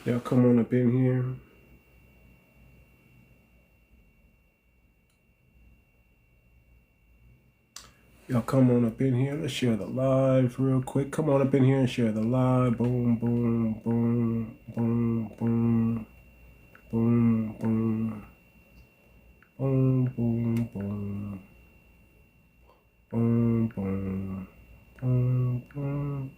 Y'all come on up in here. Y'all come on up in here. Let's share the live real quick. Come on up in here and share the live. Boom, boom, boom, boom, boom, boom, boom, boom, boom, boom, boom, boom, boom, boom.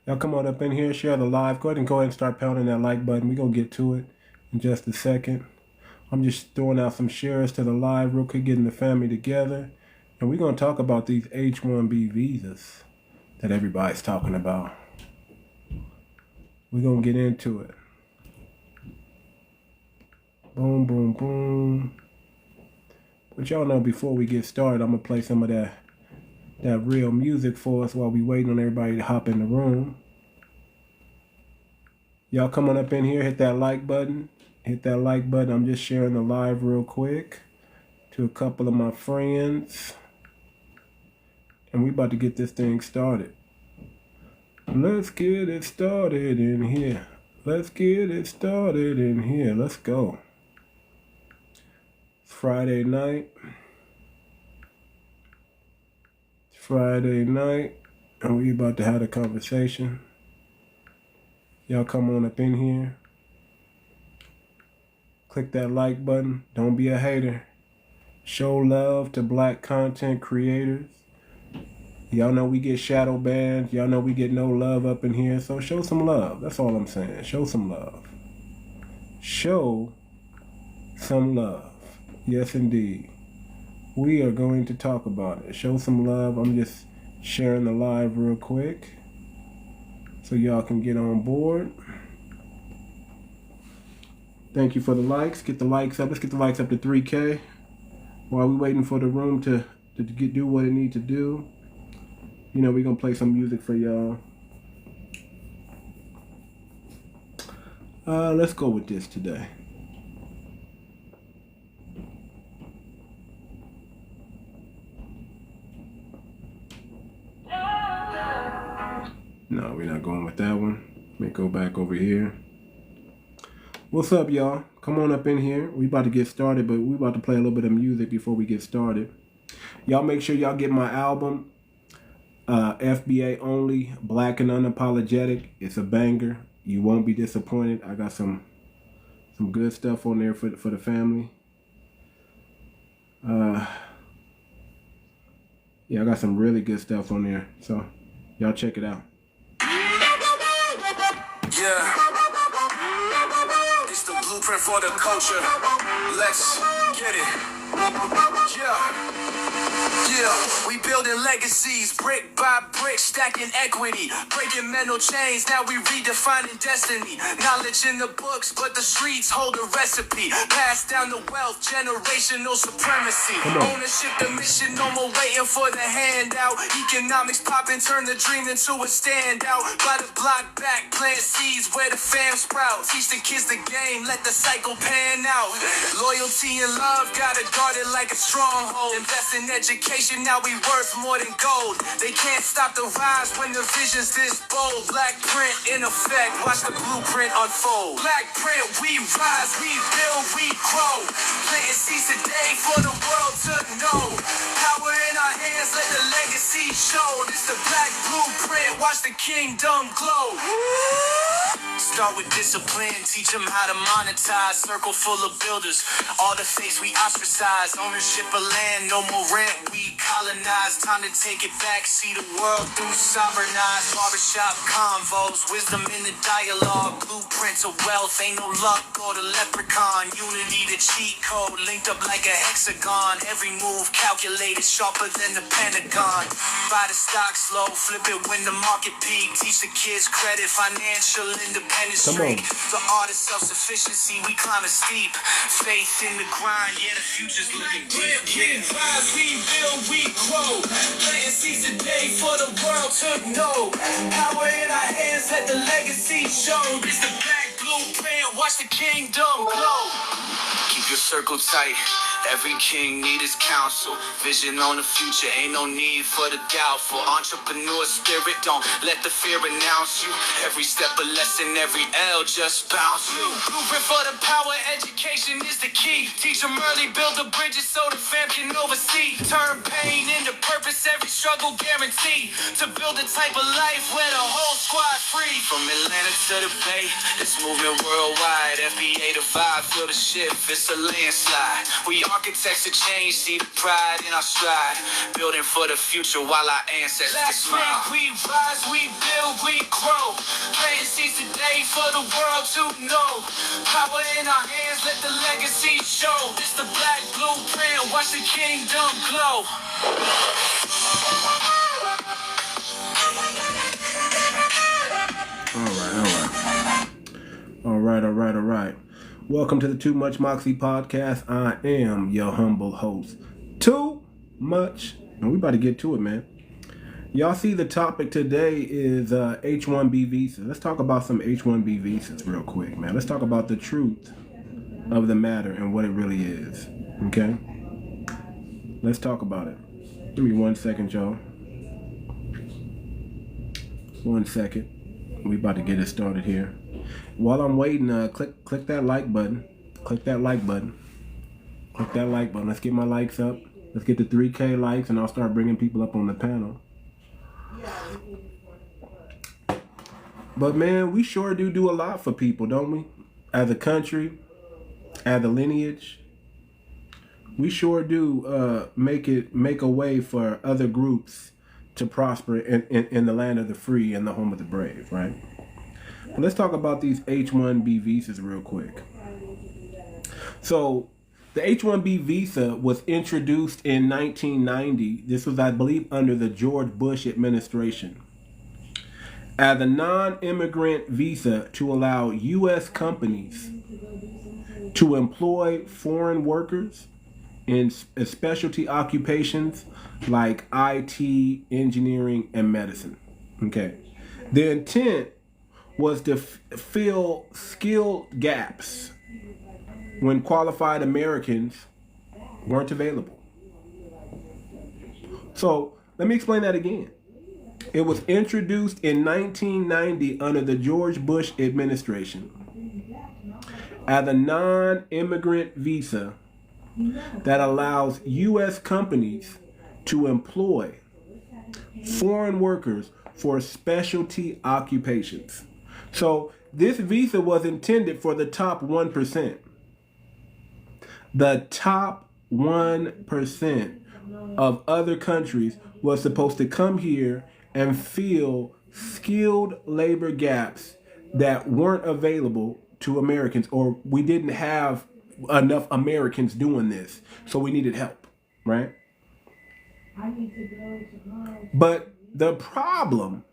Y'all come on up in here, share the live. Go ahead and start pounding that like button. We're going to get to it in just a second. I'm just throwing out some shares to the live real quick, getting the family together. And we're going to talk about these H-1B visas that everybody's talking about. We're going to get into it. Boom, boom, boom. But y'all know before we get started, I'm going to play some of that real music for us while we waiting on everybody to hop in the room. Y'all come on up in here, hit that like button. Hit that like button. I'm just sharing the live real quick to a couple of my friends. And we about to get this thing started. Let's get it started in here. Let's get it started in here. Let's go. It's Friday night. Friday night, and we about to have a conversation. Y'all come on up in here. Click that like button. Don't be a hater. Show love to black content creators. Y'all know we get shadow banned. Y'all know we get no love up in here. So show some love. That's all I'm saying. Show some love. Show some love. Yes, indeed. We are going to talk about it. Show some love. I'm just sharing the live real quick so y'all can get on board. Thank you for the likes. Get the likes up. Let's get the likes up to 3K while we're waiting for the room to do what it needs to do. You know, we're going to play some music for y'all. Let's go with this today. No, we're not going with that one. Let me go back over here. What's up, y'all? Come on up in here. We about to get started, but we about to play a little bit of music before we get started. Y'all make sure y'all get my album, FBA Only, Black and Unapologetic. It's a banger. You won't be disappointed. I got some good stuff on there for the family. Yeah, I got some really good stuff on there. So y'all check it out. Yeah, it's the blueprint for the culture. Let's get it. Yeah, we building legacies, brick by brick, stacking equity, breaking mental chains, now we redefining destiny. Knowledge in the books, but the streets hold a recipe. Pass down the wealth, generational supremacy. Ownership, the mission, no more waiting for the handout. Economics popping, turn the dream into a standout. By the block back, plant seeds where the fam sprout. Teach the kids the game, let the cycle pan out. Loyalty and love, gotta guard it like a stronghold. Invest in education, now we worth more than gold. They can't stop the rise when the vision's this bold. Black print in effect, watch the blueprint unfold. Black print, we rise, we build, we grow. Planting seeds today for the world to know. Power in our hands, let the legacy show. This the black blueprint, watch the kingdom glow. Start with discipline, teach them how to monetize. Circle full of builders, all the fakes we ostracize. Ownership of land, no more rent, we colonize. Time to take it back, see the world through sovereign eyes. Barbershop convos, wisdom in the dialogue. Blueprints of wealth, ain't no luck or the leprechaun. Unity the cheat code, linked up like a hexagon. Every move calculated, sharper than the Pentagon. Buy the stock slow, flip it when the market peak. Teach the kids credit, financial independence streak. The art of self-sufficiency, we climb a steep. Faith in the grind, yeah, the future's looking deep. We rise, we build, we grow. Planting seeds today for the world to know. Power in our hands, let the legacy show. It's the black blueprint, watch the kingdom glow. Keep your circle tight. Every king need his counsel. Vision on the future, ain't no need for the doubtful. Entrepreneur spirit, don't let the fear announce you. Every step a lesson, every L just bounce you. Blueprint for the power, education is the key. Teach them early, build the bridges so the fam can oversee. Turn pain into purpose, every struggle guaranteed. To build a type of life where the whole squad free. From Atlanta to the Bay, it's moving worldwide. FBA to vibe, feel the shift, it's a landslide. We architects of change, see the pride in our stride. Building for the future while our ancestors smile. We rise, we build, we grow. Planting seeds today for the world to know. Power in our hands, let the legacy show. It's the black blueprint, watch the kingdom glow. All right. Welcome to the Too Much Moxie podcast. I am your humble host, Too Much. And we about to get to it, man. Y'all see the topic today is H-1B visas. Let's talk about some H-1B visas real quick, man. Let's talk about the truth of the matter and what it really is, okay? Let's talk about it. Give me 1 second, y'all. 1 second. We about to get it started here. While I'm waiting, click that like button. Click that like button. Click that like button. Let's get my likes up. Let's get to 3K likes, and I'll start bringing people up on the panel. But man, we sure do a lot for people, don't we? As a country, as a lineage, we sure do make a way for other groups to prosper in the land of the free and the home of the brave, right? But let's talk about these H-1B visas real quick. So the H-1B visa was introduced in 1990. This was, I believe, under the George Bush administration, as a non-immigrant visa to allow U.S. companies to employ foreign workers in specialty occupations like IT, engineering, and medicine. Okay. The intent was to fill skill gaps when qualified Americans weren't available. So let me explain that again. It was introduced in 1990 under the George Bush administration as a non-immigrant visa that allows U.S. companies to employ foreign workers for specialty occupations. So this visa was intended for the top 1%. The top 1% of other countries was supposed to come here and fill skilled labor gaps that weren't available to Americans, or we didn't have enough Americans doing this, so we needed help, right? But the problem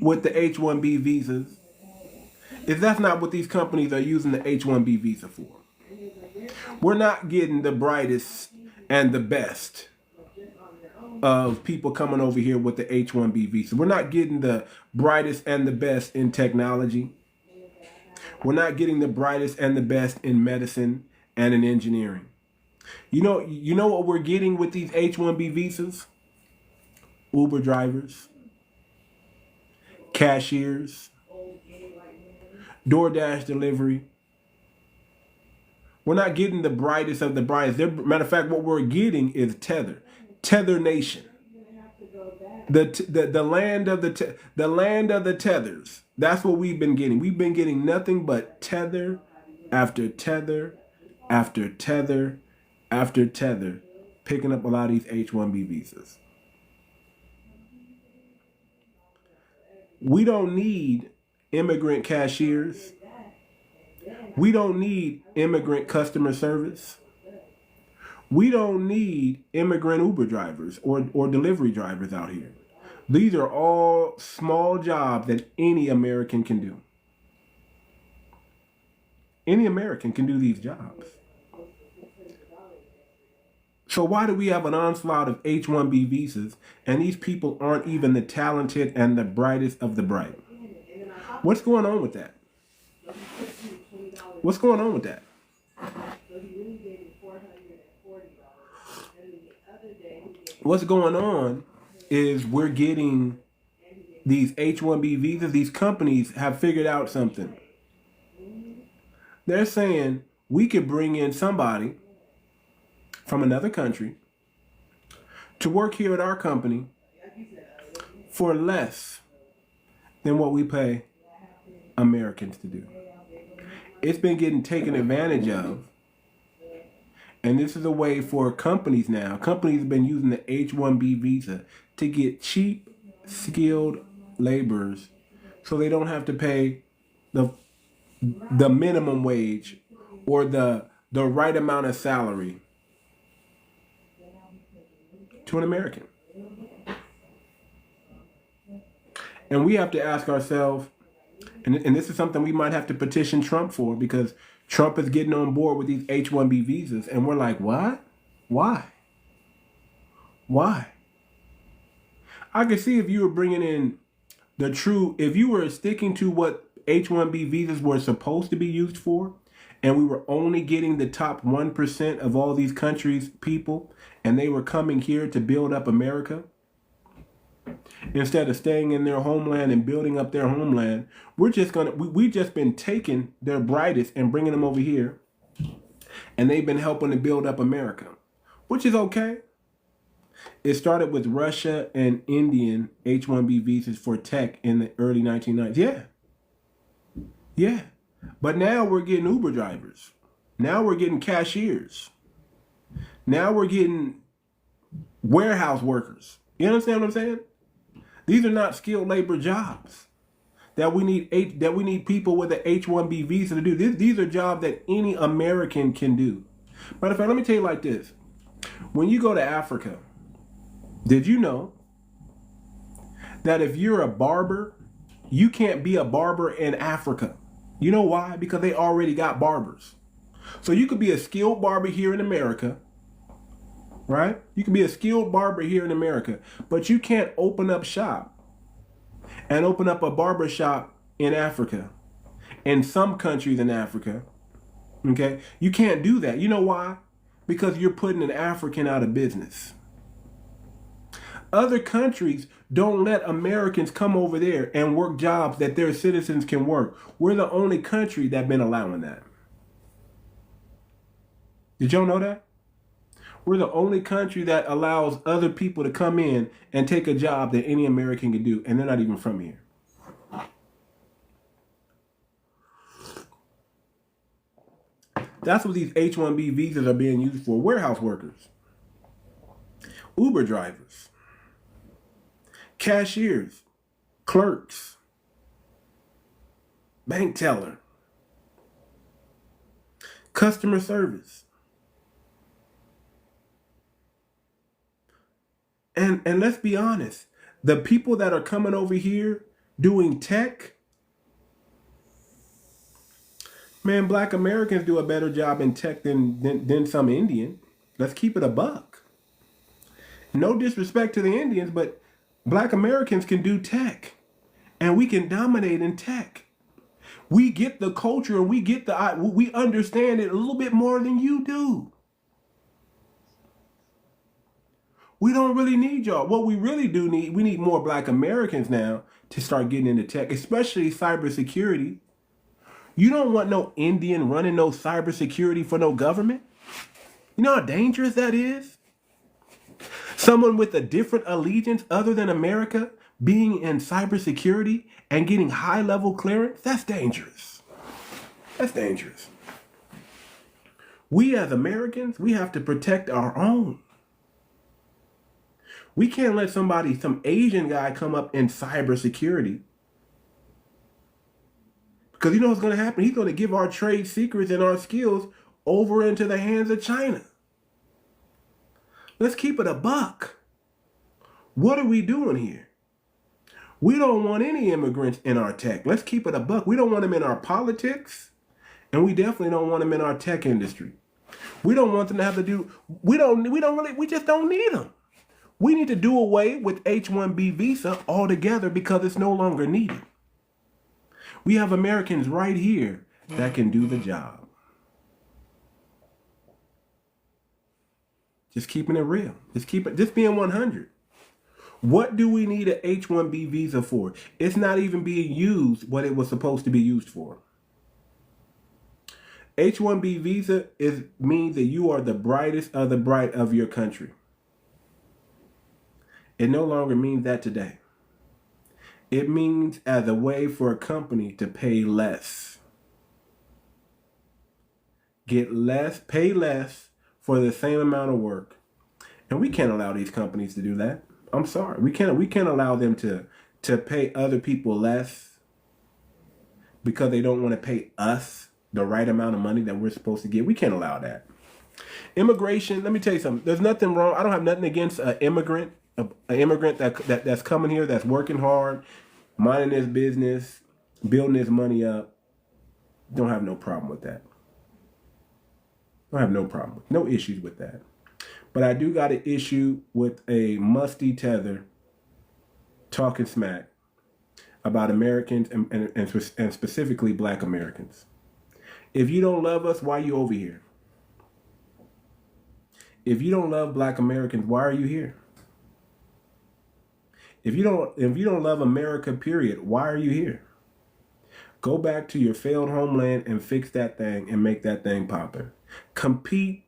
with the H-1B visas is that's not what these companies are using the H-1B visa for. We're not getting the brightest and the best of people coming over here with the H-1B visa. We're not getting the brightest and the best in technology. We're not getting the brightest and the best in medicine and in engineering. You know what we're getting with these H-1B visas? Uber drivers, cashiers, DoorDash delivery. We're not getting the brightest of the brightest. Matter of fact, what we're getting is Tether Nation, the land of the land of the tethers. That's what we've been getting. We've been getting nothing but tether after tether after tether after tether, picking up a lot of these H-1B visas. We don't need immigrant cashiers. We don't need immigrant customer service. We don't need immigrant Uber drivers or delivery drivers out here. These are all small jobs that any American can do. Any American can do these jobs. So why do we have an onslaught of H-1B visas and these people aren't even the talented and the brightest of the bright? What's going on with that? What's going on with that? what's going on is we're getting these H-1B visas. These companies have figured out something. They're saying we could bring in somebody from another country to work here at our company for less than what we pay Americans to do. It's been getting taken advantage of. And this is a way for companies now. Companies have been using the H-1B visa to get cheap, skilled laborers so they don't have to pay the minimum wage or the right amount of salary to an American. And we have to ask ourselves, and this is something we might have to petition Trump for, because Trump is getting on board with these H-1B visas, and we're like, what? Why? I could see if you were bringing in if you were sticking to what H-1B visas were supposed to be used for, and we were only getting the top 1% of all these countries' people, and they were coming here to build up America, instead of staying in their homeland and building up their homeland, we've just been taking their brightest and bringing them over here, and they've been helping to build up America, which is okay. It started with Russia and Indian H-1B visas for tech in the early 1990s. Yeah. But now we're getting Uber drivers. Now we're getting cashiers. Now we're getting warehouse workers. You understand what I'm saying? These are not skilled labor jobs that we need people with an H-1B visa to do. These are jobs that any American can do. Matter of fact, let me tell you like this. When you go to Africa, did you know that if you're a barber, you can't be a barber in Africa? You know why? Because they already got barbers. So you could be a skilled barber here in America, right? You can be a skilled barber here in America, but you can't open up shop and open up a barber shop in Africa, in some countries in Africa, okay? You can't do that. You know why? Because you're putting an African out of business. Other countries don't let Americans come over there and work jobs that their citizens can work. We're the only country that's been allowing that. Did y'all know that? We're the only country that allows other people to come in and take a job that any American can do, and they're not even from here. That's what these H-1B visas are being used for. Warehouse workers, Uber drivers, cashiers, clerks, bank teller, customer service. And let's be honest, the people that are coming over here doing tech, man, black Americans do a better job in tech than some Indian. Let's keep it a buck. No disrespect to the Indians, but black Americans can do tech, and we can dominate in tech. We get the culture, and we understand it a little bit more than you do. We don't really need y'all. What we really do need, we need more black Americans now to start getting into tech, especially cybersecurity. You don't want no Indian running no cybersecurity for no government. You know how dangerous that is? Someone with a different allegiance other than America being in cybersecurity and getting high-level clearance, that's dangerous. That's dangerous. We as Americans, we have to protect our own. We can't let some Asian guy come up in cybersecurity. Because you know what's going to happen? He's going to give our trade secrets and our skills over into the hands of China. Let's keep it a buck. What are we doing here? We don't want any immigrants in our tech. Let's keep it a buck. We don't want them in our politics, and we definitely don't want them in our tech industry. We don't want them to have to do, we just don't need them. We need to do away with H-1B visa altogether because it's no longer needed. We have Americans right here that can do the job. Just keeping it real. Just being 100. What do we need an H-1B visa for? It's not even being used what it was supposed to be used for. H-1B visa means that you are the brightest of the bright of your country. It no longer means that today. It means as a way for a company to pay less. Get less, pay less for the same amount of work. And we can't allow these companies to do that. I'm sorry. We can't allow them to pay other people less because they don't want to pay us the right amount of money that we're supposed to get. We can't allow that. Immigration, let me tell you something. There's nothing wrong. I don't have nothing against an immigrant that's coming here, that's working hard, minding his business, building his money up. Don't have no problem with that. Don't have no problem. No issues with that. But I do got an issue with a musty tether talking smack about Americans and specifically Black Americans. If you don't love us, why are you over here? If you don't love Black Americans, why are you here? If you don't love America, period, why are you here? Go back to your failed homeland and fix that thing and make that thing poppin'. Compete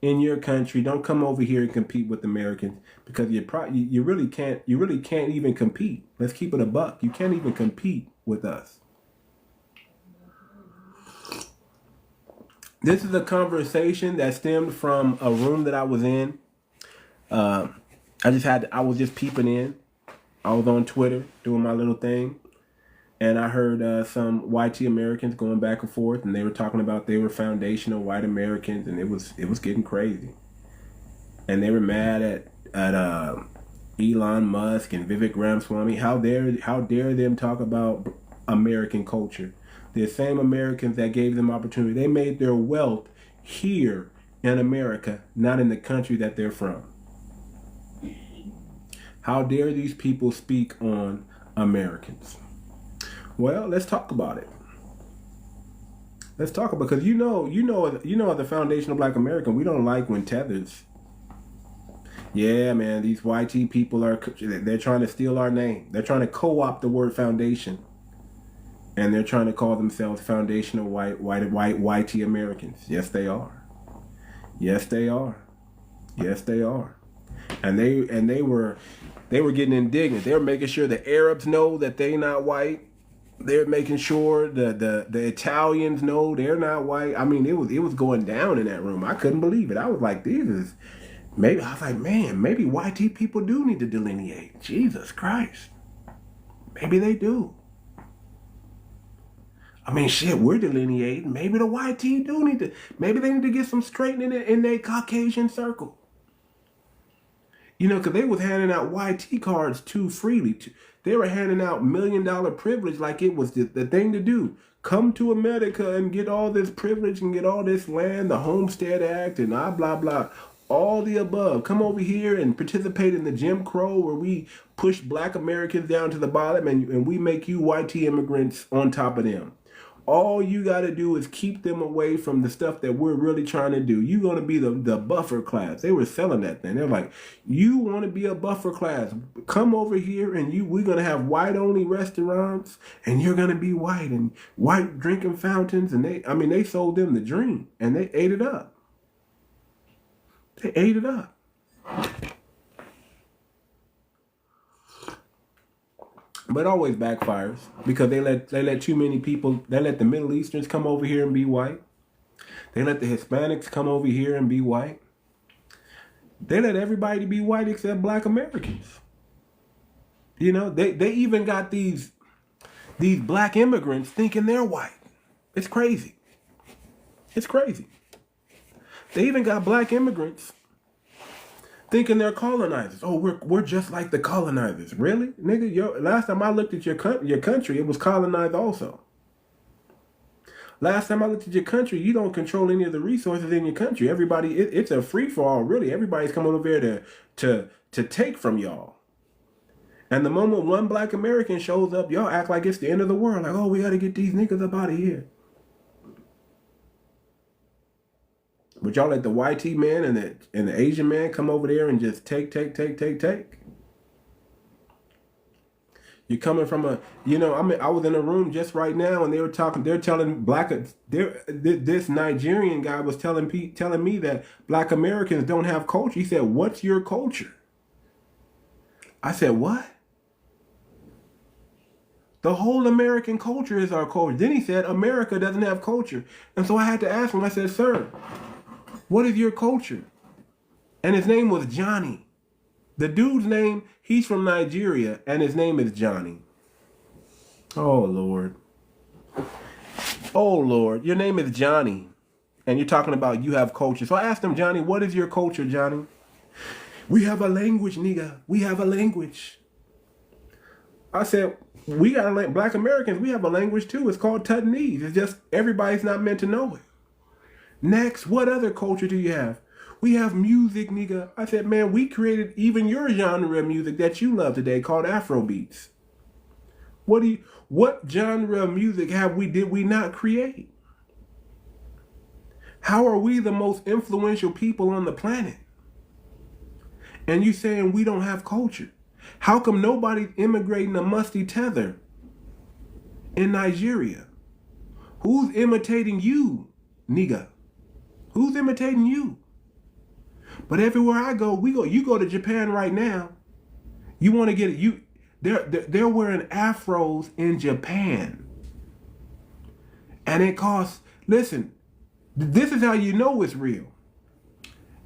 in your country. Don't come over here and compete with Americans because you really can't even compete. Let's keep it a buck. You can't even compete with us. This is a conversation that stemmed from a room that I was in. I was just peeping in. I was on Twitter doing my little thing. And I heard some YT Americans going back and forth, and they were talking about they were foundational white Americans, and it was getting crazy. And they were mad at Elon Musk and Vivek Ramaswamy. How dare them talk about American culture? The same Americans that gave them opportunity. They made their wealth here in America, not in the country that they're from. How dare these people speak on Americans? Well, let's talk about it. Let's talk about, because you know, as a foundational Black American, we don't like when tethers. Yeah, man, these YT people they're trying to steal our name. They're trying to co-opt the word foundation, and they're trying to call themselves foundational white YT Americans. Yes, they are. Yes, they are. Yes, they are. And they were getting indignant. They were making sure the Arabs know that they not white. They're making sure the Italians know they're not white. I mean, it was going down in that room. I couldn't believe it. I was like, maybe YT people do need to delineate. Jesus Christ. Maybe they do. I mean, shit, we're delineating. Maybe the YT do need to. Maybe they need to get some straightening in their Caucasian circle. You know, because they was handing out YT cards too freely. They were handing out $1 million privilege like it was the thing to do. Come to America and get all this privilege and get all this land, the Homestead Act and blah, blah, blah. All the above. Come over here and participate in the Jim Crow where we push Black Americans down to the bottom and we make you YT immigrants on top of them. All you got to do is keep them away from the stuff that we're really trying to do. You're going to be the buffer class. They were selling that thing. They're like, you want to be a buffer class. Come over here and we're going to have white-only restaurants and you're going to be white and white drinking fountains. And they sold them the dream and they ate it up. They ate it up. But it always backfires because they let too many people. They let the Middle Easterns come over here and be white. They let the Hispanics come over here and be white. They let everybody be white except Black Americans. You know, they even got these Black immigrants thinking they're white. It's crazy. It's crazy. They even got Black immigrants thinking they're colonizers. Oh, we're just like the colonizers. Really? Nigga, last time I looked at your country, it was colonized also. Last time I looked at your country, you don't control any of the resources in your country. Everybody, it's a free-for-all, really. Everybody's coming over there to take from y'all. And the moment one Black American shows up, y'all act like it's the end of the world. Like, oh, we got to get these niggas up out of here. But y'all let the YT man and the Asian man come over there and just take. You're coming from a, I was in a room just right now and they're telling this Nigerian guy was telling me that Black Americans don't have culture. He said, "What's your culture?" I said, "What?" The whole American culture is our culture. Then he said, "America doesn't have culture." And so I had to ask him, I said, "Sir, what is your culture?" And his name was Johnny. The dude's name, he's from Nigeria, and his name is Johnny. Oh, Lord. Oh, Lord. Your name is Johnny, and you're talking about you have culture. So I asked him, "Johnny, what is your culture, Johnny?" "We have a language, nigga. We have a language." I said, "We got Black Americans, we have a language too. It's called Tutnese. It's just everybody's not meant to know it." "Next, what other culture do you have?" "We have music, nigga." I said, "Man, we created even your genre of music that you love today called Afro beats. What genre of music did we not create? How are we the most influential people on the planet? And you saying we don't have culture? How come nobody's immigrating a musty tether in Nigeria? Who's imitating you, nigga? Who's imitating you?" But everywhere I go, you go to Japan right now. You want to get it? They're wearing afros in Japan, and it costs. Listen, this is how you know it's real.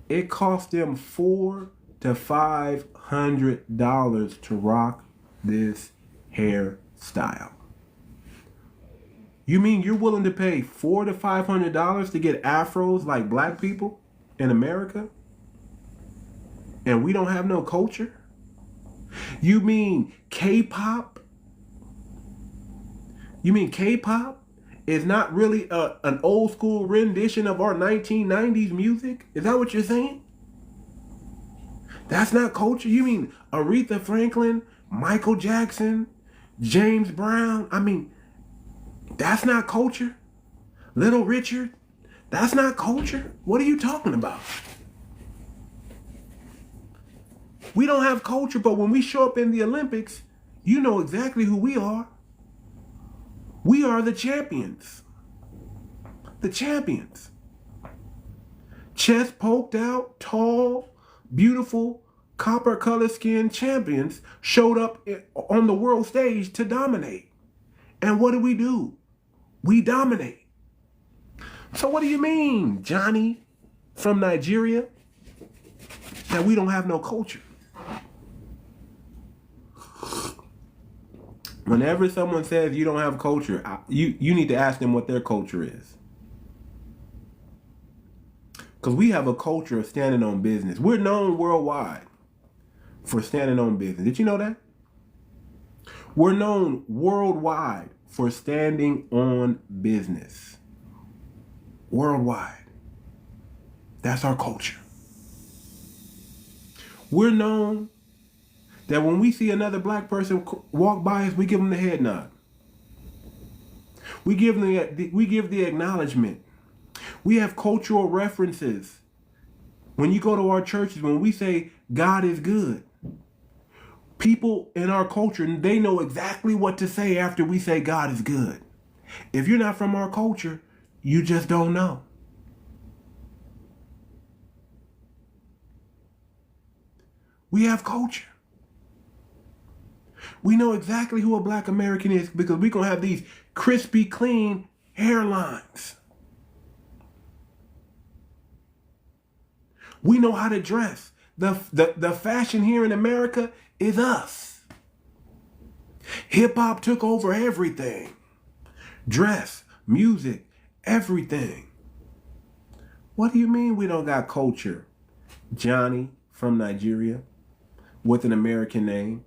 It costs them $400 to $500 to rock this hairstyle. You mean you're willing to pay $400 to $500 to get afros like black people in America? And we don't have no culture? You mean K-pop? You mean K-pop is not really an old school rendition of our 1990s music? Is that what you're saying? That's not culture? You mean Aretha Franklin, Michael Jackson, James Brown? I mean, that's not culture? Little Richard? That's not culture? What are you talking about? We don't have culture, but when we show up in the Olympics, you know exactly who we are. We are the champions. The champions. Chest poked out, tall, beautiful, copper color skin champions showed up on the world stage to dominate. And what do? We dominate. So what do you mean, Johnny from Nigeria, that we don't have no culture? Whenever someone says you don't have culture, you need to ask them what their culture is. Because we have a culture of standing on business. We're known worldwide for standing on business. Did you know that? We're known worldwide for standing on business. Worldwide. That's our culture. We're known that when we see another black person walk by us, we give them the head nod. We give the acknowledgement. We have cultural references. When you go to our churches, when we say God is good, people in our culture, they know exactly what to say after we say God is good. If you're not from our culture, you just don't know. We have culture. We know exactly who a black American is because we're going to have these crispy, clean hairlines. We know how to dress. The fashion here in America is us. Hip hop took over everything. Dress, music, everything. What do you mean we don't got culture? Johnny from Nigeria with an American name.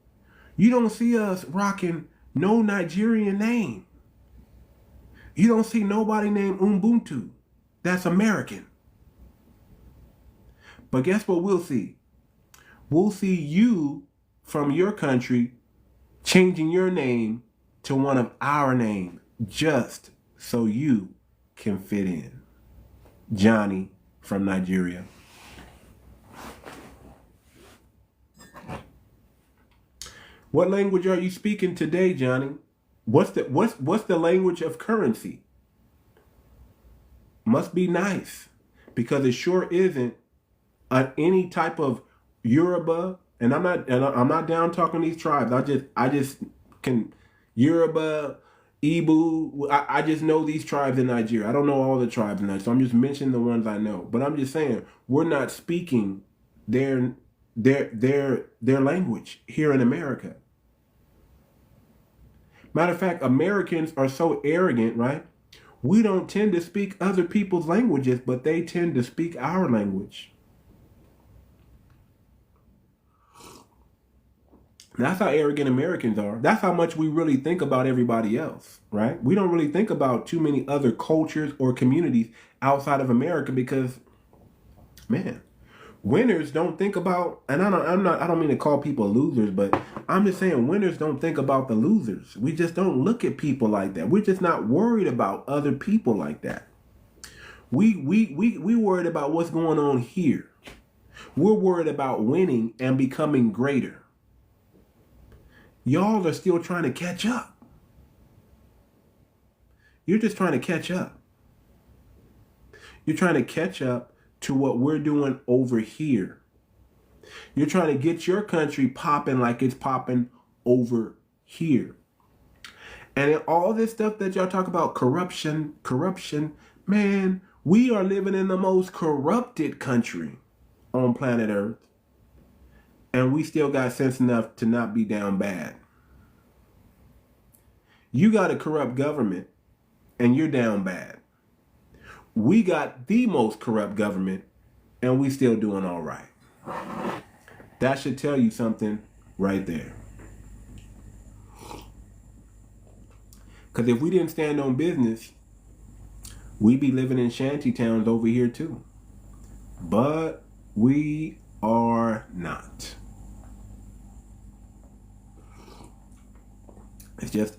You don't see us rocking no Nigerian name. You don't see nobody named Ubuntu. That's American. But guess what we'll see? We'll see you from your country changing your name to one of our name just so you can fit in. Johnny from Nigeria. What language are you speaking today, Johnny? What's the language of currency? Must be nice, because it sure isn't any type of Yoruba. And I'm not down talking these tribes. I just can Yoruba, Igbo. I just know these tribes in Nigeria. I don't know all the tribes in Nigeria, so I'm just mentioning the ones I know. But I'm just saying we're not speaking their language here in America. Matter of fact, Americans are so arrogant, right? We don't tend to speak other people's languages, but they tend to speak our language. That's how arrogant Americans are. That's how much we really think about everybody else, right? We don't really think about too many other cultures or communities outside of America because, man, winners don't think about, and I don't mean to call people losers, but I'm just saying winners don't think about the losers. We just don't look at people like that. We're just not worried about other people like that. We worried about what's going on here. We're worried about winning and becoming greater. Y'all are still trying to catch up. You're just trying to catch up. You're trying to catch up to what we're doing over here. You're trying to get your country popping like it's popping over here. And in all this stuff that y'all talk about, corruption, man, we are living in the most corrupted country on planet Earth. And we still got sense enough to not be down bad. You got a corrupt government and you're down bad. We got the most corrupt government and we still doing all right. That should tell you something right there. Because if we didn't stand on business, we'd be living in shanty towns over here too. But we are not. It's just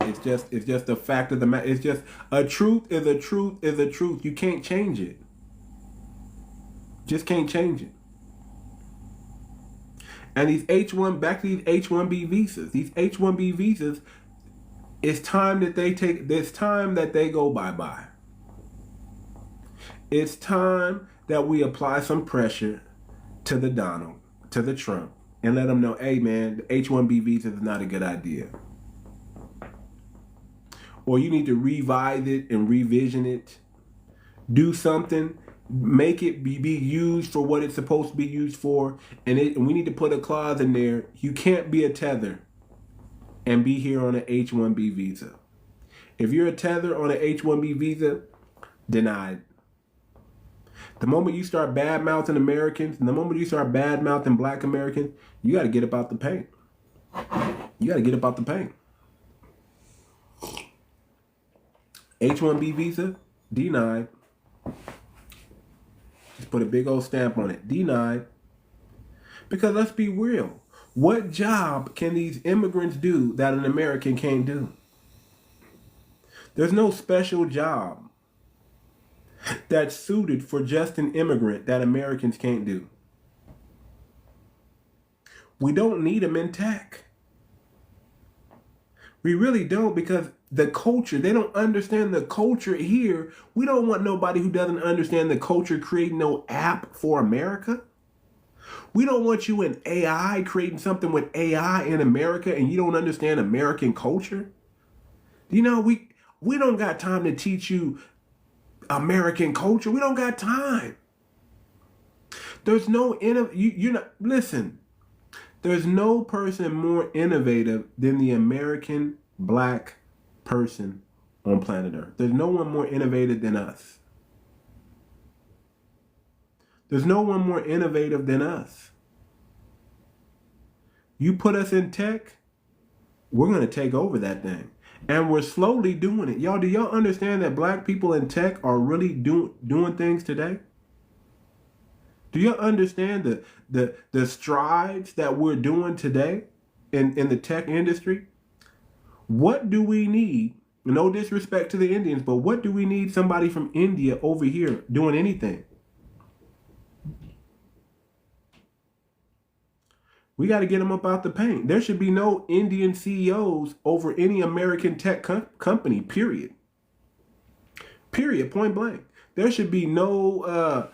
a fact of the matter. It's just a truth is a truth is a truth. You can't change it. Just can't change it. And these back to these H-1B visas. These H-1B visas, it's time that they go bye-bye. It's time that we apply some pressure to the Donald, to the Trump, and let them know, hey man, the H-1B visa is not a good idea. Or you need to revise it and revision it. Do something. Make it be used for what it's supposed to be used for. And we need to put a clause in there. You can't be a tether and be here on an H-1B visa. If you're a tether on an H-1B visa, denied. The moment you start bad-mouthing Americans, and the moment you start bad-mouthing black Americans, you got to get up out the paint. You got to get up out the paint. H-1B visa, denied. Just put a big old stamp on it. Denied. Because let's be real. What job can these immigrants do that an American can't do? There's no special job that's suited for just an immigrant that Americans can't do. We don't need them in tech. We really don't, because the culture, they don't understand the culture here. We don't want nobody who doesn't understand the culture creating no app for America. We don't want you in AI creating something with AI in America and you don't understand American culture. You know, we don't got time to teach you American culture. We don't got time. There's no listen. There's no person more innovative than the American black person on planet Earth. There's no one more innovative than us. There's no one more innovative than us. You put us in tech, we're going to take over that thing. And we're slowly doing it. Y'all, do y'all understand that black people in tech are really doing things today? Do you understand the strides that we're doing today in the tech industry? What do we need? No disrespect to the Indians, but what do we need somebody from India over here doing anything? We got to get them up out the paint. There should be no Indian CEOs over any American tech company, period. Period, point blank. There should be no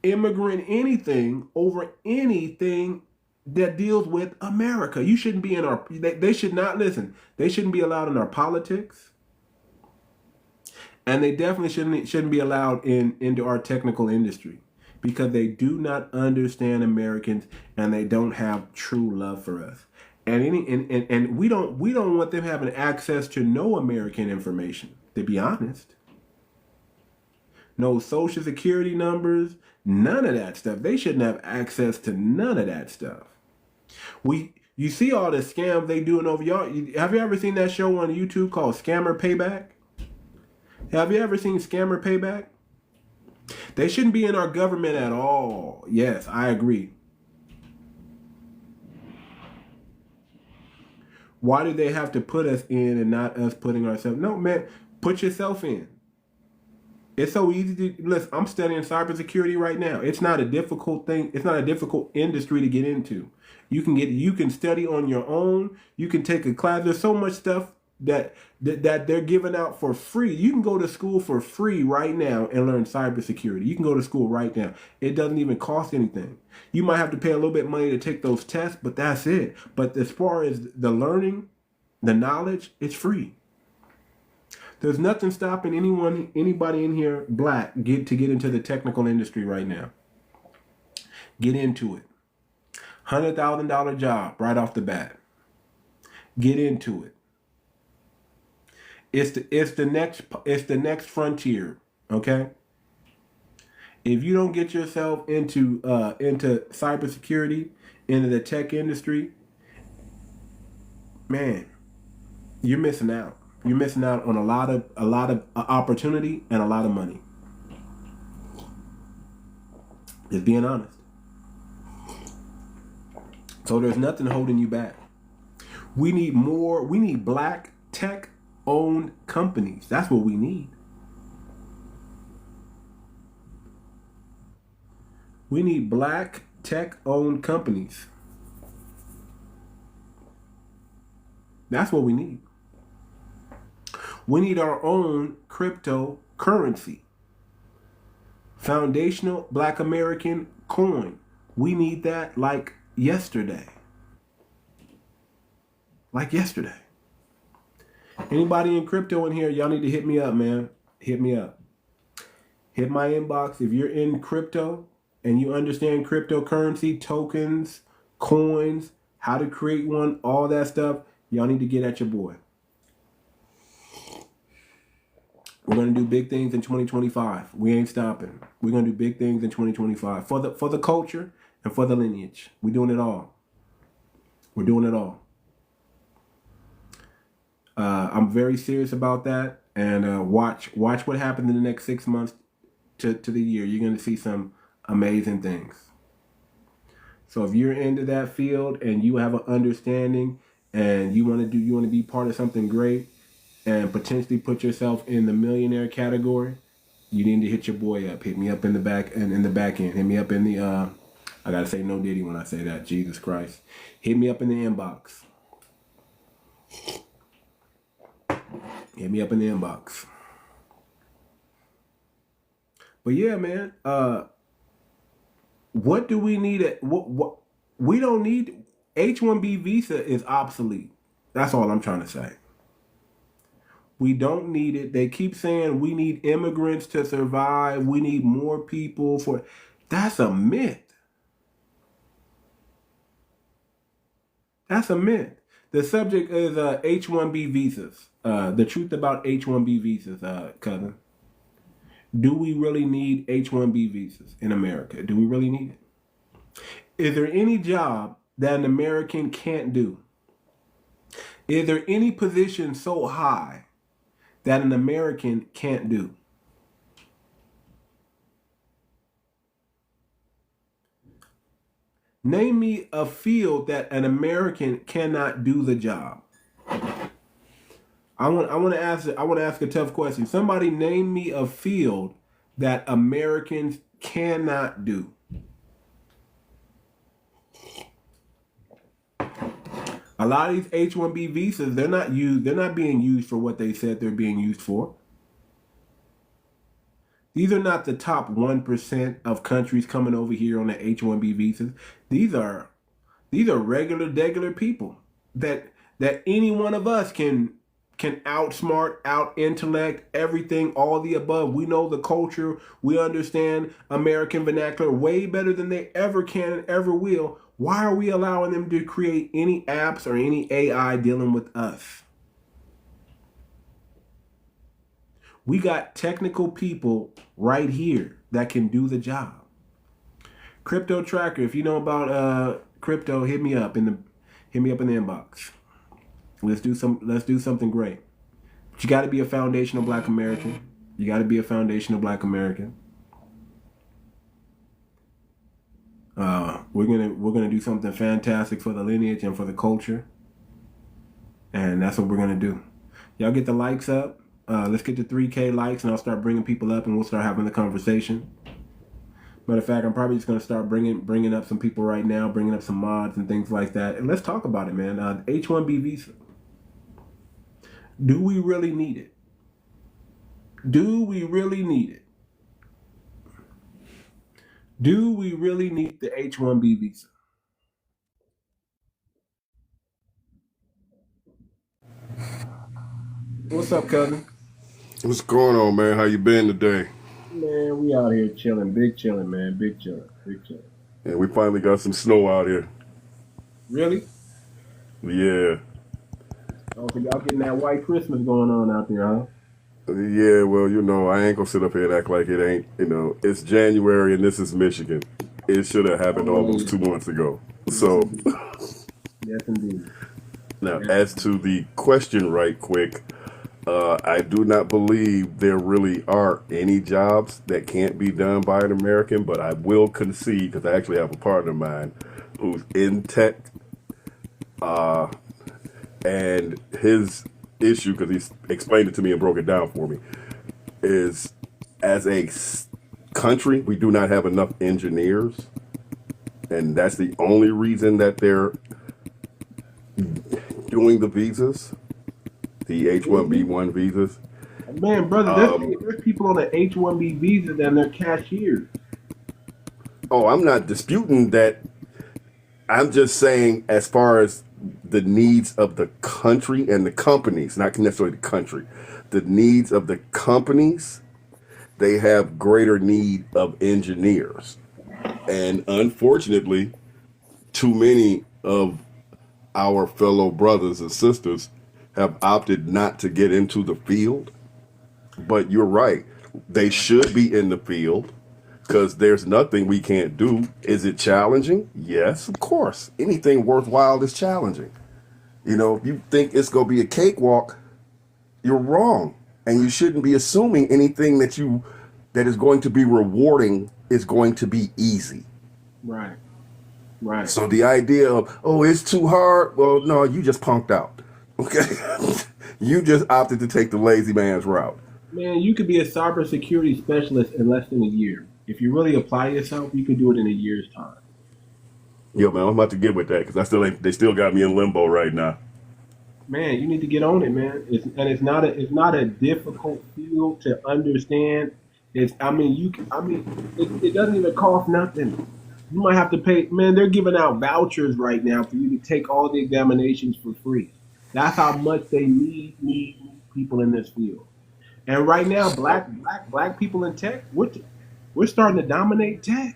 immigrant anything over anything that deals with America. You shouldn't be in our, they should not, listen, they shouldn't be allowed in our politics. And they definitely shouldn't be allowed into our technical industry, because they do not understand Americans and they don't have true love for us. And we don't want them having access to no American information, to be honest. No social security numbers, none of that stuff. They shouldn't have access to none of that stuff. You see all the scams they doing over y'all. Have you ever seen that show on YouTube called Scammer Payback? Have you ever seen Scammer Payback? They shouldn't be in our government at all. Yes, I agree. Why do they have to put us in and not us putting ourselves? No, man, put yourself in. It's so easy to, listen, I'm studying cybersecurity right now. It's not a difficult thing. It's not a difficult industry to get into. You can study on your own. You can take a class. There's so much stuff that they're giving out for free. You can go to school for free right now and learn cybersecurity. You can go to school right now. It doesn't even cost anything. You might have to pay a little bit of money to take those tests, but that's it. But as far as the learning, the knowledge, it's free. There's nothing stopping anybody in here black to get into the technical industry right now. Get into it. $100,000 job right off the bat. Get into it. It's the next frontier, okay? If you don't get yourself into cybersecurity, into the tech industry, man, you're missing out. You're missing out on a lot of opportunity and a lot of money. Just being honest. So there's nothing holding you back. We need black tech-owned companies. That's what we need. We need black tech-owned companies. That's what we need. We need our own cryptocurrency. Foundational Black American coin. We need that like yesterday. Like yesterday. Anybody in crypto in here, y'all need to hit me up, man. Hit me up. Hit my inbox. If you're in crypto and you understand cryptocurrency, tokens, coins, how to create one, all that stuff, y'all need to get at your boy. We're going to do big things in 2025. We ain't stopping. We're going to do big things in 2025 for the culture and for the lineage. We're doing it all. We're doing it all. I'm very serious about that. And watch what happens in the next 6 months to the year. You're going to see some amazing things. So if you're into that field and you have an understanding and you want to be part of something great, and potentially put yourself in the millionaire category, you need to hit your boy up. Hit me up in the back and in the back end. Hit me up in the I gotta say no Diddy when I say that. Jesus Christ. Hit me up in the inbox. Hit me up in the inbox. But yeah, man. What do we need? What we don't need. H-1B visa is obsolete. That's all I'm trying to say. We don't need it. They keep saying we need immigrants to survive. We need more people for... That's a myth. That's a myth. The subject is H-1B visas. The truth about H-1B visas, cousin. Do we really need H-1B visas in America? Do we really need it? Is there any job that an American can't do? Is there any position so high that an American can't do? Name me a field that an American cannot do the job. I want to ask a tough question. Somebody name me a field that Americans cannot do. A lot of these H-1B visas, they're not being used for what they said they're being used for. These are not the top 1% of countries coming over here on the H-1B visas. These are regular people that any one of us can outsmart, out intellect, everything, all the above. We know the culture. We understand American vernacular way better than they ever can and ever will. Why are we allowing them to create any apps or any AI dealing with us? We got technical people right here that can do the job. Crypto Tracker, if you know about crypto, hit me up in the inbox. Let's do something great. But you got to be a foundational Black American. You got to be a foundational Black American. We're gonna do something fantastic for the lineage and for the culture, and that's what we're gonna do. Y'all get the likes up. Let's get to 3K likes, and I'll start bringing people up, and we'll start having the conversation. Matter of fact, I'm probably just gonna start bringing up some people right now, bringing up some mods and things like that, and let's talk about it, man. H-1B visa. Do we really need it? Do we really need it? Do we really need the H-1B visa? What's up, cousin? What's going on, man? How you been today? Man, we out here chilling, big chilling, man, big chilling. Yeah, we finally got some snow out here. Really? Yeah. Oh, so y'all getting that white Christmas going on out there, huh? Yeah, well, I ain't gonna sit up here and act like it ain't. It's January and this is Michigan. It should have happened almost 2 months ago. So, yes, indeed. Now, as to the question right quick, I do not believe there really are any jobs that can't be done by an American, but I will concede, because I actually have a partner of mine who's in tech, and his issue, because he's explained it to me and broke it down for me, is as a country, we do not have enough engineers, and that's the only reason that they're doing the visas, the H-1B1 visas. Man, brother, there's people on the H-1B visa and they're cashiers. Oh, I'm not disputing that. I'm just saying, as far as the needs of the country and the companies, not necessarily the country, the needs of the companies, they have greater need of engineers. And unfortunately, too many of our fellow brothers and sisters have opted not to get into the field. But you're right. They should be in the field, because there's nothing we can't do. Is it challenging? Yes, of course. Anything worthwhile is challenging. If you think it's going to be a cakewalk, you're wrong. And you shouldn't be assuming anything that is going to be rewarding is going to be easy. Right. So the idea of, it's too hard, well, no, you just punked out. Okay? You just opted to take the lazy man's route. Man, you could be a cybersecurity specialist in less than a year. If you really apply yourself, you could do it in a year's time. Yeah, man, I'm about to get with that, because they still got me in limbo right now. Man, you need to get on it, man. It's not a difficult field to understand. It doesn't even cost nothing. You might have to pay. Man, they're giving out vouchers right now for you to take all the examinations for free. That's how much they need people in this field. And right now, black people in tech, we're starting to dominate tech.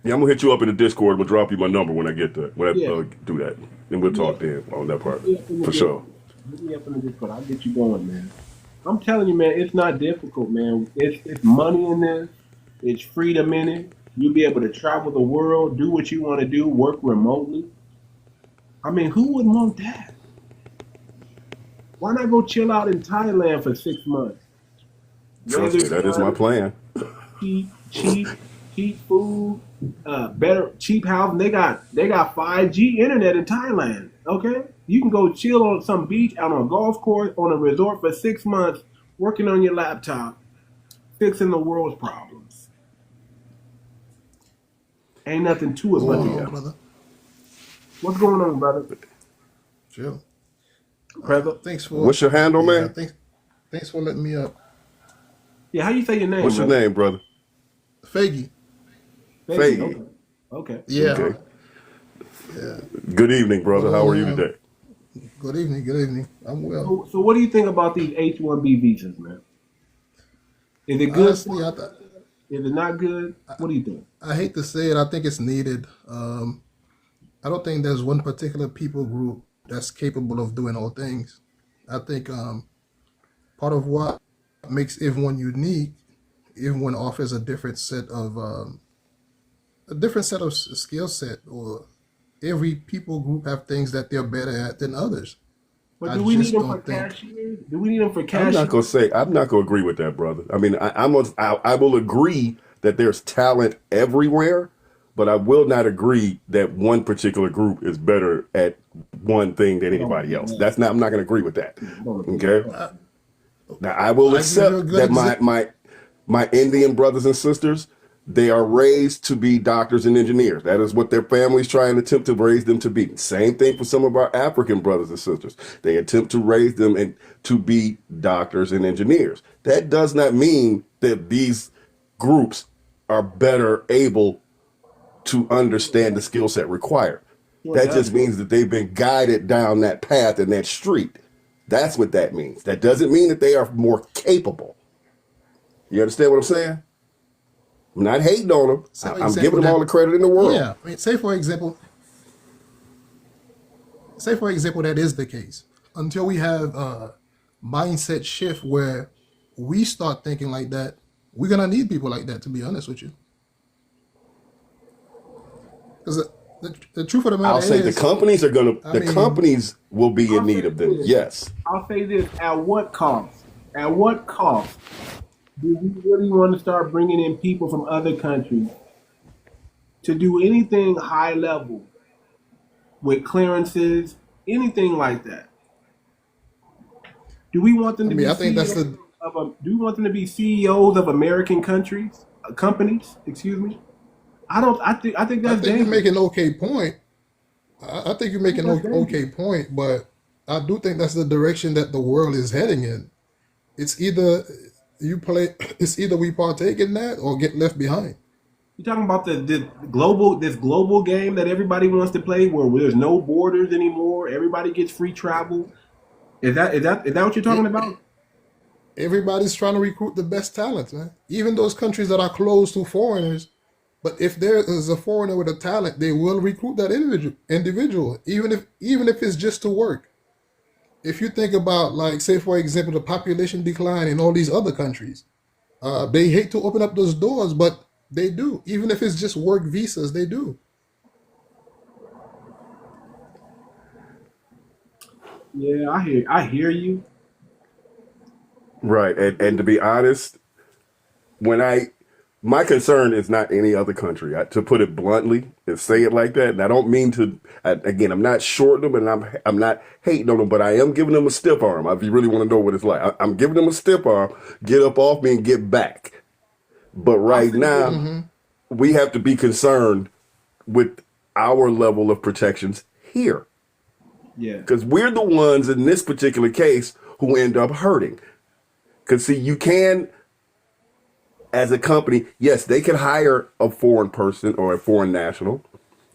Yeah, I'm gonna hit you up in the Discord. We'll drop you my number when I get there. When I do that, and we'll talk then on that part for sure. Hit me up in the Discord. I'll get you going, man. I'm telling you, man, it's not difficult, man. It's money in this. It's freedom in it. You'll be able to travel the world, do what you want to do, work remotely. I mean, who wouldn't want that? Why not go chill out in Thailand for 6 months? Trust me, that is my plan. Cheap food, better cheap house. They got 5G internet in Thailand. Okay, you can go chill on some beach, out on a golf course, on a resort for 6 months, working on your laptop, fixing the world's problems. Ain't nothing to it but brother. What's going on, brother? Chill. Brother? Thanks for What's your handle, yeah. man? Thanks for letting me up. Yeah, how you say your name, What's your brother? name, brother? Faggy. Faggy. Faye. Okay. Yeah. Okay. Yeah. Good evening, brother. How are you Um, today? Good evening. Good evening. I'm well. So what do you think about these H-1B visas, man? Is it good for Honestly, us? Is it not good? What do you think? I hate to say it. I think it's needed. I don't think there's one particular people group that's capable of doing all things. I think part of what makes everyone unique, everyone offers a different set of skill set, or every people group have things that they're better at than others. But I do we need just them for don't think. cashiers? Do we need them for I'm not cashiers? gonna say. I'm not gonna agree with that, brother. I mean, I will agree that there's talent everywhere, but I will not agree that one particular group is better at one thing than anybody else. That's not. I'm not gonna agree with that. Okay. Now I will I give you a accept good that example. my Indian brothers and sisters, they are raised to be doctors and engineers. That is what their families try and attempt to raise them to be. Same thing for some of our African brothers and sisters. They attempt to raise them and to be doctors and engineers. That does not mean that these groups are better able to understand the skill set required. That just means that they've been guided down that path and that street. That's what that means. That doesn't mean that they are more capable. You understand what I'm saying? I'm not hating on them. Say for I'm example giving them all that the credit in the world. yeah. I mean, say for example that is the case. Until we have a mindset shift where we start thinking like that, we're gonna need people like that. To be honest with you, because the truth of the matter I'll say the is, companies are gonna. I The mean, companies will be in I'll say need of them. this. Yes. I'll say this. At what cost? At what cost do we really want to start bringing in people from other countries to do anything high level with clearances, anything like that? Do we want them I to mean, be I think that's CEOs the. do we want them to be CEOs of American countries, companies? Excuse me. I don't. I think I that's think you dangerous. make an okay point. I think you I make think an that's dangerous. okay point, but I do think that's the direction that the world is heading in. It's either you play, it's either we partake in that or get left behind. You talking about this global game that everybody wants to play, where there's no borders anymore. Everybody gets free travel. Is that what you're talking It, about? everybody's trying to recruit the best talent, man. Even those countries that are closed to foreigners, but if there is a foreigner with a talent, they will recruit that individual, even if it's just to work. If you think about, like, say for example, the population decline in all these other countries, they hate to open up those doors, but they do. Even if it's just work visas, they do. Yeah, I hear you. Right. And to be honest, when my concern is not any other country. To put it bluntly and say it like that, and I don't mean to. Again, I'm not shorting them, and I'm not hating on them, but I am giving them a stiff arm. If you really want to know what it's like, I'm giving them a stiff arm. Get up off me and get back. But I'll right say this. now, we have to be concerned with our level of protections here, Yeah. because we're the ones in this particular case who end up hurting. Because see, you can, as a company, yes, they can hire a foreign person or a foreign national,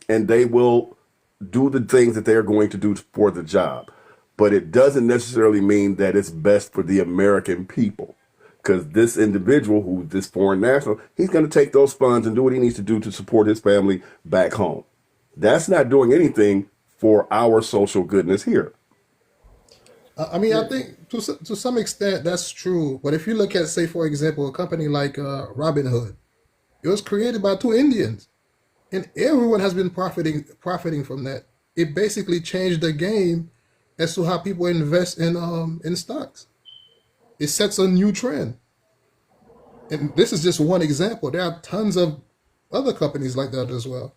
and they will do the things that they're going to do for the job. But it doesn't necessarily mean that it's best for the American people. Because this individual, who's this foreign national, he's going to take those funds and do what he needs to do to support his family back home. That's not doing anything for our social goodness here. I mean, I think to some extent that's true. But if you look at, say, for example, a company like Robinhood, it was created by two Indians, and everyone has been profiting from that. It basically changed the game as to how people invest in stocks. It sets a new trend, and this is just one example. There are tons of other companies like that as well.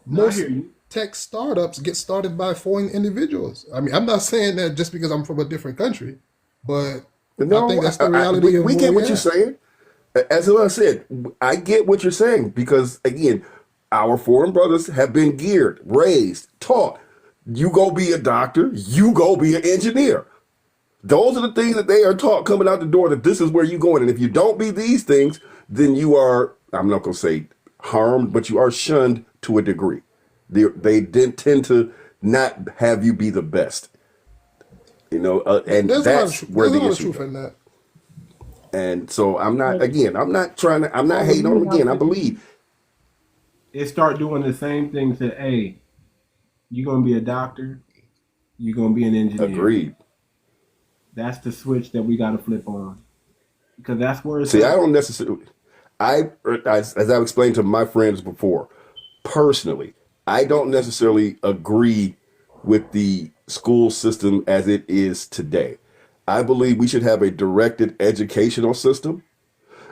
No, I hear Most you. tech startups get started by foreign individuals. I mean, I'm not saying that just because I'm from a different country, but I No, think that's the reality of we where get we're what you're at. saying. As I said, I get what you're saying because, again, our foreign brothers have been geared, raised, taught. You go be a doctor, you go be an engineer. Those are the things that they are taught coming out the door, that this is where you're going. And if you don't be these things, then you are, I'm not going to say harmed, but you are shunned to a degree. They did tend to not have you be the best. And that's where the issue is. In that. And so I'm not hating on them again. I believe it start doing the same things that, hey, you're going to be a doctor, you're going to be an engineer. Agreed. That's the switch that we got to flip on. Because that's where it's... See, I don't necessarily... as I've explained to my friends before, personally, I don't necessarily agree with the school system as it is today. I believe we should have a directed educational system.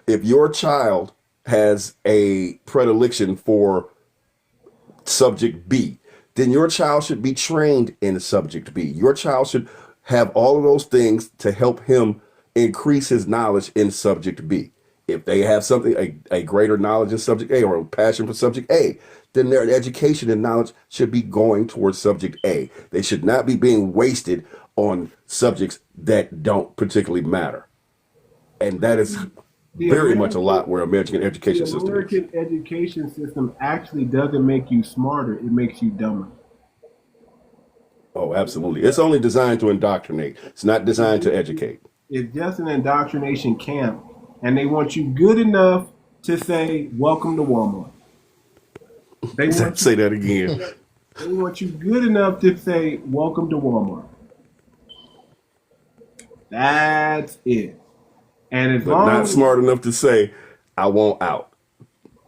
If your child has a predilection for subject B, then your child should be trained in subject B. Your child should have all of those things to help him increase his knowledge in subject B. If they have something, a greater knowledge in subject A or a passion for subject A, then their education and knowledge should be going towards subject A. They should not be being wasted on subjects that don't particularly matter. And that is very much a lot where American education system is. The American education system actually doesn't make you smarter, it makes you dumber. Oh, absolutely. It's only designed to indoctrinate. It's not designed to educate. It's just an indoctrination camp. And they want you good enough to say, welcome to Walmart. Say that again. They want you good enough to say, welcome to Walmart. That's it. And as long not smart enough to say, I want out.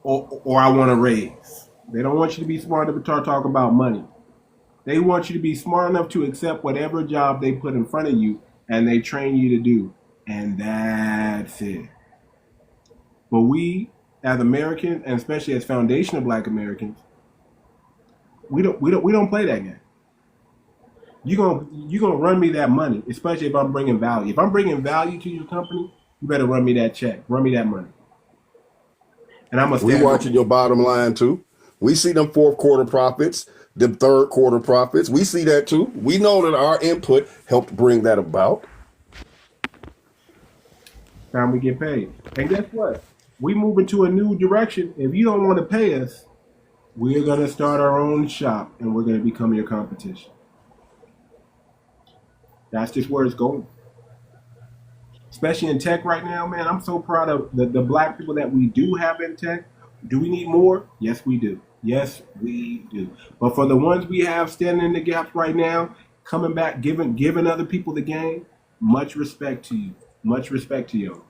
Or I want a raise. They don't want you to be smart enough to start talking about money. They want you to be smart enough to accept whatever job they put in front of you and they train you to do. And that's it. But we, as Americans, and especially as foundational Black Americans, we don't play that game. You're gonna run me that money, especially if I'm bringing value. If I'm bringing value to your company, you better run me that check, run me that money. And I'm gonna. We watching your bottom line too. We see them fourth quarter profits, them third quarter profits. We see that too. We know that our input helped bring that about. Time we get paid, and guess what? We move into a new direction. If you don't want to pay us, we're going to start our own shop and we're going to become your competition. That's just where it's going. Especially in tech right now, man. I'm so proud of the Black people that we do have in tech. Do we need more? Yes, we do. Yes, we do. But for the ones we have standing in the gaps right now, coming back, giving other people the game, much respect to you. Much respect to you.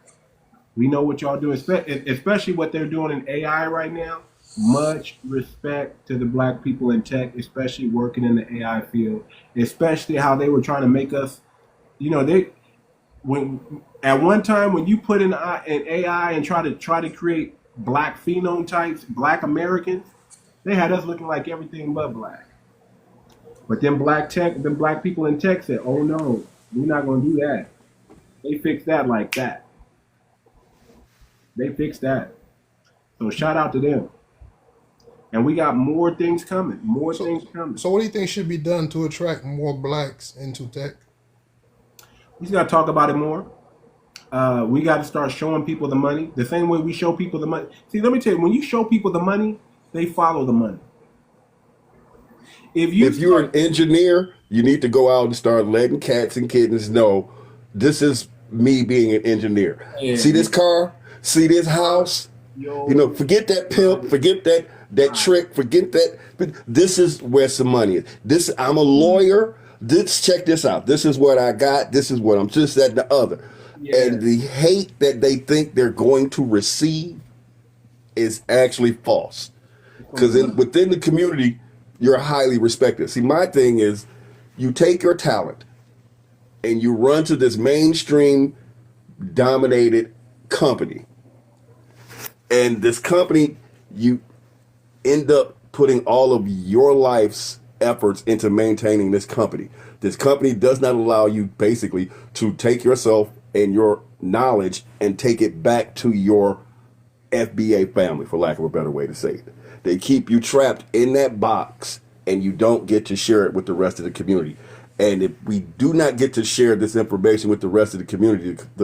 We know what y'all doing, especially what they're doing in AI right now. Much respect to the Black people in tech, especially working in the AI field, especially how they were trying to make us, at one time when you put in AI and try to create Black phenotypes, Black Americans, they had us looking like everything but Black. But then Black people in tech said, oh no, we're not going to do that. They fixed that like that. They fixed that. So shout out to them. And we got more things coming. So what do you think should be done to attract more Blacks into tech? We just got to talk about it more. We got to start showing people the money. The same way we show people the money. See, let me tell you, when you show people the money, they follow the money. If you're an engineer, you need to go out and start letting cats and kittens know this is me being an engineer. Yeah. See this car? See this house? Forget that pimp, forget that trick, forget that. But this is where some money is. I'm a lawyer. Check this out. This is what I got. This is what I'm just that and the other. Yeah. And the hate that they think they're going to receive is actually false. Because within the community, you're highly respected. See, my thing is you take your talent and you run to this mainstream dominated company. And this company, you end up putting all of your life's efforts into maintaining this company. This company does not allow you basically to take yourself and your knowledge and take it back to your FBA family, for lack of a better way to say it. They keep you trapped in that box, and you don't get to share it with the rest of the community. And if we do not get to share this information with the rest of the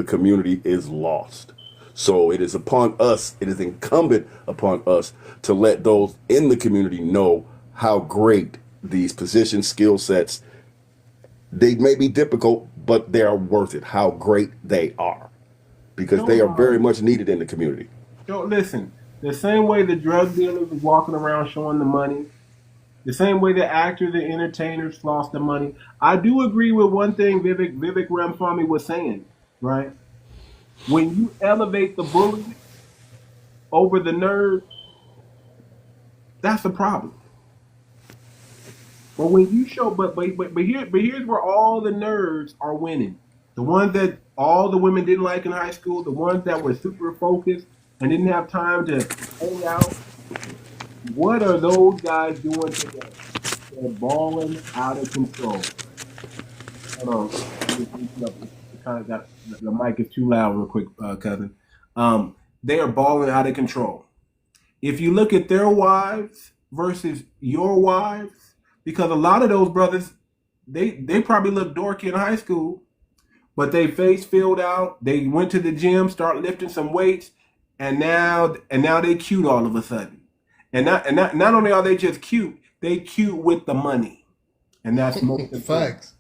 community is lost. So it is upon us, it is incumbent upon us to let those in the community know how great these position skill sets, they may be difficult, but they are worth it, how great they are. Because they are very much needed in the community. Don't listen. The same way the drug dealers was walking around showing the money, the same way the actors and entertainers lost the money. I do agree with one thing 𝗣𝗲𝗵𝗵𝗵𝗵𝗵 was saying, right? When you elevate the bully over the nerd, that's a problem. But when you show, but here's where all the nerds are winning. The ones that all the women didn't like in high school, the ones that were super focused and didn't have time to hang out. What are those guys doing today? They're balling out of control. Hold on. The mic is too loud real quick, cousin. They are balling out of control. If you look at their wives versus your wives, because a lot of those brothers, they probably looked dorky in high school, but they face filled out. They went to the gym, start lifting some weights, and now they cute all of a sudden. And not only are they just cute, they cute with the money, and that's most the facts.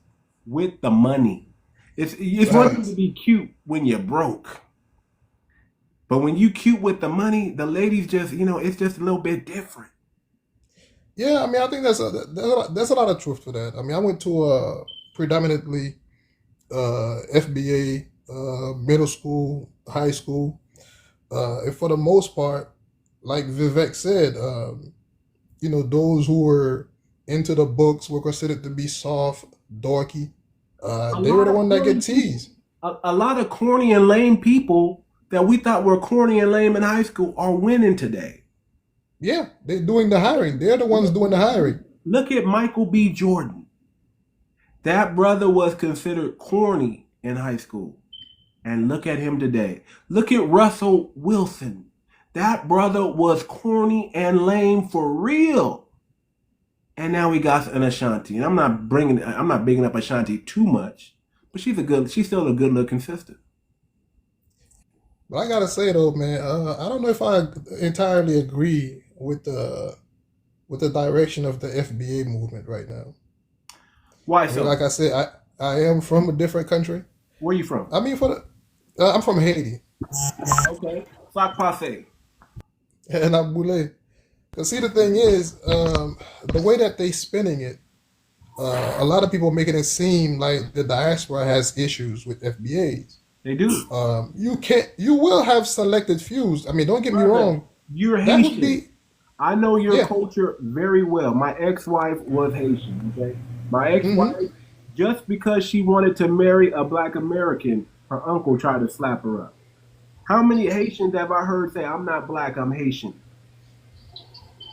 With the money, it's one thing to be cute when you're broke, but when you cute with the money, the ladies just it's just a little bit different. Yeah, I mean, I think there's a lot of truth to that. I mean, I went to a predominantly FBA middle school, high school, and for the most part, like Vivek said, those who were into the books were considered to be soft, dorky. They were the one that get teased. A lot of corny and lame people that we thought were corny and lame in high school are winning today. Yeah, they're doing the hiring. They're the ones doing the hiring. Look at Michael B. Jordan. That brother was considered corny in high school. And look at him today. Look at Russell Wilson. That brother was corny and lame for real. And now we got an Ashanti. And I'm not bigging up Ashanti too much, but she's still a good looking sister. But I gotta say though, man, I don't know if I entirely agree with the direction of the FBA movement right now. Why so? Like I said, I am from a different country. Where are you from? I mean, I'm from Haiti. Okay, 𝗥𝗶𝗴𝗵𝗵𝘁𝘀𝗀𝗶cie. And 𝗥𝗶𝗴𝗵𝗵𝘁𝘀𝗀𝗶. Cause see, the thing is, the way that they spinning it, a lot of people making it seem like the diaspora has issues with FBAs. They do. You will have selected fews. I mean, don't get me wrong. You're Haitian. I know your culture very well. My ex-wife was Haitian. Okay, my ex-wife, just because she wanted to marry a black American, her uncle tried to slap her up. How many Haitians have I heard say, "I'm not black, I'm Haitian"?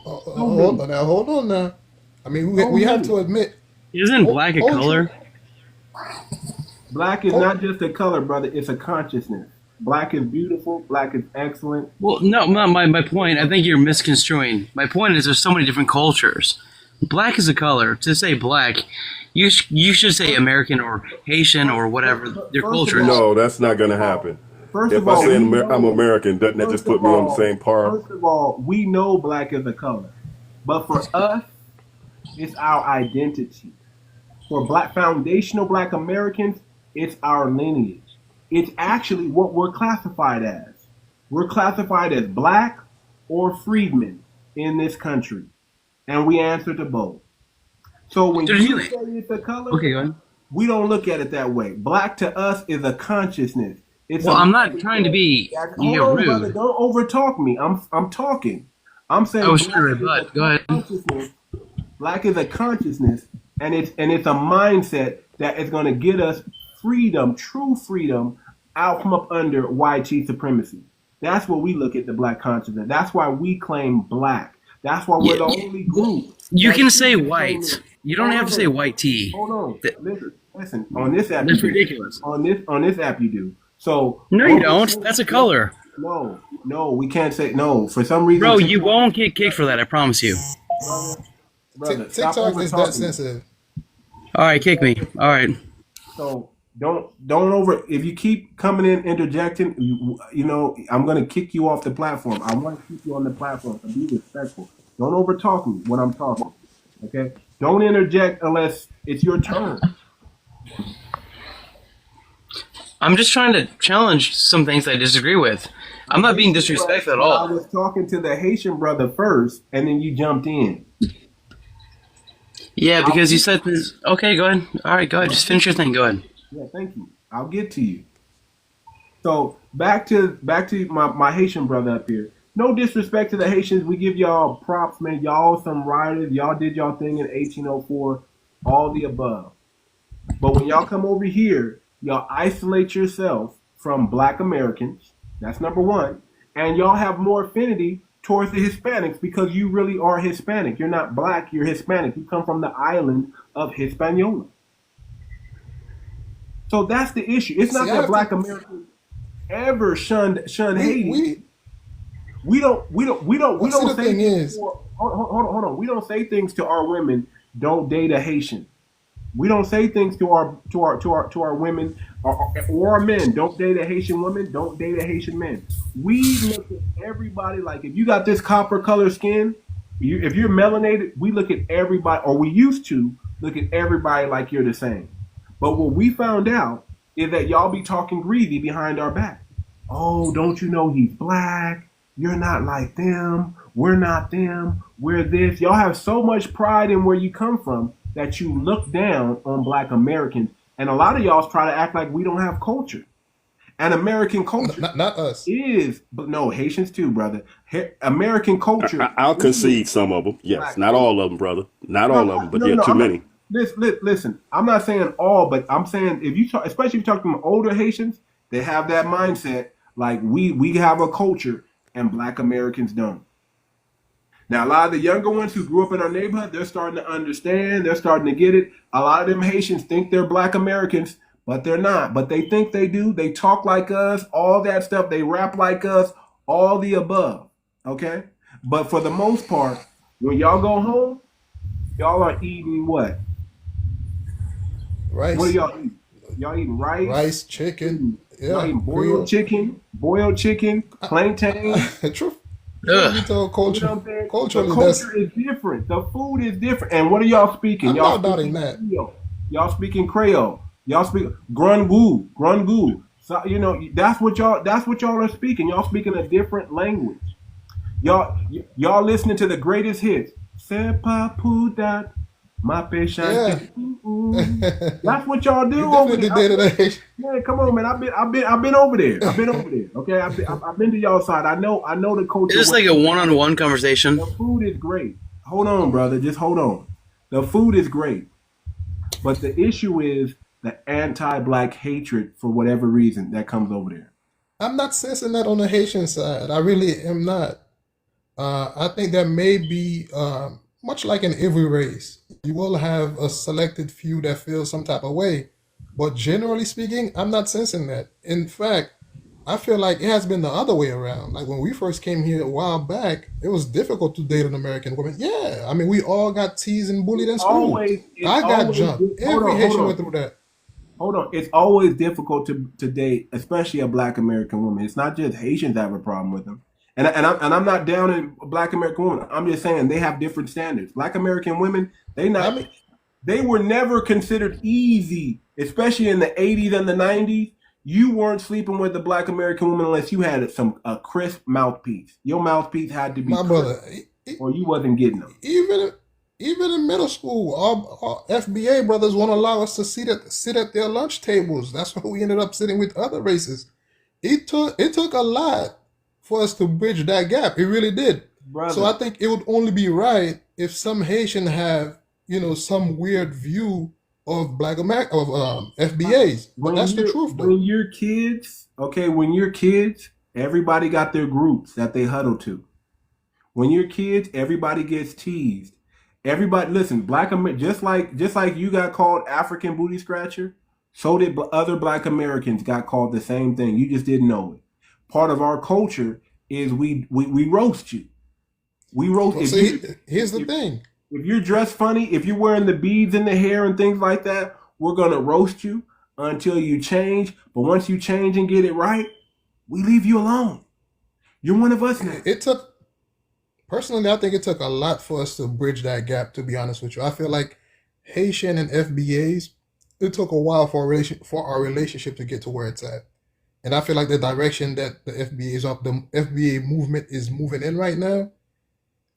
Hold on now. I mean, we have to admit. Isn't black a color? Black is not just a color, brother. It's a consciousness. Black is beautiful. Black is excellent. Well, no, my point, I think you're misconstruing. My point is there's so many different cultures. Black is a color. To say black, you should say American or Haitian or whatever your culture is. No, that's not going to happen. If I say I'm American, doesn't that just put me on the same par? First of all, we know black is a color. But for us, it's our identity. For foundational black Americans, it's our lineage. It's actually what we're classified as. We're classified as black or freedmen in this country. And we answer to both. So when you say it's a color, okay, go ahead. We don't look at it that way. Black to us is a consciousness. I'm not trying to be rude. Brother, don't overtalk me. I'm talking. I'm saying go ahead. Black is a consciousness, and it's a mindset that is going to get us freedom, true freedom, out from up under white supremacy. That's what we look at the black consciousness. That's why we claim black. That's why we're the only group. You can say white. You don't have to say white tea. Hold on. Listen. On this app, that's ridiculous. On this app, you do. So no, you don't. That's a color. No, we can't say no. For some reason, Bro, you won't get kicked for that. I promise you. brother, stop TikTok over is that talking. sensitive. All right, kick me. All right. So don't over. If you keep coming in interjecting, you know I'm gonna kick you off the platform. I want to keep you on the platform. So be respectful. Don't over talk me when I'm talking. Okay. Don't interject unless it's your turn. I'm just trying to challenge some things I disagree with. I'm not being disrespectful at I all. was talking to the Haitian brother first, and then you jumped in. Yeah, because you said this. Okay, go ahead. All right, go ahead. Just finish your thing. Go ahead. Yeah, thank you. I'll get to you. So back to my Haitian brother up here. No disrespect to the Haitians. We give y'all props, man. Y'all some writers. Y'all did y'all thing in 1804. All the above. But when y'all come over here, y'all isolate yourself from Black Americans. That's number one. And y'all have more affinity towards the Hispanics because you really are Hispanic. You're not Black. You're Hispanic. You come from the island of Hispaniola. So that's the issue. It's not that Black Americans ever shunned Haiti. We don't say things. Hold on. We don't say things to our women. Don't date a Haitian. We don't say things to our women or our men. Don't date a Haitian woman. Don't date a Haitian man. We look at everybody like if you got this copper color skin, if you're melanated, we look at everybody, or we used to look at everybody like you're the same. But what we found out is that y'all be talking greedy behind our back. Oh, don't you know he's Black? You're not like them. We're not them. We're this. Y'all have so much pride in where you come from that you look down on Black Americans. And a lot of y'all try to act like we don't have culture. And American culture not us. But no, Haitians too, brother. American culture. I'll concede some of them. Yes, Black not all of them, brother. Not all of them, but there are too many. Listen, I'm not saying all, but I'm saying if you talk, especially if you talk to older Haitians, they have that mindset like we have a culture and Black Americans don't. Now, a lot of the younger ones who grew up in our neighborhood, they're starting to understand. They're starting to get it. A lot of them Haitians think they're Black Americans, but they're not. But they think they do. They talk like us, all that stuff. They rap like us, all the above. Okay? But for the most part, when y'all go home, y'all are eating what? Rice. What are y'all eating? Y'all eating rice? Rice, chicken. Y'all eating boiled chicken, plantain. True. Culture. Culturally, the culture is different. The food is different. And what are y'all speaking? I'm y'all not doubting that. Y'all speaking Creole. Y'all speak grungu. So, you know, that's what y'all are speaking. Y'all speaking a different language. Y'all listening to the greatest hits. C'est pas pour that, ma péchante. That's what y'all do over there. Man, come on, man. I've been over there. Okay, I've been to y'all side. I know the culture. Is this like a one-on-one conversation? The food is great. Hold on, brother. Just hold on. The food is great, but the issue is the anti-Black hatred for whatever reason that comes over there. I'm not sensing that on the Haitian side. I really am not. I think there may be, much like in every race, you will have a selected few that feel some type of way. But generally speaking, I'm not sensing that. In fact, I feel like it has been the other way around. Like when we first came here a while back, it was difficult to date an American woman. Yeah, I mean, we all got teased and bullied in school. I got jumped. Every Haitian went through that. Hold on. It's always difficult to date, especially a Black American woman. It's not just Haitians that have a problem with them. And I'm not down in Black American women. I'm just saying they have different standards. Black American women, they were never considered easy, especially in the 80s and the 90s. You weren't sleeping with the Black American woman unless you had a crisp mouthpiece. Your mouthpiece had to be my brother, or you wasn't getting them. Even in middle school, our FBA brothers won't allow us to sit at their lunch tables. That's why we ended up sitting with other races. It took a lot for us to bridge that gap. It really did. Brother. So I think it would only be right if some Haitian have, some weird view of Black America, of FBAs. But that's the truth, though. When you're kids, everybody got their groups that they huddle to. When you're kids, everybody gets teased. Everybody, listen, Black America, just like you got called African booty scratcher, so did other Black Americans got called the same thing. You just didn't know it. part of our culture is we roast you. We roast. Well, see, here's the thing. If you're dressed funny, if you're wearing the beads in the hair and things like that, we're gonna roast you until you change. But once you change and get it right, we leave you alone. You're one of us now. Personally, I think it took a lot for us to bridge that gap, to be honest with you. I feel like Haitian and FBAs, it took a while for our relationship to get to where it's at. And I feel like the direction that the FBA movement is moving in right now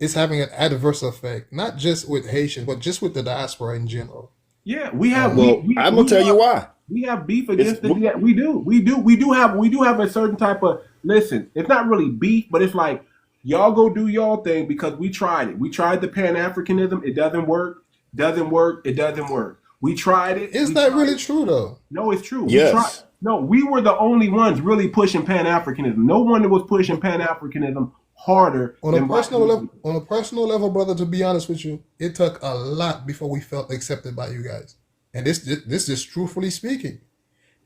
is having an adverse effect, not just with Haitians, but just with the diaspora in general. Yeah, we have. I'm gonna tell you why. We have beef against it. Yeah, we do. We do have a certain type of. Listen, it's not really beef, but it's like y'all go do y'all thing because we tried it. We tried the Pan-Africanism. It doesn't work. Doesn't work. It doesn't work. We tried it. Is that really true though? No, it's true. Yes. We were the only ones really pushing Pan-Africanism. No one was pushing Pan-Africanism harder. On a personal level, brother, to be honest with you, it took a lot before we felt accepted by you guys. And this is truthfully speaking.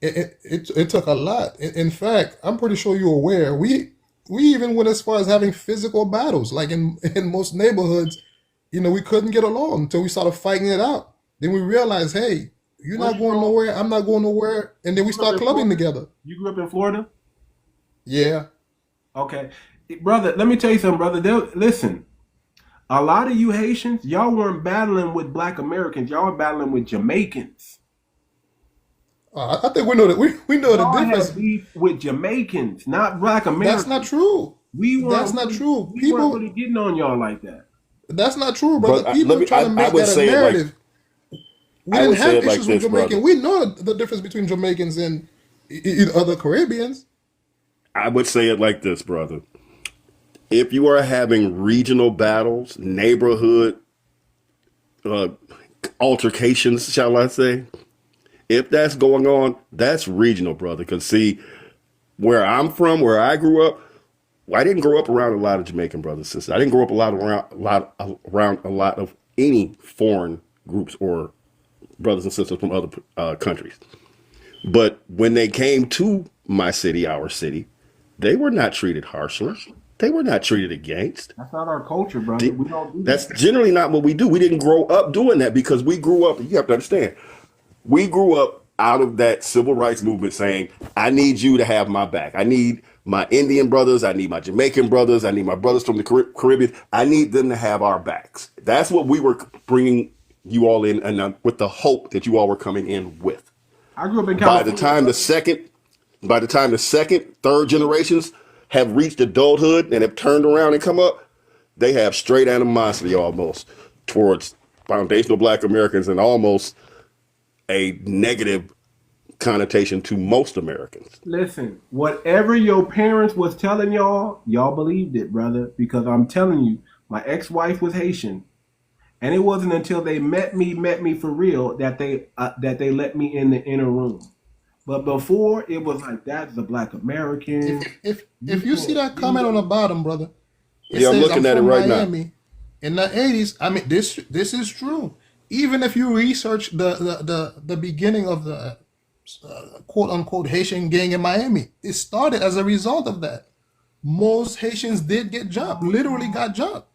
It took a lot. In fact, I'm pretty sure you're aware, we even went as far as having physical battles. Like in most neighborhoods, we couldn't get along until we started fighting it out. Then we realized, hey, you're not going nowhere, I'm not going nowhere. And then we start clubbing together. You grew up in Florida? Yeah. Okay. Brother, let me tell you something, brother. Listen, a lot of you Haitians, y'all weren't battling with Black Americans. Y'all were battling with Jamaicans. I think we know that we know the difference. Had beef with Jamaicans, not Black Americans. That's not true. That's not true. People weren't really getting on y'all like that. That's not true, brother. People are trying to make that a narrative. We didn't have issues with Jamaican. Brother. We know the difference between Jamaicans and other Caribbeans. I would say it like this, brother. If you are having regional battles, neighborhood altercations, shall I say, if that's going on, that's regional, brother. Because see, where I'm from, where I grew up, I didn't grow up around a lot of Jamaican brothers and sisters. I didn't grow up around a lot of any foreign groups or brothers and sisters from other countries. But when they came to my city, our city, they were not treated harshly. They were not treated against. That's not our culture, brother. We don't do That's generally not what we do. We didn't grow up doing that because we grew up, you have to understand, we grew up out of that civil rights movement saying, I need you to have my back. I need my Indian brothers. I need my Jamaican brothers. I need my brothers from the Caribbean. I need them to have our backs. That's what we were bringing you all in, and with the hope that you all were coming in with. I grew up in California. By the time the second, third generations have reached adulthood and have turned around and come up, they have straight animosity almost towards foundational Black Americans and almost a negative connotation to most Americans. Listen, whatever your parents was telling y'all believed it, brother, because I'm telling you, my ex-wife was Haitian. And it wasn't until they met me for real that they let me in the inner room. But before, it was like, that's the Black American. If you see that comment on the bottom, brother, yeah, I'm looking at it right now. In the 80s, I mean, this is true. Even if you research the beginning of the quote unquote Haitian gang in Miami, it started as a result of that. Most Haitians did get jumped, literally got jumped.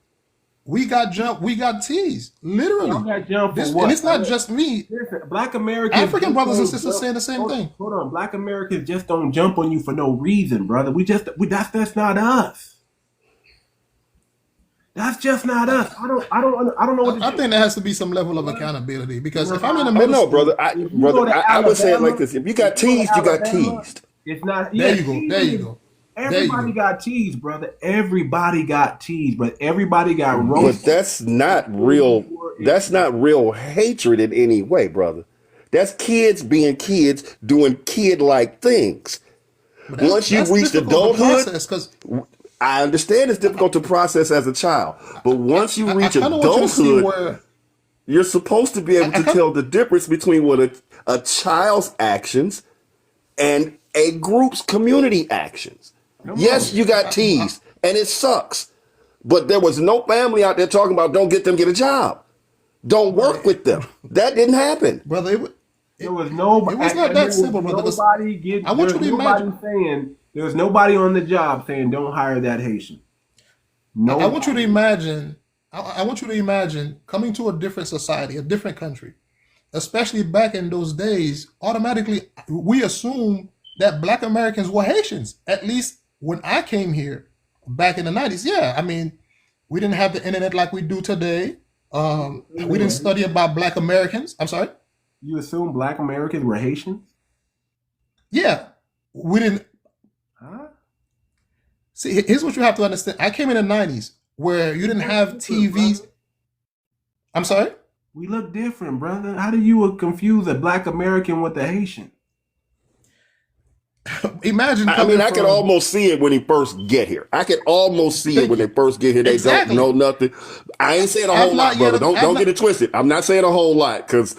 We got jumped. We got teased. Literally. Got jumped for what? And it's not just me. Listen, Black Americans, African brothers and sisters saying the same thing. Hold on. Black Americans just don't jump on you for no reason, brother. That's not us. That's just not us. I don't know what to do. I think there has to be some level of accountability because if I'm in the middle school, brother, I would say it like this. If you got teased, you got teased. It's not. There you go. Everybody got teased, brother. Everybody got teased, but everybody got roasted. But that's not real. That's not real hatred in any way, brother. That's kids being kids doing kid-like things. Once you reach adulthood, I understand it's difficult to process as a child, but once you reach adulthood, you're supposed to be able to tell the difference between what a child's actions and a group's community actions. Yes, you got teased, and it sucks. But there was no family out there talking about don't get a job. Don't work with them. That didn't happen. Brother, there was nobody. It was not that simple, brother. Nobody getting. I want you to imagine saying There's nobody on the job saying don't hire that Haitian. No. I want you to imagine. I want you to imagine coming to a different society, a different country, especially back in those days. Automatically, we assume that Black Americans were Haitians. At least when I came here back in the 90s. Yeah, I mean, we didn't have the internet like we do today. We didn't study about Black Americans. I'm sorry. You assume Black Americans were Haitians? Yeah, we didn't. Huh? See, here's what you have to understand. I came in the 90s where you didn't have TVs. I'm sorry? We look different, brother. How do you confuse a Black American with a Haitian? Imagine. I mean, I could almost see it when he first get here. I could almost see it when they first get here. They Exactly. don't know nothing. I ain't saying a whole lot, brother. Don't get it twisted. I'm not saying a whole lot because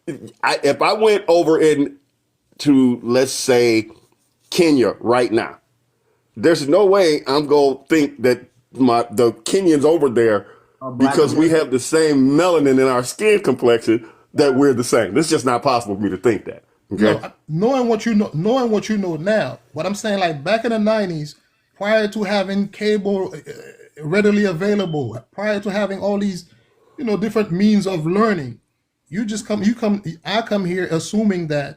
if I went over into, let's say, Kenya right now, there's no way I'm going to think that the Kenyans over there, because we have the same melanin in our skin complexion, that we're the same. It's just not possible for me to think that. Okay. No, knowing what you know now, what I'm saying, like back in the 90s, prior to having cable readily available, prior to having all these, different means of learning, I come here assuming that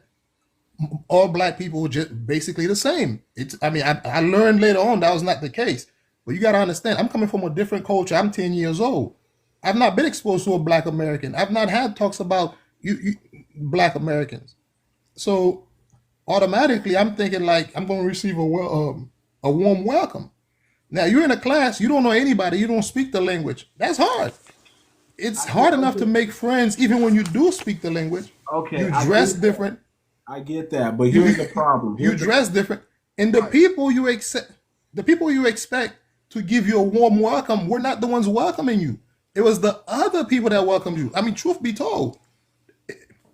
all Black people were just basically the same. I learned later on that was not the case. But you got to understand, I'm coming from a different culture. I'm 10 years old. I've not been exposed to a Black American. I've not had talks about Black Americans. So automatically, I'm thinking like I'm going to receive a warm welcome. Now, you're in a class, you don't know anybody, you don't speak the language. That's hard. It's hard enough to make friends even when you do speak the language. Okay. You dress different. I get that, but here's the problem. You dress different. And the people you expect to give you a warm welcome were not the ones welcoming you. It was the other people that welcomed you. I mean, truth be told.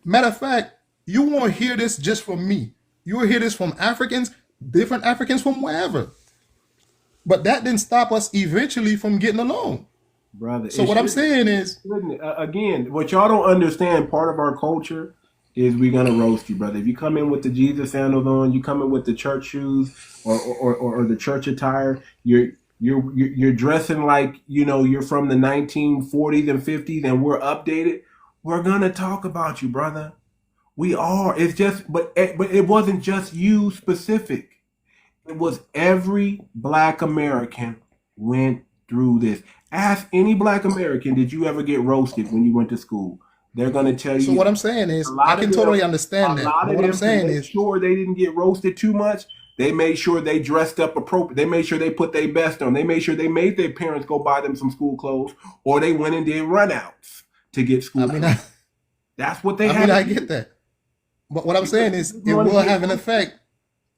Matter of fact, you won't hear this just from me. You will hear this from Africans, different Africans from wherever. But that didn't stop us eventually from getting along. Brother. So what I'm saying is, again, what y'all don't understand, part of our culture is we're gonna roast you, brother. If you come in with the Jesus sandals on, you come in with the church shoes or the church attire, you're dressing like you're from the 1940s and 50s, and we're updated. We're gonna talk about you, brother. We are. It's just, but it wasn't just you specific. It was every Black American went through this. Ask any Black American, did you ever get roasted when you went to school? They're going to tell you. So what I'm saying is, I can totally understand that. But what I'm saying is, sure they didn't get roasted too much. They made sure they dressed up appropriate. They made sure they put their best on. They made sure they made their parents go buy them some school clothes, or they went and did runouts to get school clothes. That's what they had. I get that. But what I'm saying is, it will have an effect.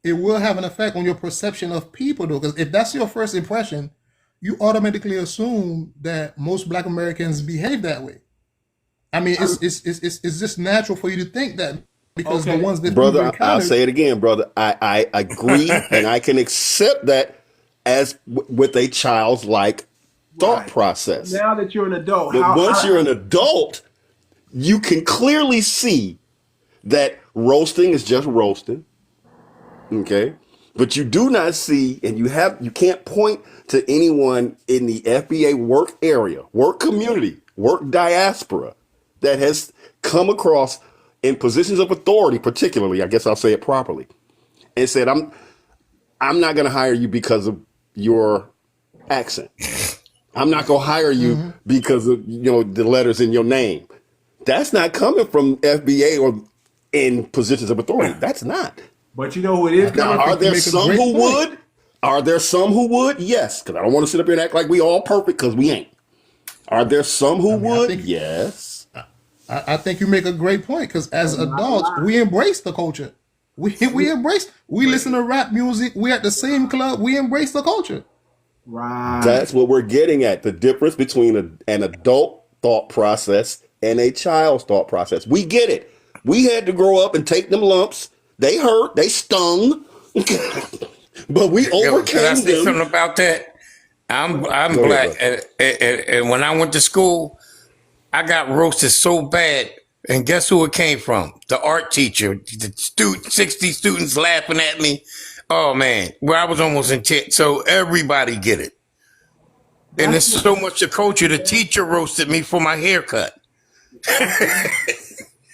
It will have an effect on your perception of people, though, because if that's your first impression, you automatically assume that most Black Americans behave that way. I mean, it's just natural for you to think that because the ones that brother, I'll say it again, brother. I agree, and I can accept that as with a childlike thought process. Now that you're an adult, but once you're an adult, you can clearly see that roasting is just roasting. Okay. But you do not see, and you can't point to anyone in the FBA work area, work community, work diaspora that has come across in positions of authority, particularly, I guess I'll say it properly, and said, I'm not going to hire you because of your accent. I'm not going to hire you because of the letters in your name. That's not coming from FBA or in positions of authority. That's not. But you know who it is? Now, are there some who would? Are there some who would? Yes, because I don't want to sit up here and act like we all perfect, because we ain't. Are there some who would? Yes. I think you make a great point, because as adults, we embrace the culture. We listen to rap music. We at the same club. We embrace the culture. Right. That's what we're getting at. The difference between an adult thought process and a child's thought process. We get it. We had to grow up and take them lumps. They hurt. They stung. But we overcame Can I say them. something about that? I'm Black, and when I went to school, I got roasted so bad. And guess who it came from? The art teacher. The 60 students laughing at me. Oh man, well I was almost in tit, so everybody get it. And there's so much the culture. The teacher roasted me for my haircut.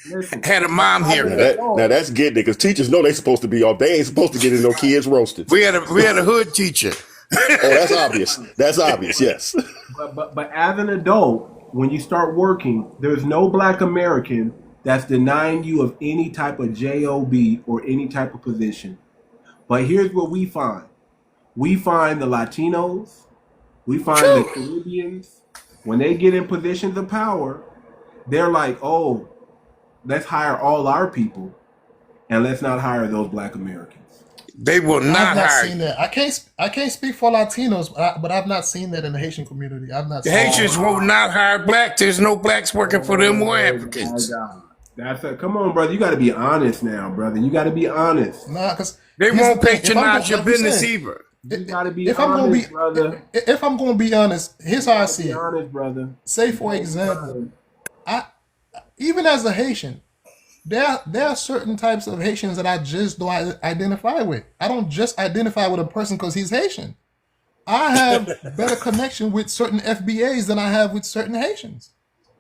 Listen, Had a mom haircut. Now that's getting it, because teachers know they're supposed to be all. They ain't supposed to get no kids roasted. We had a hood teacher. Oh, that's obvious. That's obvious. Yes. but as an adult, when you start working, there's no Black American that's denying you of any type of job or any type of position. But here's what we find: we find the Latinos, we find the Caribbeans. When they get in positions of power, they're like, "Oh, let's hire all our people, and let's not hire those Black Americans." They will not I've not hire. seen that. I can't speak for Latinos, but I've not seen that in the Haitian community. I've not. The seen Haitians will not hire black. There's no blacks working for them or Africans. That's it. Come on, brother. You got to be honest now, brother. You got to be honest. Nah, because They won't patronize your business either. You got to be if I'm gonna honest, be, brother. if I'm going to be honest, here's how I see Be it. honest, brother. Say for example, even as a Haitian, there are certain types of Haitians that I just don't identify with. I don't just identify with a person because he's Haitian. I have better connection with certain FBAs than I have with certain Haitians.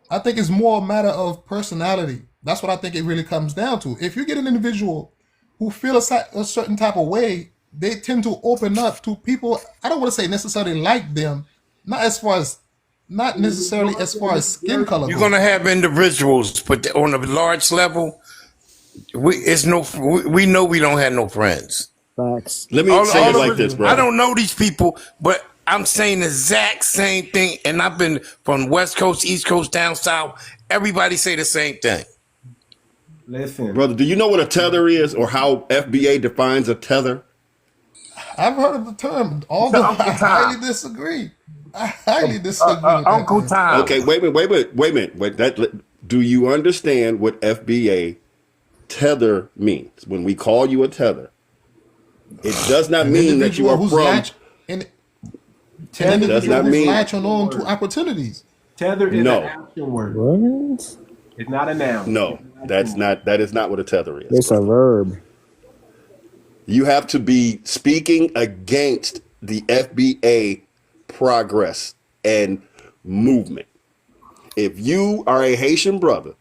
I think it's more a matter of personality. That's what I think it really comes down to. If you get an individual who feels a certain type of way, they tend to open up to people. I don't want to say necessarily like them, not necessarily as far as skin color. You're gonna have individuals, but on a large level, we know we don't have no friends. Facts. Let me say it like this, bro. I don't know these people, but I'm saying the exact same thing. And I've been from West Coast, East Coast, down south. Everybody say the same thing. Listen, Brother, do you know what a tether is, or how FBA defines a tether? I've heard of the term, although I highly disagree. I highly disagree. With that Uncle term. Tom. Okay, wait a minute. Do you understand what FBA tether means? When we call you a tether, it does not mean that you are from. Tether does not mean latching on to opportunities. tether is No. an action word. What? It's not a noun. No, that's not. That is not what a tether is. It's a verb. You have to be speaking against the FBA progress and movement. If you are a Haitian brother,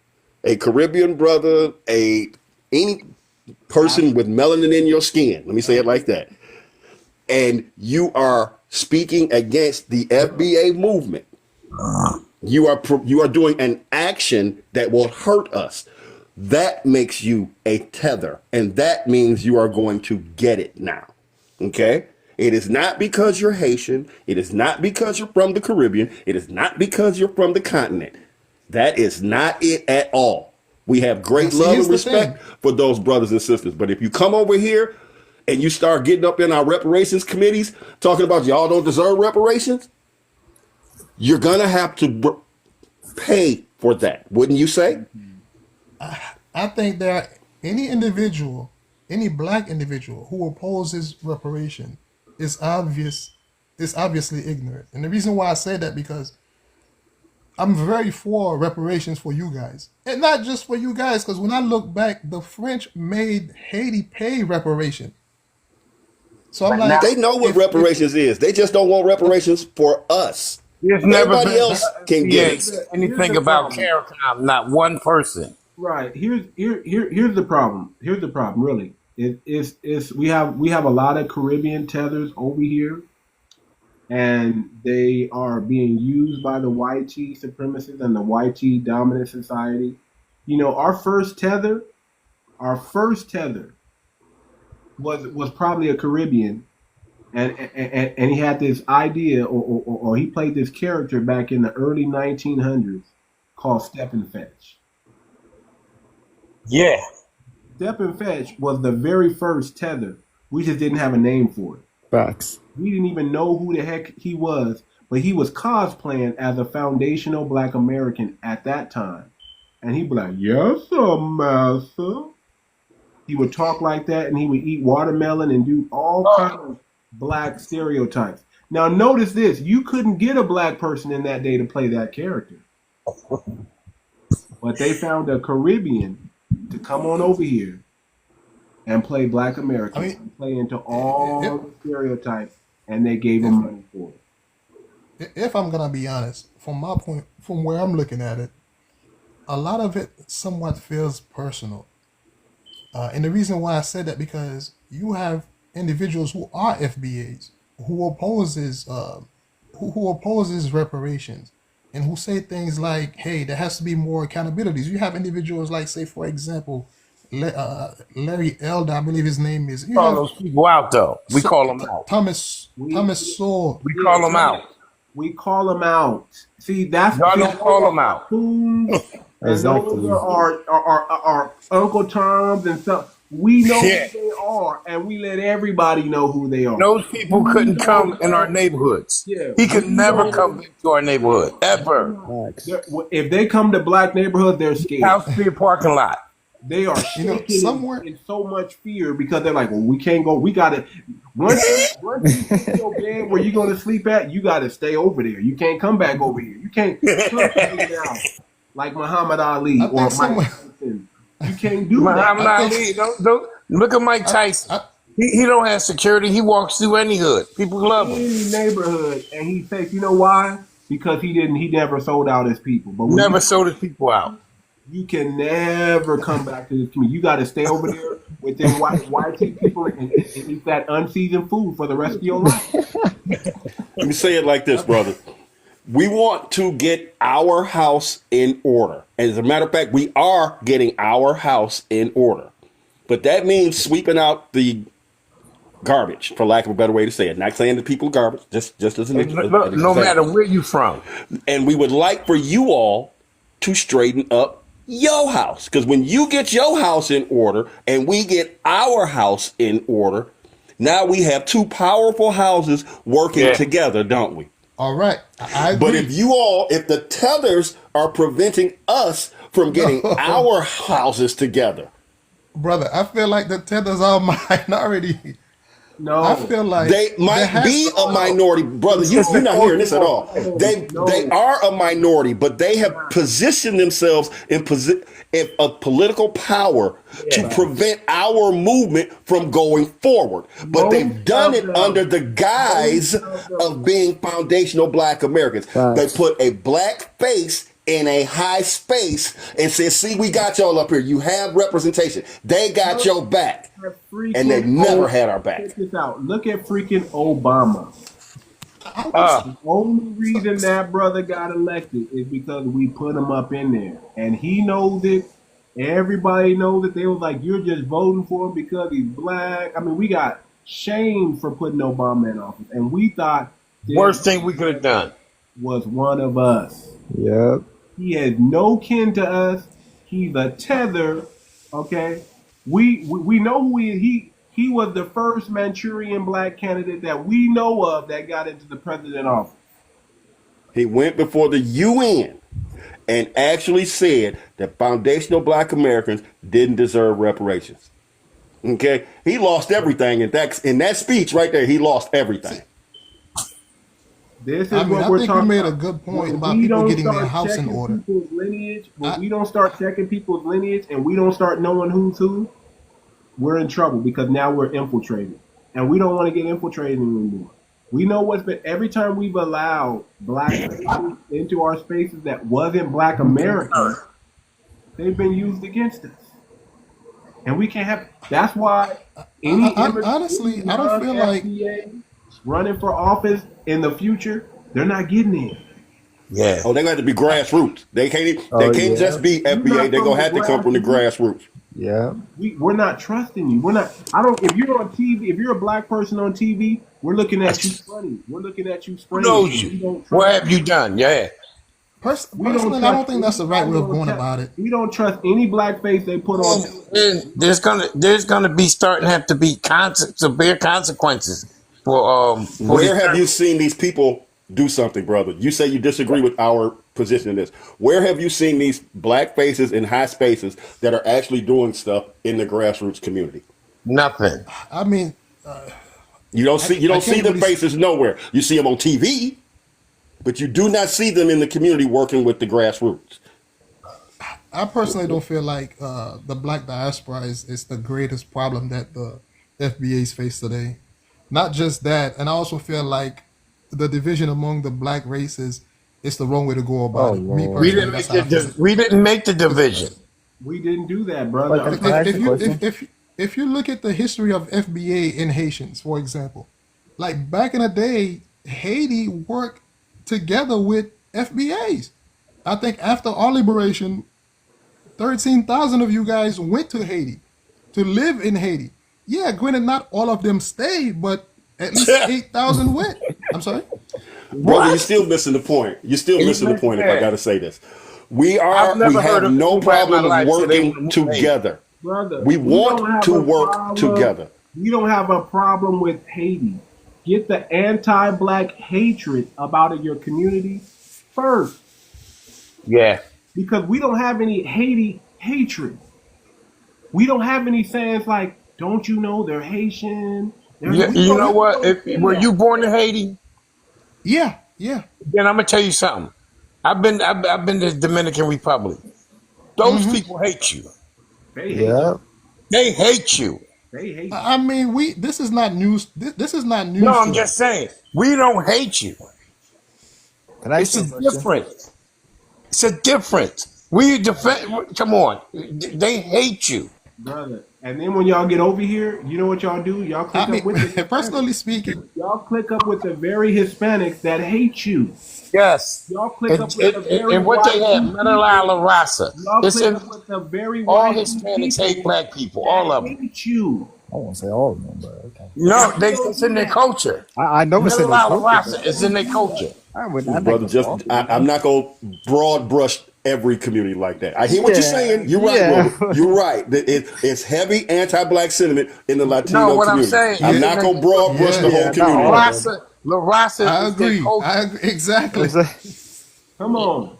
a Caribbean brother, any person with melanin in your skin, let me say it like that, and you are speaking against the FBA movement, you are doing an action that will hurt us. That makes you a tether, and that means you are going to get it now. Okay? It is not because you're Haitian. It is not because you're from the Caribbean. It is not because you're from the continent. That is not it at all. We have great love and respect for those brothers and sisters. But if you come over here and you start getting up in our reparations committees talking about y'all don't deserve reparations, you're going to have to pay for that, wouldn't you say? I think that any individual, any black individual who opposes reparation is obviously ignorant. And the reason why I say that, because I'm very for reparations for you guys. And not just for you guys, because when I look back, the French made Haiti pay reparation. So I'm like, They know what reparations is. They just don't want reparations for us. There's never Everybody been else can get it. anything about CARICOM, not one person. Right. Here's the problem. Here's the problem. Really, it's we have a lot of Caribbean tethers over here, and they are being used by the YT supremacists and the YT dominant society. You know, our first tether was probably a Caribbean, and he had this idea, or he played this character back in the early 1900s called Step and Fetch. Yeah. Step and Fetch was the very first tether. We just didn't have a name for it. Facts. We didn't even know who the heck he was, but he was cosplaying as a foundational Black American at that time. And he'd be like, "Yes, sir, master." He would talk like that, and he would eat watermelon and do all kinds of Black stereotypes. Now, notice this. You couldn't get a Black person in that day to play that character. But they found a Caribbean to come on over here and play Black Americans, I mean, and play into all the stereotypes, and they gave them money for it. if I'm gonna be honest, from my point, from where I'm looking at it, a lot of it somewhat feels personal. And the reason why I said that because you have individuals who are FBAs who opposes who opposes reparations and who say things like, "Hey, there has to be more accountabilities." You have individuals like, say, for example, Larry Elder, I believe his name is. You Call have those people out though. We call them out. Thomas Sowell. We call them out. We call them out. See, that's Y'all don't call them out. And Exactly. those are our Uncle Toms and stuff. We know Yeah. who they are, and we let everybody know who they are. Those people couldn't come in our neighborhoods. Yeah. He could never come into our neighborhood ever. Facts. If they come to Black neighborhood, they're scared. House be a parking lot. They are You know, shaking somewhere- in so much fear because they're like, well, we can't go. We got to. Once you see your bed where you're going to sleep at, you got to stay over there. You can't come back over here. You can't come down like Muhammad Ali I or think Mike somewhere- Tyson. You can't do Muhammad that. Ali, don't look at Mike Tyson. He don't have security. He walks through any hood. People love him. Any neighborhood, and he says, you know why? Because he never sold out his people. But when Never sold his people out. you can never come back to this community. You got to stay over there with them white people and eat that unseasoned food for the rest of your life. Let me say it like this, brother. We want to get our house in order. As a matter of fact, we are getting our house in order. But that means sweeping out the garbage, for lack of a better way to say it. Not saying that people are garbage, just as an No example. matter where you from. And we would like for you all to straighten up your house. Because when you get your house in order and we get our house in order, now we have two powerful houses working together, don't we? All right, I agree. But if the tethers are preventing us from getting our houses together, brother, I feel like the tethers are a minority. No, I feel like they might be a minority, brother. You're not hearing this at all. They are a minority, but they have positioned themselves in a political power to prevent our movement from going forward. But they've done it under the guise of being foundational Black Americans. Facts. They put a black face in a high space and said, see, we got y'all up here. You have representation. They got your back. And they never had our back. Check this out. Look at freaking Obama. The only reason that brother got elected is because we put him up in there. And he knows it. Everybody knows it. They was like, you're just voting for him because he's Black. I mean, we got shamed for putting Obama in office. And we thought Worst thing we could have done. was one of us. Yep. He has no kin to us. He's a tether. Okay, we know who he is. He was the first Manchurian Black candidate that we know of that got into the president office. He went before the UN and actually said that foundational Black Americans didn't deserve reparations. Okay, he lost everything in that speech right there. He lost everything. This is I mean, what I we're think you talking made about. a good point When about we people don't getting their start house in checking order. people's lineage, when we don't start checking people's lineage and we don't start knowing who's who, we're in trouble because now we're infiltrated. And we don't want to get infiltrated anymore. We know what's been, every time we've allowed Black people into our spaces that wasn't Black Americans, they've been used against us. And we can't have, that's why any Honestly, I don't feel like FBA running for office in the future, they're not getting in. Yeah. Oh, they're going to have to be grassroots. They can't just be FBA. They're going to have to come from the grassroots. Yeah. We're not trusting you. We're not. I don't. If you're on TV, if you're a Black person on TV, we're looking at you funny. We're looking at you Who spraying. knows you? What have you done? Yeah. personally, I don't think that's the right way of going about it. We don't trust any black face they put on. And there's gonna be starting to have to be severe consequences for Where have you seen these people do something, brother? You say you disagree with our position in this. Where have you seen these black faces in high spaces that are actually doing stuff in the grassroots community? Nothing. I mean, You don't see can't the really faces nowhere. You see them on TV, but you do not see them in the community working with the grassroots. I personally don't feel like the black diaspora is the greatest problem that the FBAs face today. Not just that, and I also feel like the division among the black races is the wrong way to go Oh about it. Me Lord. We personally, didn't that's make how I feel. we didn't make the division. We didn't do that, But brother. can I ask If a you question? if you look at the history of FBA in Haitians, for example, like back in the day, Haiti worked together with FBAs. I think after our liberation, 13,000 of you guys went to Haiti to live in Haiti. Yeah, granted, not all of them stayed, but at least 8,000 went. I'm sorry? Brother, you're What? still missing the point. You're still You missing the point if I man, gotta say this. I've We never heard have of no anybody in my problem of life say they working want to move Haiti. together. Brother, We we don't want have to a work problem. together. We don't have a problem with Haiti. Get the anti-black hatred about of your community first, Yeah. because we don't have any Haiti hatred. We don't have any sayings like, "Don't you know they're Haitian?" We You don't, know we what? don't say Were that. you born in Haiti? Yeah, yeah. Then I'm gonna tell you something. I've been to the Dominican Republic. Those people hate you. They hate Yeah. you. They hate you. They hate you. I mean, this is not news. This is not No, news I'm to just us. saying. We don't hate you. Can I It's ask a you a question? difference. It's a difference. We defend. Come on. They hate you. Brother. And then when y'all get over here, you know what y'all do? Y'all click I mean, up with the personally Hispanics. speaking, Y'all click up with the very Hispanics that hate you. Yes. Y'all click up And, with the very and what they white have, people. Menelala Rasa. Y'all It's click in up with the very all white Hispanics hate people black people. All that of them. hate you. I won't say all of them, but okay. No, And we don't it's in do their that. culture. I know it's in their Menelala culture, Rasa but is in their culture. I would not Brother, go just all. I'm not gonna broad brush every community like that. I hear what you're Yeah, saying. You're right, yeah. Robert. You're right. It's heavy anti-black sentiment in the No, Latino what I'm community. saying I'm is not in gonna broad brush the yeah, whole Yeah, not community all like of that. them. La Rasa I is their agree. culture. Exactly. Come on.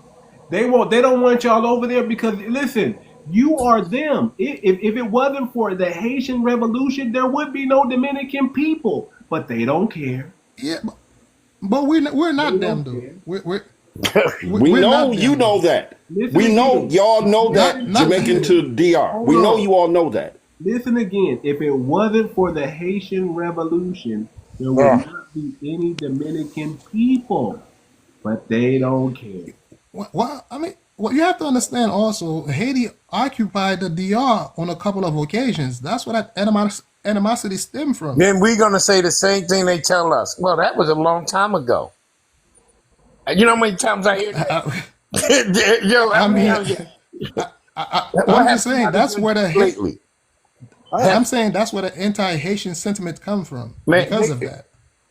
They don't want y'all over there because listen, you are them. If it wasn't for the Haitian Revolution, there would be no Dominican people. But they don't care. Yeah, but we're They not them don't though. care. We We're know not you them though. know that. Listen We know again. y'all know that Not Jamaican Listen to DR. Hold We know on. you all know that. Listen again. If it wasn't for the Haitian Revolution, there would Yeah. not be any Dominican people. But they don't care. Well, I mean, what you have to understand also, Haiti occupied the DR on a couple of occasions. That's where that animosity stemmed from. Then we're gonna say the same thing they tell us. Well, that was a long time ago. You know how many times I hear that? Yo, I mean, what I'm have just saying somebody that's done where lately? I'm saying that's where the anti-Haitian sentiment come from Man, because of that.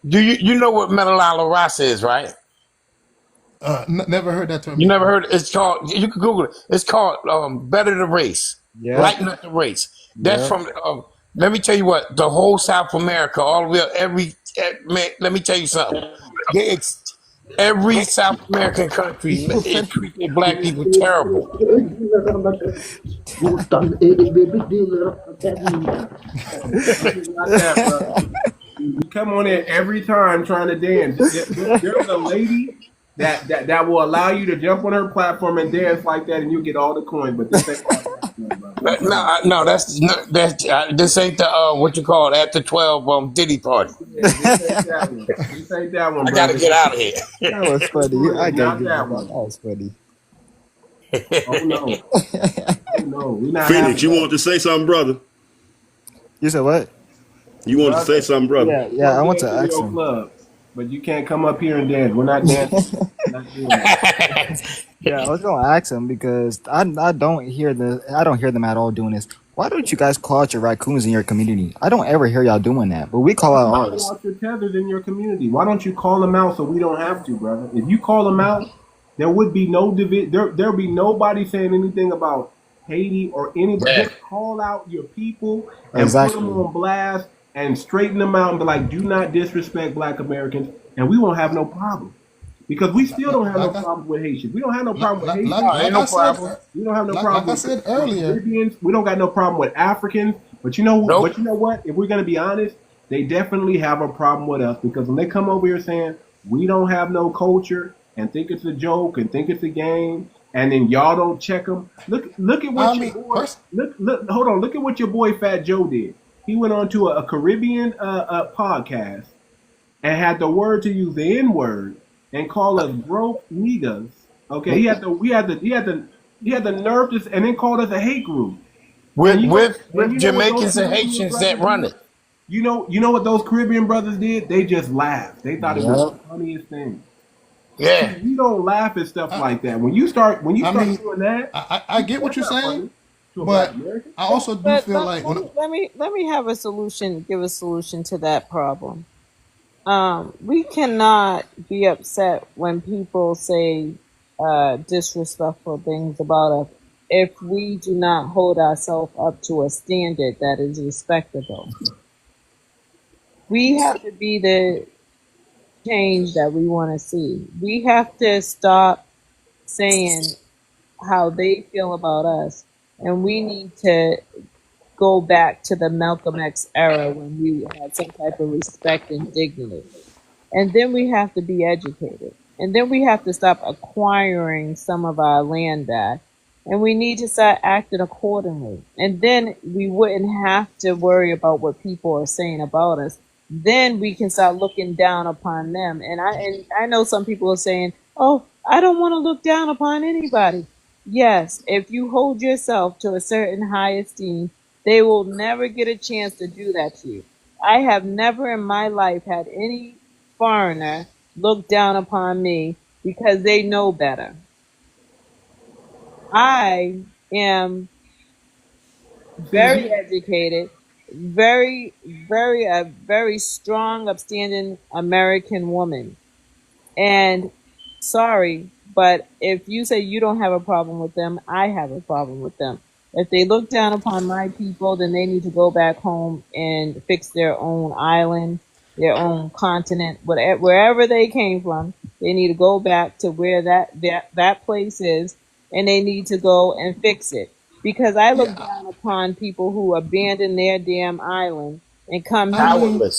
do you know what Menelala Rasa is, right? Never heard that term You never before. heard? It's called. You can Google it. It's called "Better the Race," Yeah. like not the race. That's Yeah. from. Let me tell you what. The whole South America, all the way up, man. Let me tell you something. Every South American country it treats their black people terrible. Not that, brother. You come on in every time trying to dance. There's a lady that will allow you to jump on her platform and dance like that, and you get all the coins. But this ain't that platform, brother. No, this ain't the what you call it, after 12 Diddy party. Yeah, this ain't that one. This ain't that one, I gotta brother. get out of here. That was funny. I Not gotta give that you that. one. That was funny. Oh no. Oh no. We're not Phoenix, having you that. wanted to say something, brother? You said what? You wanted to say something, brother? Yeah, I want to Dance in ask your him. club, but you can't come up here and dance. We're not dancing. We're not doing that. Yeah, I was gonna ask him because I don't hear them at all doing this. Why don't you guys call out your raccoons in your community? I don't ever hear y'all doing that, but we call out Call ours. out your tethers in your community. Why don't you call them out so we don't have to, brother? If you call them out, there would be no division. There'll be nobody saying anything about Haiti or anybody. Yeah. Just call out your people and Exactly. put them on blast and straighten them out and be like, do not disrespect Black Americans, and we won't have no problem. Because we still don't have no problem with Haitians. We don't have no problem with Haitians. ain't no problem. We don't have no like problem I with said earlier. Caribbeans. We don't got no problem with Africans. But you know, Nope. but you know what? If we're gonna be honest, they definitely have a problem with us because when they come over here saying we don't have no culture and think it's a joke and think it's a game and then y'all don't check them. Look at what your boy. Hold on. Look at what your boy Fat Joe did. He went on to a Caribbean podcast and had the word to use the N word and call us broke niggas. Okay, he had the nerve to, and then called us a hate group. With Jamaicans and Haitians that run it. You know what those Caribbean brothers did? They just laughed. They thought it was the funniest thing. Yeah. See, you don't laugh at stuff like that. When you start doing that, I get what you're saying, but I also do feel like let me have a solution. Give a solution to that problem. We cannot be upset when people say disrespectful things about us if we do not hold ourselves up to a standard that is respectable. We have to be the change that we want to see. We have to stop saying how they feel about us, and we need to go back to the Malcolm X era when we had some type of respect and dignity. And then we have to be educated. And then we have to stop acquiring some of our land back. And we need to start acting accordingly. And then we wouldn't have to worry about what people are saying about us. Then we can start looking down upon them. And I know some people are saying, oh, I don't want to look down upon anybody. Yes, if you hold yourself to a certain high esteem, they will never get a chance to do that to you. I have never in my life had any foreigner look down upon me because they know better. I am very educated, very strong, upstanding American woman. And sorry, but if you say you don't have a problem with them, I have a problem with them. If they look down upon my people, then they need to go back home and fix their own island, their own continent, wherever they came from. They need to go back to where that place is, and they need to go and fix it. Because I look down upon people who abandon their damn island and come here.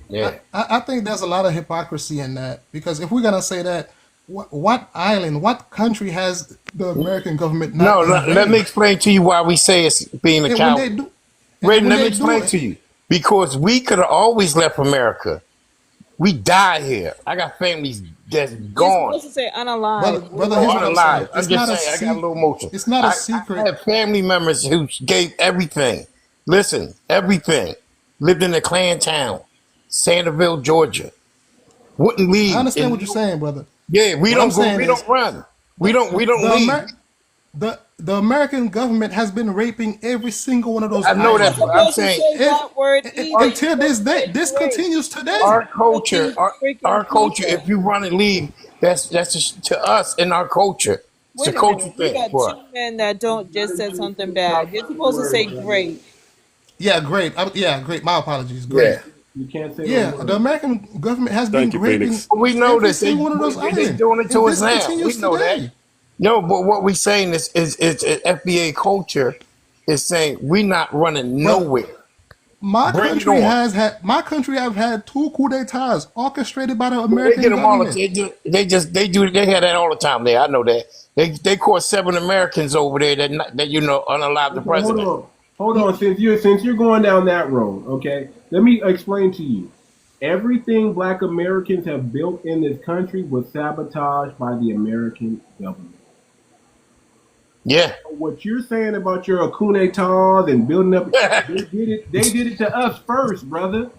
Yeah, I think there's a lot of hypocrisy in that, because if we're gonna say that, what island, what country has the American government not? No, let me explain to you why we say it's being a coward. Wait, let me explain to you. Because we could have always left America. We died here. I got families that's gone. You're supposed to say unalive. Brother, unalive. I'm just saying, I got a little emotion. It's not a secret. I have family members who gave everything. Listen, everything. Lived in a Klan town, Sanderville, Georgia. Wouldn't leave. I understand what you're saying, brother. Yeah, we don't run. We don't leave. The American government has been raping every single one of those. I know that's what I'm saying. Until this day, this continues today. Our culture, if you run and leave, that's just to us in our culture. It's a culture thing. We got two men that don't just say something bad. You're supposed to say great. Yeah, great. Great. My apologies. Great. Yeah. You can't say the American government has been raping. We know this. Every single one of those they're doing it to us now. We know today. that. No, but what we're saying is FBA culture is saying we're not running nowhere. My country have had 2 coup d'etats orchestrated by the American government. They had that all the time there. I know that. They caught 7 Americans over there that unalive the president. Hold on, since you're going down that road, okay? Let me explain to you. Everything Black Americans have built in this country was sabotaged by the American government. Yeah. What you're saying about your coup d'etats and building up, they did it to us first, brother.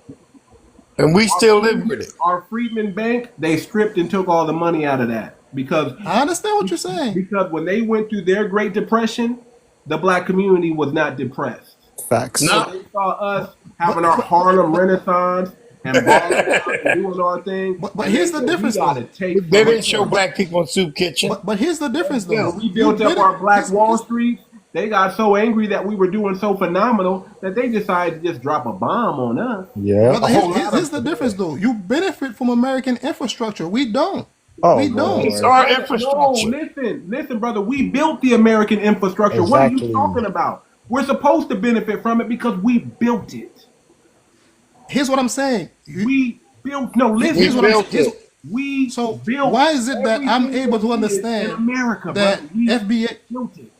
And we still live with it. Our Freedmen Bank, they stripped and took all the money out of that. Because I understand what you're saying. Because when they went through their Great Depression, the Black community was not depressed. Facts. So they saw us having our Harlem Renaissance and doing our thing. But here's the difference. They didn't show Black people in soup kitchen. But here's the difference, though. We built up our Black Wall Street. They got so angry that we were doing so phenomenal that they decided to just drop a bomb on us. Yeah. Here's the difference, though. You benefit from American infrastructure. We don't. We don't. It's our infrastructure. No, listen, brother. We built the American infrastructure. Exactly. What are you talking about? We're supposed to benefit from it because we built it. Here's what I'm saying. We built. No, listen. We So built why is it that I'm everything able to that is in understand America, that brother. We FBA? built it.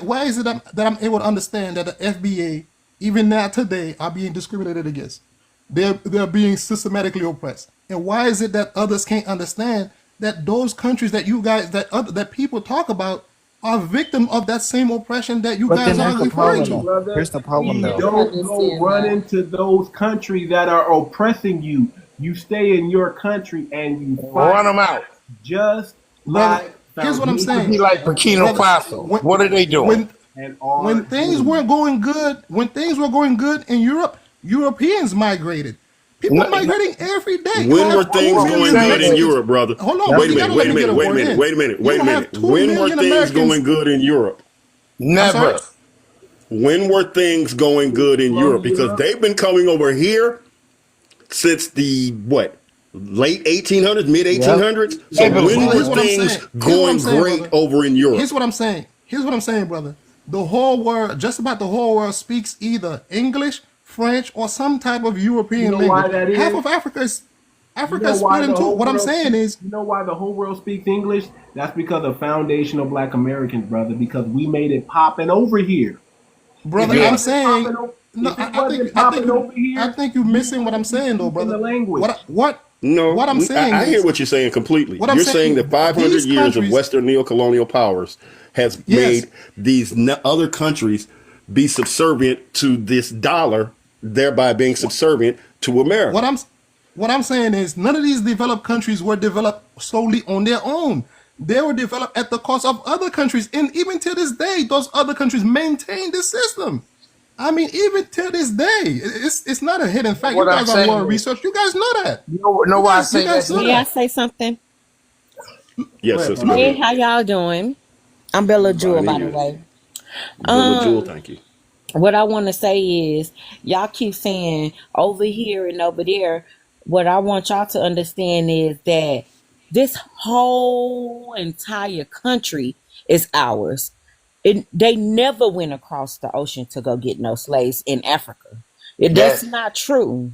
Why is it that I'm able to understand that the FBA, even now today, are being discriminated against? They're being systematically oppressed. And why is it that others can't understand that those countries that you guys that people talk about are victim of that same oppression that you But guys then are here's the referring problem, to? though. Here's the problem, You though. don't go Understand run that. into those countries that are oppressing you. You stay in your country and you Run fight them out. just Brother, like here's what I'm Be saying. like Burkina Brother, Faso. when, What are they doing? and when things weren't going good, when things were going good in Europe, Europeans migrated. People No, migrating every day. You When were have 2 things what I'm going million good in saying is, Mexicans. Europe, brother? Hold on, Wait a you gotta minute, let wait a me get minute, a wait a word minute, in. wait a minute, You wait a have minute. 2 When were million things Americans. going good in Europe? never. When were things going good in Europe? Because they've been coming over here since the what? Late 1800s, mid Yep. 1800s. So Hey, but when Well, were here's what I'm things saying. going great Brother. over in Europe? Here's what I'm saying. Here's what I'm saying, brother. The whole world, just about the whole world, speaks either English, French, or some type of European You know why language. that Half is? of Africa is You know split why in the two. whole What I'm world saying is, you know why the whole world speaks English? That's because of foundational Black Americans, brother. Because we made it popping over here. brother, If it Yeah. I'm wasn't saying popping, no. if it wasn't popping over I here, think you're you missing what I'm wouldn't be saying, though, speaking the brother. language. No, What I'm saying I hear is, what you're saying completely. what I'm You're saying saying that 500 these years of countries, Western neocolonial powers has yes. made these other countries be subservient to this dollar, thereby being subservient to What America. I'm saying is none of these developed countries were developed solely on their own. They were developed at the cost of other countries, and even to this day, those other countries maintain the system. I mean, even to this day, it's not a hidden fact. What You I'm guys are saying well is, researched. You guys know that. know why I You say guys that's know May I that. say something? Yes, Go ahead, sister, go Hey, Barbara. ahead. how y'all doing? I'm Bella Jewel, Fine, by and the you. way. Bella Jewel, Um, thank you. what I want to say is, y'all keep saying over here and over there. What I want y'all to understand is that this whole entire country is ours. They never went across the ocean to go get no slaves in Africa. That's that. not true.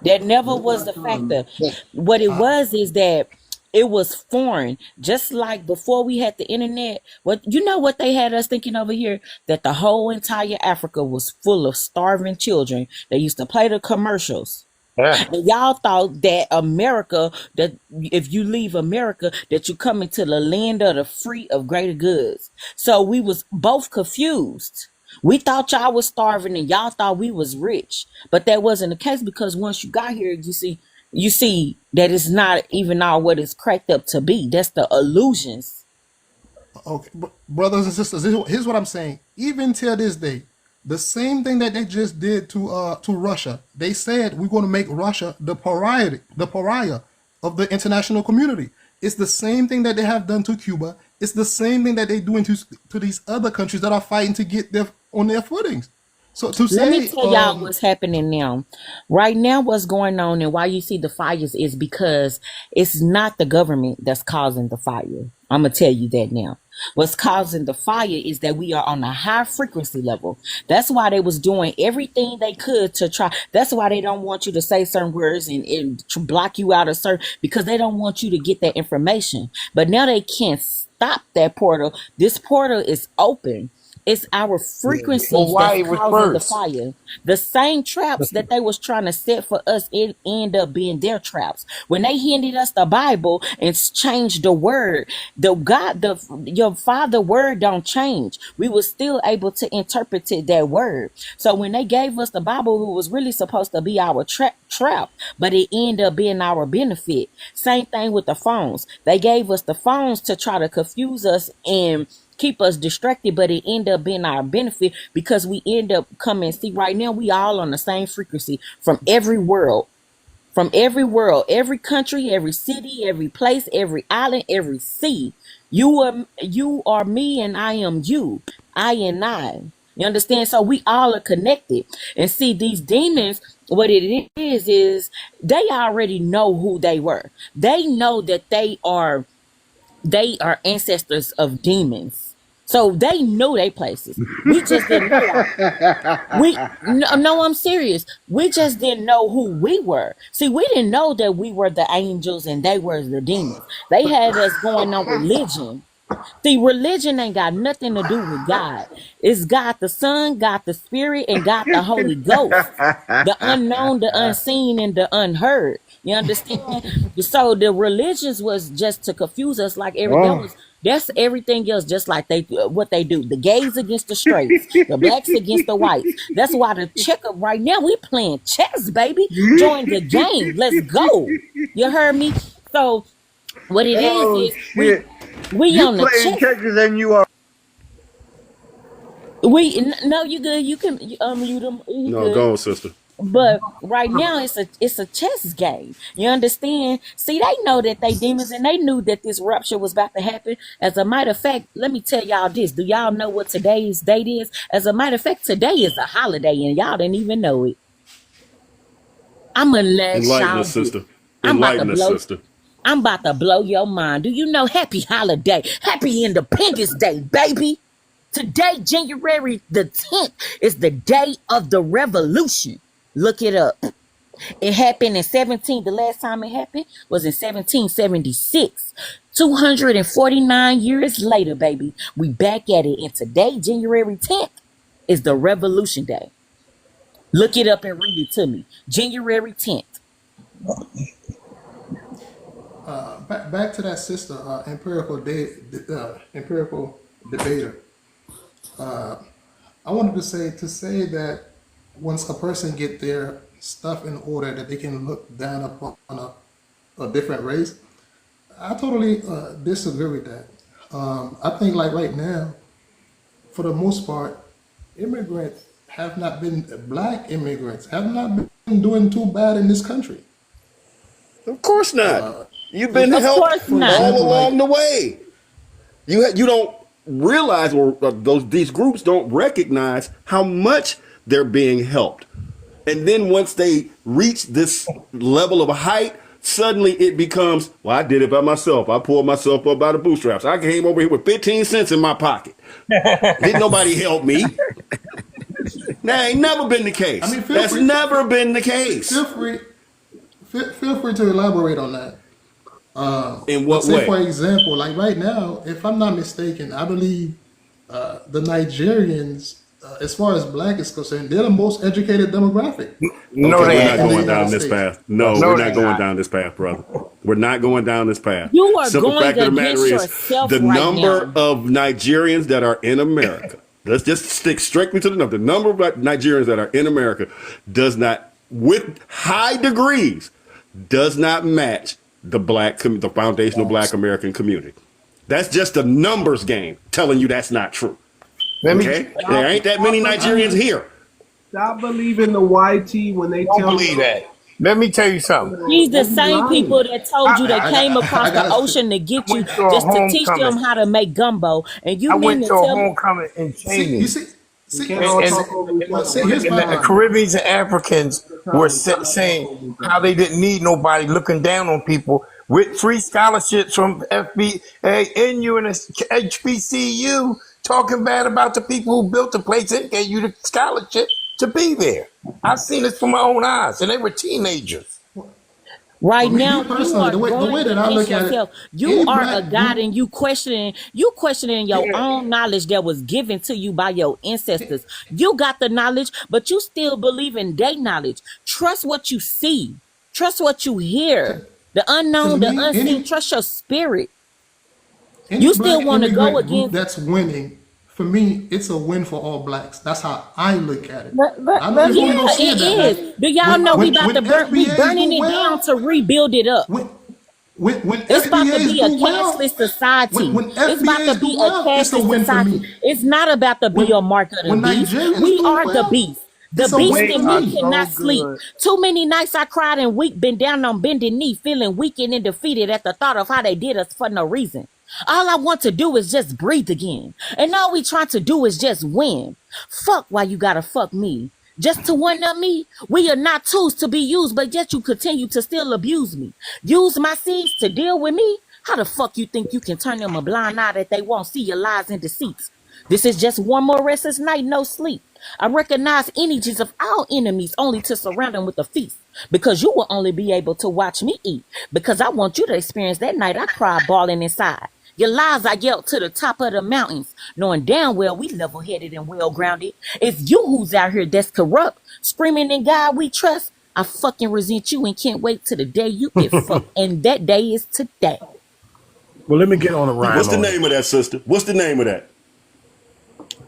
That never What's was that the song? factor. What it was is that it was foreign. Just like before we had the internet, what you know what they had us thinking over here? That the whole entire Africa was full of starving children. They used to play the commercials. Yeah. And y'all thought that America, that if you leave America, that you come into the land of the free of greater goods. So we was both confused. We thought y'all was starving and y'all thought we was rich, but that wasn't the case because once you got here, you see that it's not even all what it's cracked up to be. That's the illusions. Okay, brothers and sisters, here's what I'm saying. Even till this day, the same thing that they just did to Russia. They said we're going to make Russia the pariah of the international community. It's the same thing that they have done to Cuba. It's the same thing that they're doing to these other countries that are fighting to get their on their footings. So to Let me say, tell y'all what's happening now. Right now, what's going on and why you see the fires is because it's not the government that's causing the fire. I'm going to tell you that now. What's causing the fire is that we are on a high frequency level. That's why they was doing everything they could to try. That's why they don't want you to say certain words and to block you out of certain, because they don't want you to get that information. But now they can't stop that portal. This portal is open. It's our Well, frequencies why that's it was causing the first? fire. The same traps that they was trying to set for us, it end up being their traps. When they handed us the Bible and changed the word, your father word don't change. We was still able to interpret that word. So when they gave us the Bible, it was really supposed to be our trap, but it ended up being our benefit. Same thing with the phones. They gave us the phones to try to confuse us and keep us distracted, but it end up being our benefit because we end up coming. See, right now we all on the same frequency from every country, every city, every place, every island, every sea. You are me, and I am you. I and I. You understand? So we all are connected. And see, these demons, what it is they already know who they were. They know that they are ancestors of demons. So they knew they places. We just didn't know. No, I'm serious. We just didn't know who we were. See, we didn't know that we were the angels and they were the demons. They had us going on religion. See, religion ain't got nothing to do with God. It's God the Son, God the Spirit, and God the Holy Ghost. The unknown, the unseen, and the unheard. You understand? So the religions was just to confuse us like that's everything else, just like what they do. The gays against the straights, the blacks against the whites. That's why the checkup right now, we playing chess, baby. Join the game. Let's go. You heard me? So what it is we on the chess. Texas and you are. No, you good. You can unmute them. No, go on, sister. But right now it's a chess game. You understand? See, they know that they demons and they knew that this rupture was about to happen. As a matter of fact, let me tell y'all this. Do y'all know what today's date is? As a matter of fact, today is a holiday and y'all didn't even know it. I'm gonna let Enlighten y'all us, sister. Enlighten us, sister. I'm about to blow your mind. Do you know happy holiday? Happy Independence Day, baby. Today, January the 10th, is the day of the revolution. Look it up. It happened in the last time it happened was in 1776. 249 years later, baby, we back at it. And today, January 10th, is the Revolution Day. Look it up and read it to me. January 10th. Back to that sister, empirical debater. I wanted to say that once a person get their stuff in order, that they can look down upon a different race. I totally disagree with that. I think like right now, for the most part, immigrants have not been, black immigrants have not been doing too bad in this country. Of course not. You've been helped all along the way. You don't realize, or these groups don't recognize how much they're being helped. And then once they reach this level of height, suddenly it becomes, well, I did it by myself. I pulled myself up by the bootstraps. I came over here with 15 cents in my pocket. Didn't nobody help me. That ain't never been the case. I mean, that's never been the case. Feel free to elaborate on that. In what way? For example, like right now, if I'm not mistaken, I believe the Nigerians, as far as black is concerned, they're the most educated demographic. No, we're not going down this path. No, we're not going down this path, brother. We're not going down this path. You are Simple going fact of the matter is, the number now. of Nigerians that are in America, let's just stick strictly to the number. The number of Nigerians that are in America does not, with high degrees, does not match the foundational black American community. That's just a numbers game telling you that's not true. Okay? There ain't that many Nigerians here. Stop believing the YT when they tell you that. Let me tell you something. These the same people that told you they came across the ocean to get you just to teach them how to make gumbo. And you went to a homecoming in Cheney. You see, the Caribbeans and Africans were saying how they didn't need nobody, looking down on people with free scholarships from FBA, NU, and HBCU, talking bad about the people who built the place and gave you the scholarship to be there. I've seen this from my own eyes, and they were teenagers. Right now, you are going against yourself. You are a God, and you questioning your own knowledge that was given to you by your ancestors. You got the knowledge, but you still believe in their knowledge. Trust what you see. Trust what you hear. The unknown, the unseen. Trust your spirit. You still want to go against. That's winning. For me, it's a win for all blacks. That's how I look at it. But it is. Do y'all know we about to burning it down to rebuild it up? It's about to be a cashless society. It's about to be a cashless society. It's not about to be a mark of the beast. We are the beast. The beast in me cannot sleep. Too many nights I cried and weak, been down on bending knee, feeling weak and defeated at the thought of how they did us for no reason. All I want to do is just breathe again. And all we trying to do is just win. Fuck why you gotta fuck me. Just to one up me? We are not tools to be used, but yet you continue to still abuse me. Use my seeds to deal with me? How the fuck you think you can turn them a blind eye that they won't see your lies and deceits? This is just one more restless night, no sleep. I recognize energies of all enemies only to surround them with a feast. Because you will only be able to watch me eat. Because I want you to experience that night I cried bawling inside. Your lies I yelled to the top of the mountains, knowing damn well we level-headed and well-grounded. It's you who's out here that's corrupt, screaming in God we trust. I fucking resent you and can't wait till the day you get fucked. And that day is today. Well, let me get on the rhyme. What's the name of that, sister? What's the name of that?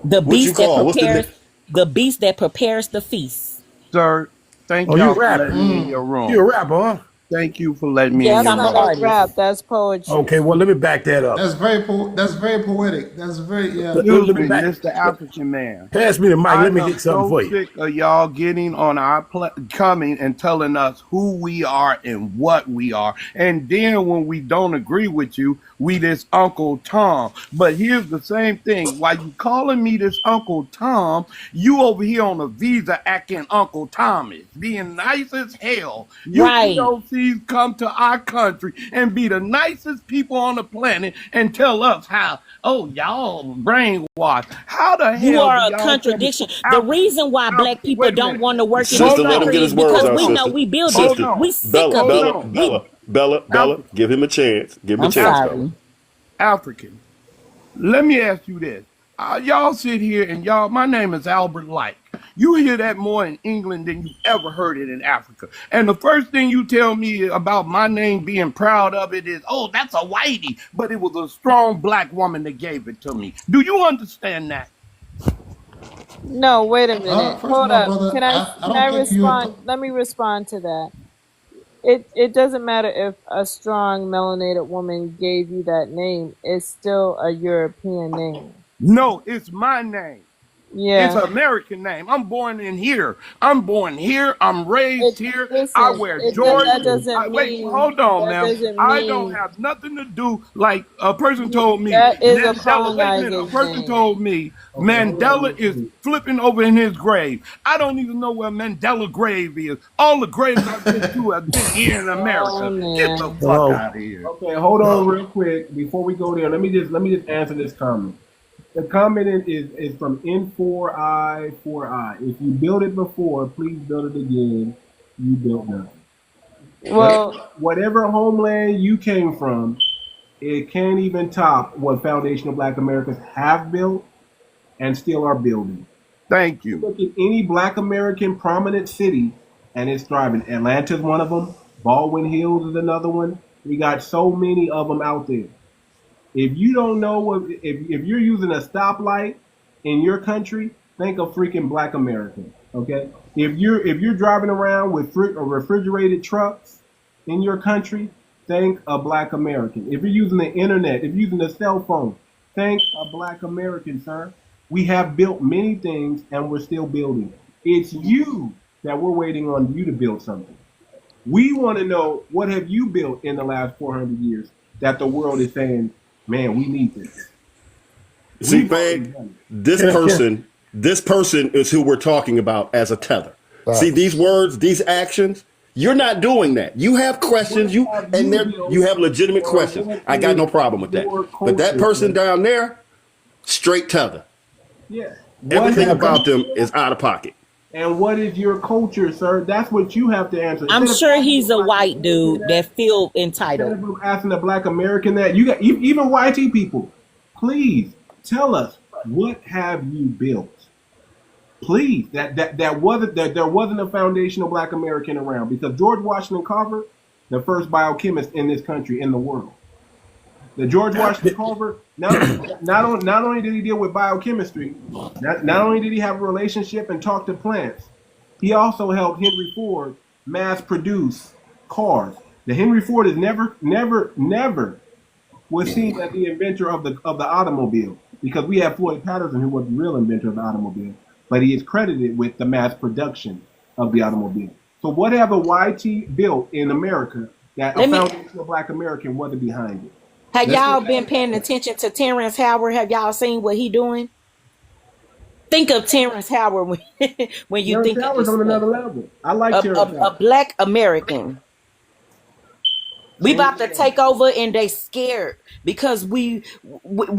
The What you beast that call? What's the prepares name? the beast that prepares the feast. Sir, thank Oh, you y'all a for rapper? letting me in your room. You a rapper, huh? Thank you for letting me in That's your I'm an not room. a artist. rap. That's poetry. Okay, well, let me back that up. That's very poetic. That's very Let Excuse me me, back. Mr. African man. Pass me the mic. I Let me am get something so for you. sick of y'all getting on our coming and telling us who we are and what we are. And then when we don't agree with you, we this Uncle Tom. But here's the same thing. While you calling me this Uncle Tom, you over here on a visa acting Uncle Thomas, being nice as hell. You Right. POCs come to our country and be the nicest people on the planet and tell us how, oh, y'all brainwashed. How the You hell are do a y'all tell me? contradiction. The reason why black people Wait a don't minute. want to work in Sister, this let him country get is his words because out, we know sister. we build Hold it. Sister, on. We sick Bella, of Hold it. on. Bella, give him a chance. Give him a I'm chance, sorry. Bella. African. Let me ask you this. Y'all sit here and y'all, my name is Albert Light. You hear that more in England than you ever heard it in Africa. And the first thing you tell me about my name being proud of it is, oh, that's a whitey. But it was a strong black woman that gave it to me. Do you understand that? No, wait a minute. First Hold of all, up. brother, Can I I don't think respond? Let me respond to that. It doesn't matter if a strong melanated woman gave you that name. It's still a European name. No, it's my name. It's Yeah. an American name. I'm born in here. I'm born here. I'm raised here. I Listen. wear That Jordans. doesn't Wait, mean. hold on That now. doesn't I don't mean. have nothing to do. Like a person told me, That is a Mandela. Wait a minute. A colonizer's person name. told me Okay, hold on Mandela real is quick. flipping over in his grave. I don't even know where Mandela grave is. All the graves I've been to have been here in Oh America. Get the man. fuck Hello. out of here. Okay, hold on real quick before we go there. Let me just answer this comment. The comment is from N4I4I. If you built it before, please build it again. You built nothing. Well, Whatever homeland you came from, it can't even top what foundational Black Americans have built and still are building. Thank you. Look at any Black American prominent city, and it's thriving. Atlanta's one of them. Baldwin Hills is another one. We got so many of them out there. If you don't know if you're using a stoplight in your country, think of freaking Black Americans. Okay, if you're driving around with refrigerated trucks in your country, think a Black American. If you're using the internet, if you're using a cell phone, think a Black American, sir. We have built many things and we're still building. It's you that we're waiting on you to build something. We want to know, what have you built in the last 400 years that the world is saying, man, we need this. See, We've already Fag, done this person is who we're talking about as a tether. See, these words, these actions, you're not doing that. You have questions, you have legitimate questions. I got no problem with that. But that person down there, straight tether. Yeah. Everything about them is out of pocket. And what is your culture, sir? That's what you have to answer. I'm Instead of sure asking he's the a Black white American dude that feel entitled. Instead of asking the Black American that, you got even YT people. Please tell us, what have you built? Please, there wasn't a foundational Black American around, because George Washington Carver, the first biochemist in this country, in the world. The George Washington Carver, not only did he deal with biochemistry, not only did he have a relationship and talk to plants, he also helped Henry Ford mass produce cars. The Henry Ford is never was seen as the inventor of the automobile, because we have Floyd Patterson, who was the real inventor of the automobile, but he is credited with the mass production of the automobile. So whatever YT built in America, that a foundational Black American wasn't behind it. Have y'all been paying attention to Terrence Howard? Have y'all seen what he doing? Think of Terrence Howard when you think of this on stuff. another level. I like Terrence Howard. A Black American. We about to take over and they scared because we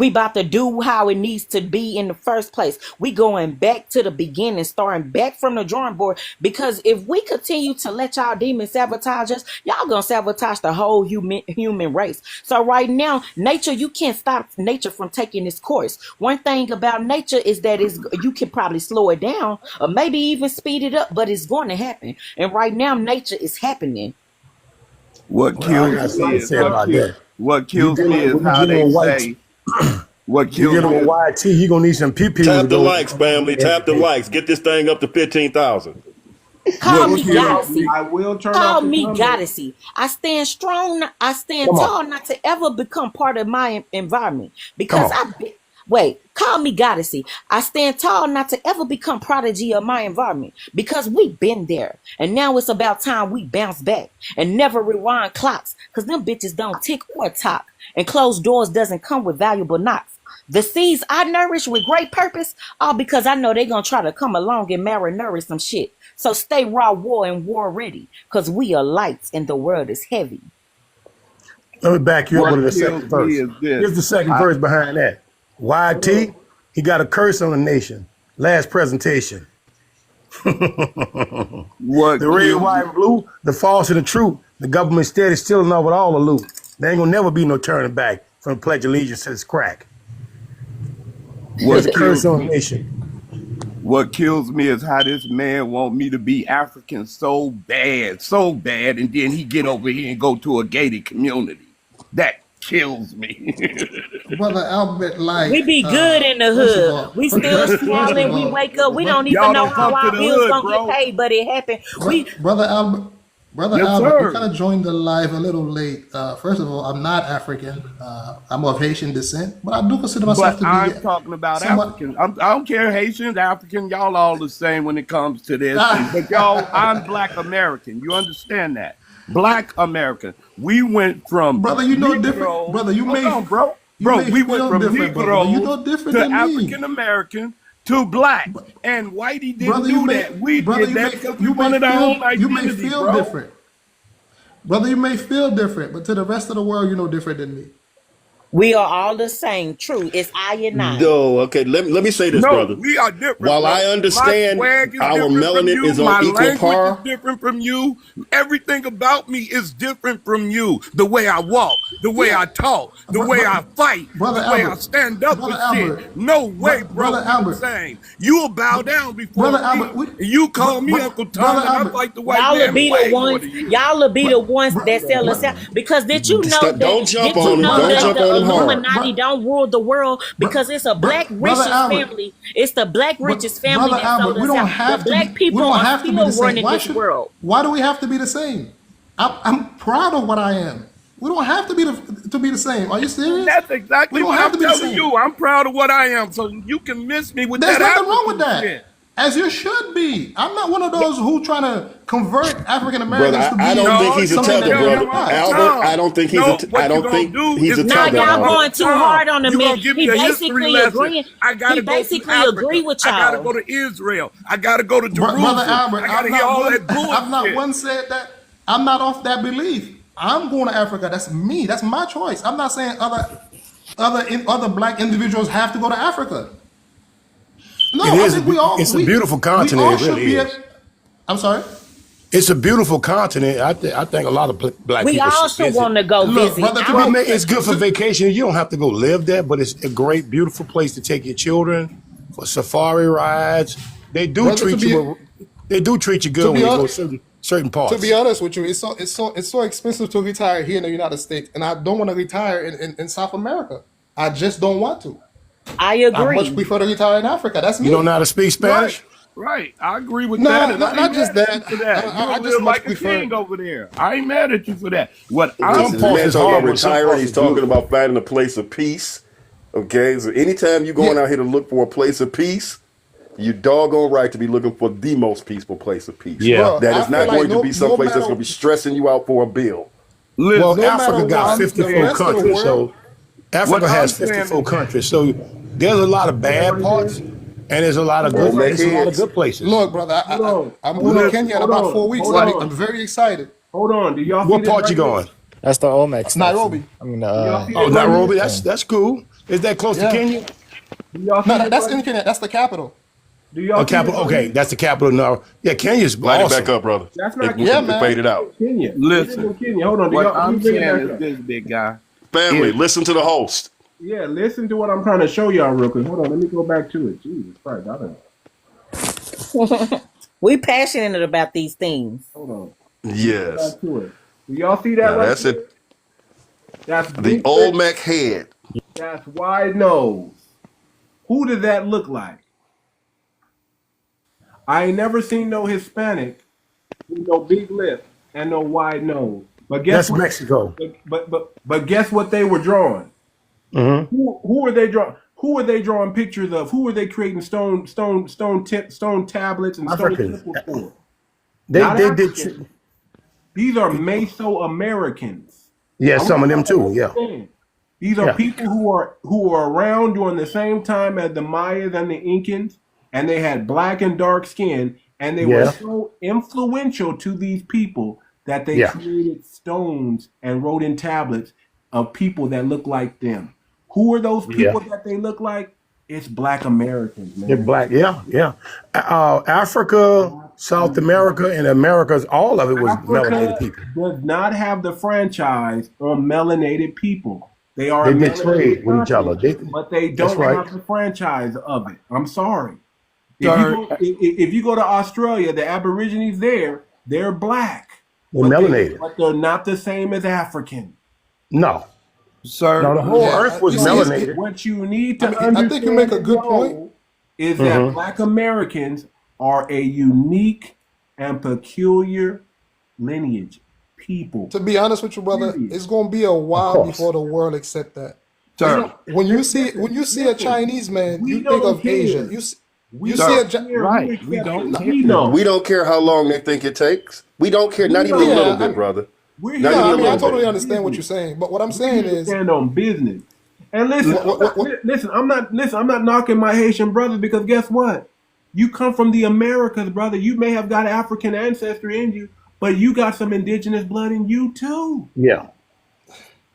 about to do how it needs to be in the first place. We going back to the beginning, starting back from the drawing board, because if we continue to let y'all demons sabotage us, y'all gonna sabotage the whole human race. So right now, nature, you can't stop nature from taking its course. One thing about nature is that you can probably slow it down or maybe even speed it up, but it's going to happen. And right now, nature is happening. What kills me is how they say. What kills you get me him a YT, you gonna need some PP. Tap the likes, family. Tap the likes. Get this thing up to 15,000. Call me goddessy. I will turn Call off the me comments. goddessy. I stand strong. I stand tall not to ever become part of my environment. Because call me goddessy. I stand tall not to ever become prodigy of my environment. Because we've been there. And now it's about time we bounce back. And never rewind clocks. Because them bitches don't tick or talk. And closed doors doesn't come with valuable knocks. The seeds I nourish with great purpose, all because I know they're going to try to come along and malnourish some shit. So stay raw, war, and war ready, because we are lights and the world is heavy. Let me back you up with the second verse. Here's the second verse behind that. YT, he got a curse on the nation. Last presentation. The red, white, and blue, the false and the true. The government steady stealing off with all the loot. There ain't gonna never be no turning back from the Pledge of Allegiance to this crack. What's the curse on the nation? What kills me is how this man want me to be African so bad, and then he get over here and go to a gated community. That kills me. Brother Albert, like we be good in the hood. We still smiling. We wake up. We don't even know how our bills gonna get paid, but it happened. Brother Albert. Brother Yes, Albert, sir. you kind of joined the live a little late. First of all, I'm not African. I'm of Haitian descent, but I do consider myself But to I'm be talking about somewhat. African. I don't care Haitians, African, y'all all the same when it comes to this. But y'all, I'm Black American. You understand that? Black American. We went from Brother, you know Negro- different. Brother, you Hold may, on, bro. you Bro, may we went feel from different, brother, Negro but you know different to than me. African American to Black. And Whitey didn't Brother, do you may, that. We brother, did you that may, because we you may wanted our own feel, you may identity, feel bro. different. Brother, you may feel different, but to the rest of the world, you know different than me. We are all the same. True. It's I and I. No, okay. Let me say this, No, brother. we are different. While bro. I understand My swag is our different from melanin you. is on My equal language par, is different from you. Everything about me is different from you. The way I walk, the way I talk, the way I fight, Brother the way I Albert, stand up Brother with Albert, shit. No way, bro. Brother We the Albert, same. You will bow down before Brother me. Albert, And you call me Uncle Tom, Brother and I Albert, fight the white Y'all will man be the way more ones. than you. Y'all will be the ones that sell us out. Because did you know that? don't jump Did you on him. know Don't that jump the on him hard. Illuminati don't rule the world? Because it's a black Brother richest Albert, family. It's the black richest family Brother that sold Albert, we us don't out. have The to black be, people we don't are have to be still the same. running this world. Why do we have to be the same? I'm proud of what I am. We don't have to be the same. Are you serious? That's exactly We don't what have I'm to be the telling same. you. I'm proud of what I am, so you can miss me with There's that nothing wrong with African that. shit. As you should be. I'm not one of those who trying to convert African brother. Americans to be I don't think he's a something tether, that they're brother. not. Albert, I don't think he's No, a. what I you don't gonna think do he's a is Now tether, y'all Albert. going too hard on the You man. gonna give He me a history basically lesson. agreeing. I gotta He go to basically Africa. agree with I gotta y'all. go to Israel. I gotta go to Jerusalem. Brother Albert, I gotta hear all that bullshit. I've not one said that. I'm not off that belief. I'm going to Africa. That's me. That's my choice. I'm not saying other black individuals have to go to Africa. No, I think It's a beautiful continent. We all It should really be. is. I'm sorry. It's a beautiful continent. I think a lot of black We people should also visit. want to go Look, visit. brother, Well, man, it's good for vacation. You don't have to go live there, but it's a great, beautiful place to take your children for safari rides. They do Brother, treat you. They do treat you good when you go certain parts. To be honest with you, it's so expensive to retire here in the United States, and I don't want to retire in South America. I just don't want to. I I agree. much prefer to retire in Africa. That's me. You don't know how to speak Spanish? Right, I agree with No, that. And not I ain't just mad that. at you for that. I You just live much like a prefer- king over there. I ain't mad at you for that. What I'm Some This parts man is talking hard, about but some retiring. parts He's is talking beautiful. about finding a place of peace. Okay, so anytime you're going out here to look for a place of peace, you doggone right to be looking for the most peaceful place of peace. Yeah. Bro, That I is feel not like going to be someplace that's matter- going to be stressing you out for a bill. listen, Well, no Africa matter got what, the 54 rest of the countries, world- so Africa What has I'm saying 54 is- countries. So there's a lot of bad parts, and there's a lot of good. Make There's a lot of heads. good places. Look, brother, Hold on. I'm going to Kenya in Hold about on. 4 weeks. Hold on. I'm very excited. Hold on. Do y'all see What this part right you here? going? That's the Olmec statue. Nairobi. I mean, Oh, Nairobi. That's cool. Is that close to Kenya? No, that's in Kenya. That's the capital. Do y'all see capital? it? Okay, that's the capital. No, yeah, Kenya's Light awesome. it back up, brother. That's not Yeah, man. Fade it out. Kenya. Listen, Kenya. Hold on. what I'm saying is this, big guy. Family, listen to the host. Yeah, listen to what I'm trying to show y'all real quick. Hold on, let me go back to it. Jesus Christ, I don't. We passionate about these things. Hold on. Yes. Back to it. Do y'all see that? Now, right that's there? it. That's The big Olmec head. That's wide nose. Who does that look like? I ain't never seen no Hispanic with no big lips and no wide nose. But guess That's what? Mexico. But guess what they were drawing? Mm-hmm. Who are they drawing? Who are they drawing pictures of? Who are they creating stone tablets and Africans. stone temples for? They Not did. Africans. These are Mesoamericans. Yeah, some of them too. Yeah. These are Yeah. people who are around during the same time as the Mayas and the Incans, and they had black and dark skin, and they were Yeah. so influential to these people that they Yeah. created stones and wrote in tablets of people that look like them. Who are those people that they look like? It's Black Americans, man. They're black. Yeah, yeah. Africa, South America, and Americas, all of it was melanated people. Does not have the franchise on melanated people. They are They a did melanated trade with each other. country, but they That's don't right. have the franchise of it. I'm sorry. Sir, If you go to Australia, the Aborigines there, they're black. They're melanated. But they're not the same as African. No. sir. No, the whole earth was you see, melanated. What you need to I understand think you make a good point. is that Black Americans are a unique and peculiar lineage, people. To be honest with you, brother, it's gonna be a while course. before the world accept that. Sir, When you see a Chinese man, We you think don't of care. Asia. You We see a don't Chi- care who right. accepts We don't it. care. We know. We don't care how long they think it takes. We don't care, not even a Yeah, little bit, brother. We're Not here even a I little totally bit. understand what you're saying, but what I'm We saying need to is, stand on business. And listen, listen, I'm not knocking my Haitian brothers because guess what? You come from the Americas, brother. You may have got African ancestry in you, but you got some indigenous blood in you too. Yeah.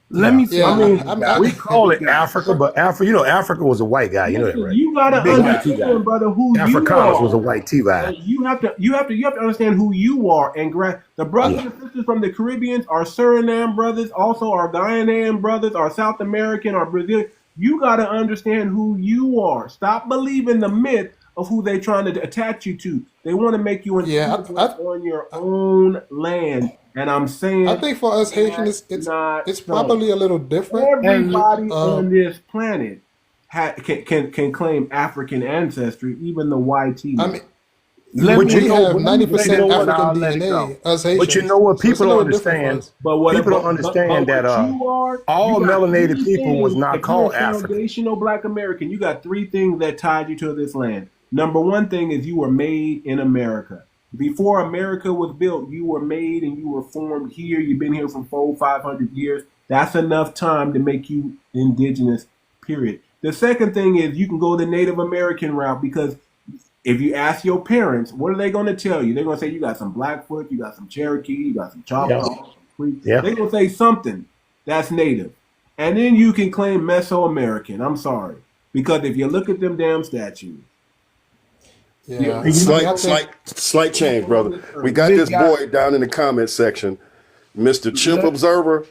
let me say, yeah, We call it Africa, but Africa was a white guy. You know that, Listen, right? you gotta Big white T guy. understand, brother, who you Afrikaners are. was a white T guy. You have to understand who you are and the brothers and sisters from the Caribbeans, our Suriname brothers, also our Guyananan brothers, our South American, our Brazilian. You got to understand who you are. Stop believing the myth of who they're trying to attach you to. They want to make you an immigrant on your own land. And I'm saying, I think for us Haitians, it's probably a little different. everybody on this planet can claim African ancestry, even the YT. I mean, let we me have 90% what, African I'll let it DNA. go. Us Haitians. But you know what? So it's a People don't little different for understand. us. People don't understand that all melanated people was not called African. Foundational Black American. You got three things that tied you to this land. Number one thing is you were made in America. Before America was built, you were made and you were formed here. You've been here for 400-500 years. That's enough time to make you indigenous, period. The second thing is you can go the Native American route because if you ask your parents, what are they going to tell you? They're going to say you got some Blackfoot, you got some Cherokee, you got some Choctaw, some Creek. Yeah. They're going to say something that's Native. And then you can claim Mesoamerican. I'm sorry. Because if you look at them damn statues, Yeah. Slight change, brother. We got this boy down in the comments section, Mr. Chimp Observer,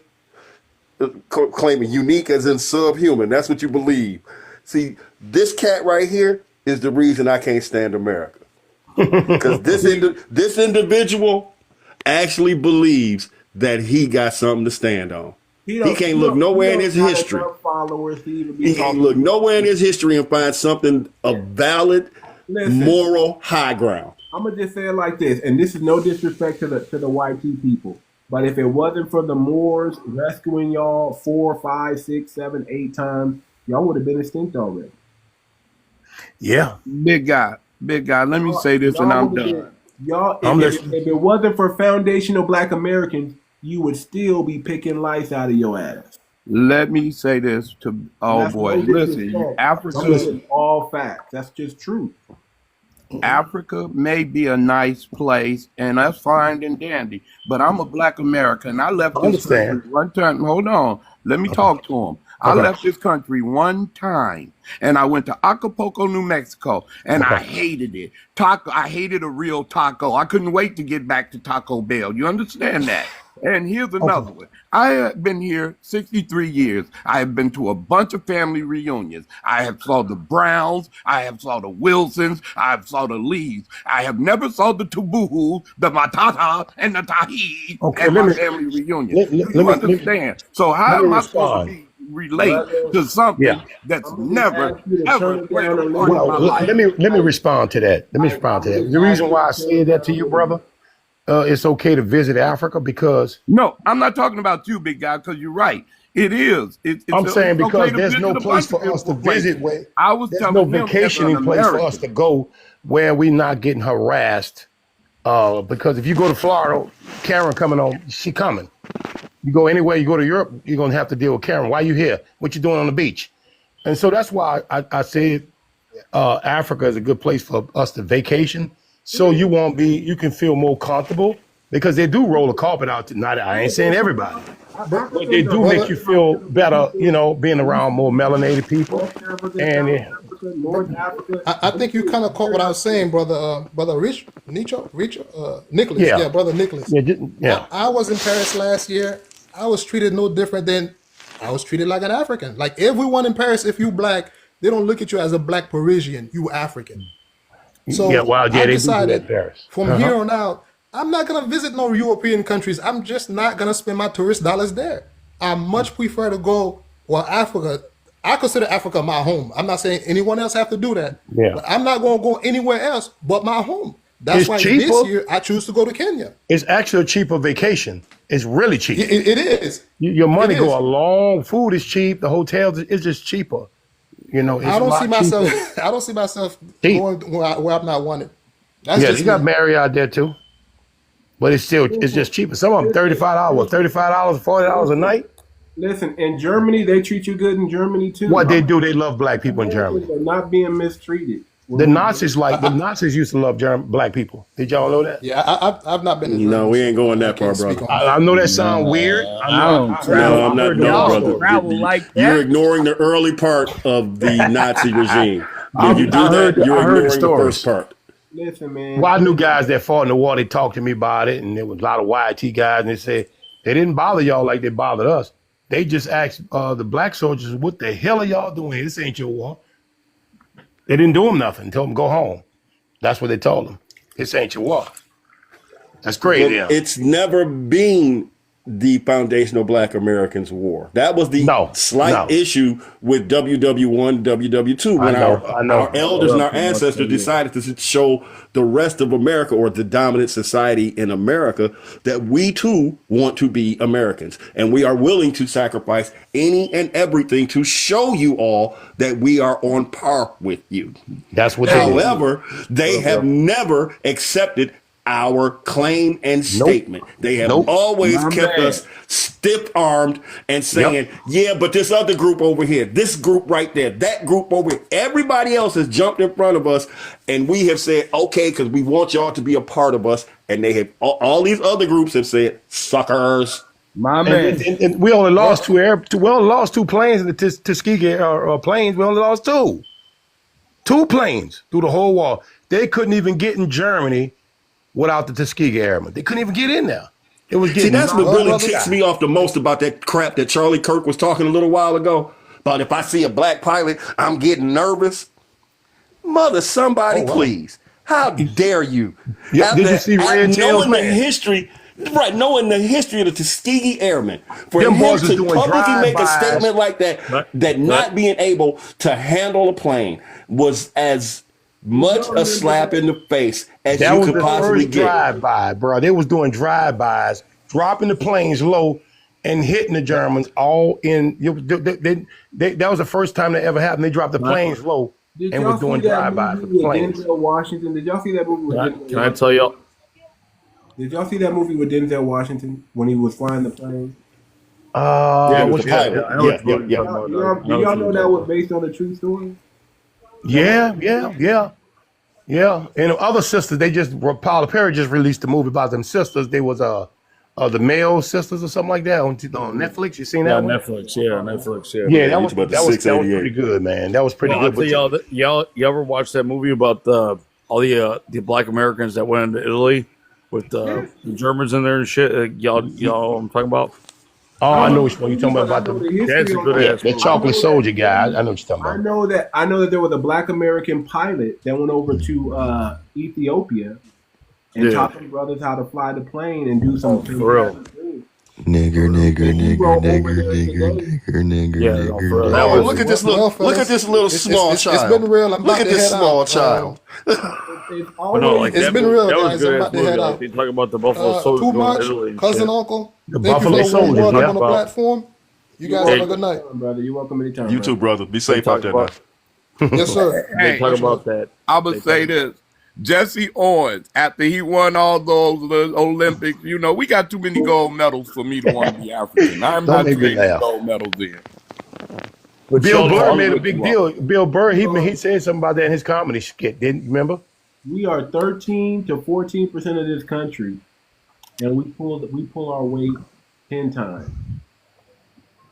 claiming unique as in subhuman. That's what you believe. See, this cat right here is the reason I can't stand America. Because this individual actually believes that he got something to stand on. He can't look nowhere in his history. He can't look nowhere in his history and find something of valid, moral high ground. I'm gonna just say it like this, and this is no disrespect to the YT people, but if it wasn't for the Moors rescuing y'all 4, 5, 6, 7, 8 times, y'all would have been extinct already. Yeah. Big guy. Let me say this, and I'm done. If it wasn't for foundational Black Americans, you would still be picking lice out of your ass. Let me say this to That's boy. no Listen, disrespect. Africa. This is all facts. That's just true. Africa may be a nice place, and that's fine and dandy. But I'm a Black American. I left I this country understand. one time. Hold on. Let me talk to him. I Okay. left this country one time, and I went to Acapulco, New Mexico, and I Okay. hated it. I hated a real taco. I couldn't wait to get back to Taco Bell. You understand that? And here's another one. I have been here 63 years. I have been to a bunch of family reunions. I have saw the Browns. I have saw the Wilsons. I have saw the Lees. I have never saw the Tubuhu, the Matata, and the Tahi Okay, at let my me family reunion. let, Do let, you let me understand? So how let me am I supposed to respond. relate to something Yeah. that's I'm gonna just never, ask you to turn ever it played down a a part in little my Well, life? let me respond to that. Let me respond to I'm that. just The reason asking why you I to turn it said that to down a you, little. brother, it's okay to visit Africa because No, I'm not talking about you, big guy, because you're right. It is. I'm saying It's okay because to there's no visit a place bunch of for us to beautiful visit places. where I was there's no telling him as an vacationing place for us American. to go where we're not getting harassed. Because if you go to Florida, Karen coming on, she coming. You go anywhere, you go to Europe, you're gonna have to deal with Karen. Why you here? What you doing on the beach? And so that's why I said Africa is a good place for us to vacation. So you can feel more comfortable because they do roll a carpet out tonight. I ain't saying everybody, Bro, but they Africa's a do make brother, you melting pot. feel There are better, people being around more melanated people. West Africa, And South Africa, bro, North Africa. I Them think you people kind of caught what I very was saying, brother. Brother Nicholas. yeah, Yeah, brother Nicholas. yeah, yeah. I was in Paris last year. I was treated no different than I was treated like an African. Like everyone in Paris, if you black, they don't look at you as a black Parisian. You African. Yeah, So well, yeah, I they do that in decided Paris. from here on out, I'm not gonna visit no European countries. I'm just not gonna spend my tourist dollars there. I much prefer to go. Well, Africa. I consider Africa my home. I'm not saying anyone else have to do that, Yeah, but I'm not gonna go anywhere else but my home. That's it's why this cheaper. year I choose to go to Kenya. It's actually a cheaper vacation. It's really cheap. It is. Your It money go is. a long. Food is cheap. The hotels is just cheaper. It's I a don't see lot myself. cheaper. I don't see myself Cheap. going where I'm not wanted. That's Yeah, you just got me. Marriott there too, but it's listen, just cheaper. Some of them $35, $40 a night. listen, in Germany, they treat you good in Germany too. What they do, they love black people in Germany. Americans are not being mistreated. The Nazis I, I, used to love black people. Did y'all know that? yeah, I've not been to No, Germany, we ain't so going I that far, can't speak brother. on that. I know that sound weird. I I know. don't No, I'm I not. heard the No, y'all opposite. brother. travel like You're that. ignoring the early part of the Nazi regime. If you do I heard. that, you're I heard the ignoring the first stories. part. Listen, Well, man. I knew guys that fought in the war. They talked to me about it, and there was a lot of YT guys, and they said they didn't bother y'all like they bothered us. They just asked the black soldiers, "What the hell are y'all doing? This ain't your war." They didn't do them nothing. Told them go home. That's what they told them. This ain't your war. That's crazy. But Yeah. it's never been the foundational Black Americans War. That was the No, slight no. issue with WW1, WW2 I when know. I know. our elders and our ancestors decided to show the rest of America, or the dominant society in America, that we too want to be Americans, and we are willing to sacrifice any and everything to show you all that we are on par with you. That's what they did. However, they have never accepted our claim and statement. They have Nope. always My kept man. us stiff-armed and saying, yeah, but this other group over here, this group right there, that group over here, everybody else has jumped in front of us, and we have said, okay, because we want y'all to be a part of us, and they have all these other groups have said, suckers. My man. And we only lost we only lost two planes in the Tuskegee planes. We only lost two planes through the whole war. They couldn't even get in Germany without the Tuskegee Airmen. They couldn't even get in there. It was getting. See, that's what really brother. ticks me off the most about that crap that Charlie Kirk was talking a little while ago. About if I see a black pilot, I'm getting nervous. Mother, somebody, please. How dare you? Yeah, did you see Red Tails, knowing the man? history, right? Knowing the history of the Tuskegee Airmen, for Them him boys was to doing publicly make a drive-bys. statement like that, that not being able to handle a plane was as much a slap in the face as That you was could the possibly first get. drive-by, bro. They was doing drive-bys, dropping the planes low and hitting the Germans all in. That was the first time that ever happened. They dropped the planes low Did and y'all was doing see that drive-by for movie the with planes. Denzel Washington? Did y'all see that movie with Denzel Can I Washington? tell y'all? Did y'all see that movie with Denzel Washington when he was flying the plane? Yeah, it was What's the that? pilot. Yeah. Do y'all know that was based on a true story? Yeah. Yeah, and the other sisters, Paula Perry just released a movie about them sisters. They was the male sisters or something like that on Netflix. You seen that one? Netflix. Yeah, Netflix. Yeah. Yeah, You talking about the that was 688. pretty good, man. That was pretty Well, I'll good. tell y'all, you ever watch that movie about all the Black Americans that went into Italy with the Germans in there and shit? Y'all, I'm talking about. Oh, I know which one you're talking about. That's a good ass. The chocolate soldier guy. I know what you're talking about. I know that there was a Black American pilot that went over to Ethiopia and taught them brothers how to fly the plane and do some for real. Nigger. Yeah, oh, look at this little small child. It's been real. I'm Look at this small child. It's been real, guys. I'm about to head out. They talk about the Buffalo Soldiers Too going much, to Italy and cousin, shit. uncle. The Thank Buffalo you for Soldiers, on yeah. the platform. You guys have a good night. Brother, you're welcome anytime. You too, brother. Be safe out there now. Yes, sir. They talk about that. I'm going to say this. Jesse Owens, after he won all those Olympics, you know, we got too many gold medals for me to want to be African. I'm not trading gold medals in. Bill Burr made a big deal. Bill Burr, he said something about that in his comedy skit. Didn't you remember? We are 13 to 14% of this country, and we pull our weight 10 times.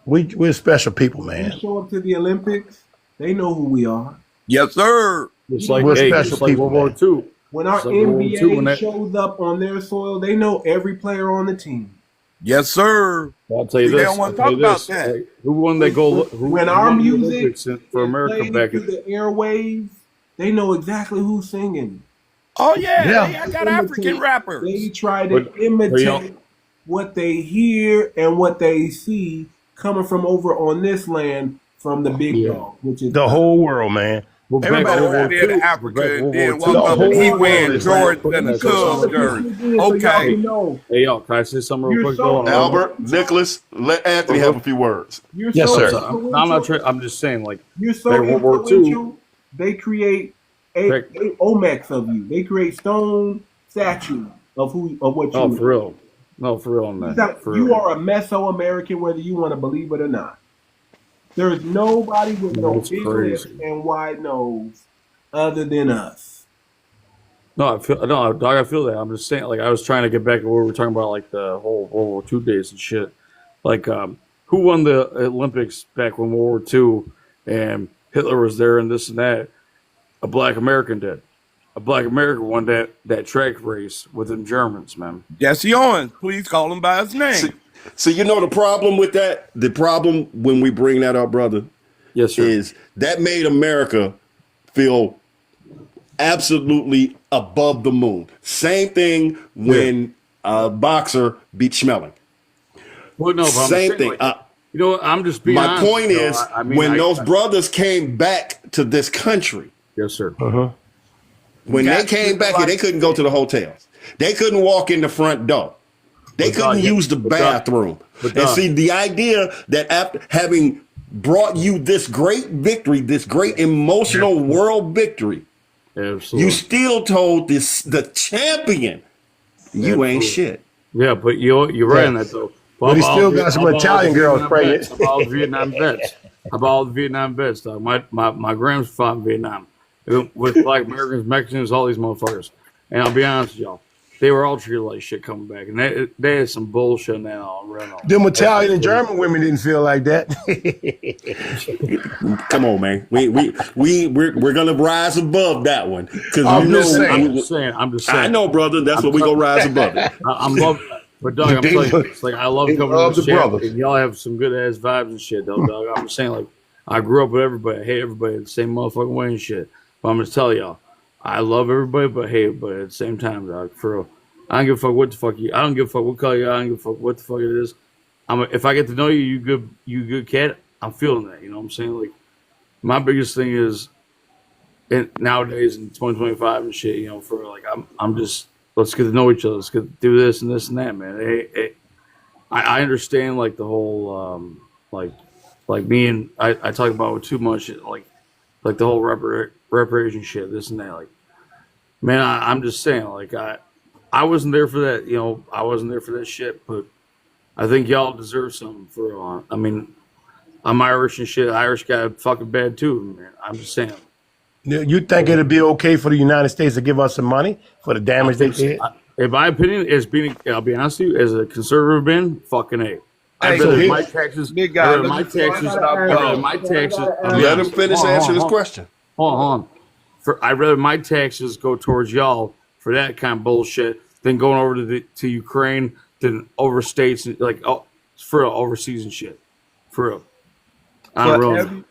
We're special people, man. We show up to the Olympics, they know who we are. Yes, sir. It's like, we're hey, special it's like people, World War II. When our NBA shows up on their soil, they know every player on the team. Yes, sir. I'll tell you They this. don't want to I'll talk tell you about this. that. Like, who won the gold? When our music for America played back through the airwaves, they know exactly who's singing. Oh, yeah. Yeah. Hey, I got African rappers. They try to imitate what they hear and what they see coming from over on this land from the big dog, which is the whole world, man. Everybody over there in Africa, and then walk up and he wearing Jordan and the Cubs jersey. Okay. Hey, y'all, can I say something real quick? Albert, Nicholas, let Anthony have a few words. Yes, sir. I'm not trying. I'm just saying, like, you're so World War II. influential, they create a Omex of you. They create stone statues of what you Oh, for real. No, for real, man. You are a Mesoamerican, whether you want to believe it or not. There's nobody with no big lips and wide nose other than us. No, I feel that. I'm just saying, like, I was trying to get back to what we were talking about, like the whole World War II days and shit. Like, who won the Olympics back when World War II and Hitler was there and this and that? A Black American did. A Black American won that track race with them Germans, man. Jesse Owens, please call him by his name. So you know the problem with that? The problem when we bring that up, brother, yes, sir, is that made America feel absolutely above the moon. Same thing when a boxer beat Schmeling. Well, no, same thing. Like, you know, I'm just being my honest, point is, when those brothers came back to this country, yes, sir. When they came back here, they couldn't go to the hotels. They couldn't walk in the front door. They couldn't use the bathroom. And see, the idea that after having brought you this great victory, this great emotional world victory, you still told the champion, you ain't shit. Yeah, but you're right on that, though. But he still got some Italian girls pregnant. About Vietnam vets. About the Vietnam vets, dog. My grandmas fought in Vietnam with Black Americans, Mexicans, all these motherfuckers. And I'll be honest with y'all, they were all treated like shit coming back, and they had some bullshit now. Them Italian and German women didn't feel like that. Come on, man. We're gonna rise above that one because I'm just saying. I know, brother. That's what we gonna rise above it. I'm loving that. But dog, I'm telling you, it's like I love coming to the shit. And y'all have some good ass vibes and shit, though, dog. I'm just saying, like, I grew up with everybody. I hate everybody the same motherfucking way and shit. But I'm just telling y'all, I love everybody, but hate everybody at the same time, dog. For real. I don't give a fuck what the fuck you. I don't give a fuck what color you. I don't give a fuck what the fuck it is. If I get to know you, you good cat. I'm feeling that. You know what I'm saying? Like, my biggest thing is, nowadays in 2025 and shit. You know, for like, I'm just. Let's get to know each other. Let's get to do this and this and that, man. I understand like the whole like me and I talk about it too much, like the whole reparation shit, this and that. Like, man, I'm just saying, like I wasn't there for that, you know. I wasn't there for that shit, but I think y'all deserve something for. I mean, I'm Irish and shit. Irish guy fucking bad too, man. I'm just saying. You think it'd be okay for the United States to give us some money for the damage they did? In my opinion, I'll be honest with you, as a conservative man, fucking A. Hey, my taxes. big guy, My taxes. Let him finish answering this question. Hold on. I'd rather my taxes go towards y'all for that kind of bullshit than going over to Ukraine than over states like for overseas and shit. For real.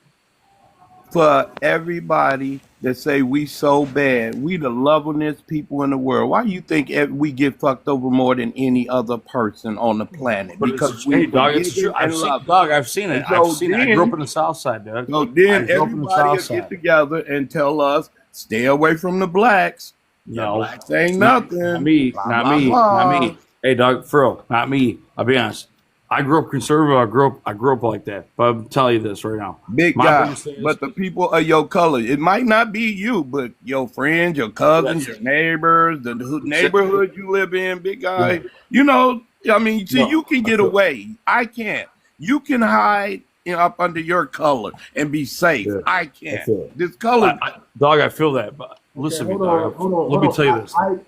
For everybody that say we so bad, we the lovingest people in the world. Why do you think we get fucked over more than any other person on the planet? Because it's true. I've seen it. So I grew up in the South Side, dog. So then everybody will get together and tell us, stay away from the blacks. No, blacks ain't nothing. Not me. Not me. Hey, dog, for real, not me. I'll be honest. I grew up conservative. I grew up like that. But I'm telling you this right now, big guy. But the people of your color, it might not be you, but your friends, your cousins, your neighbors, the neighborhood you live in, big guy. Yeah. You know, I mean, see, you can get away. I can't. You can hide up under your color and be safe. Yeah. I can't. This color, dog. I feel that, but listen, hold on. Let me tell you this. I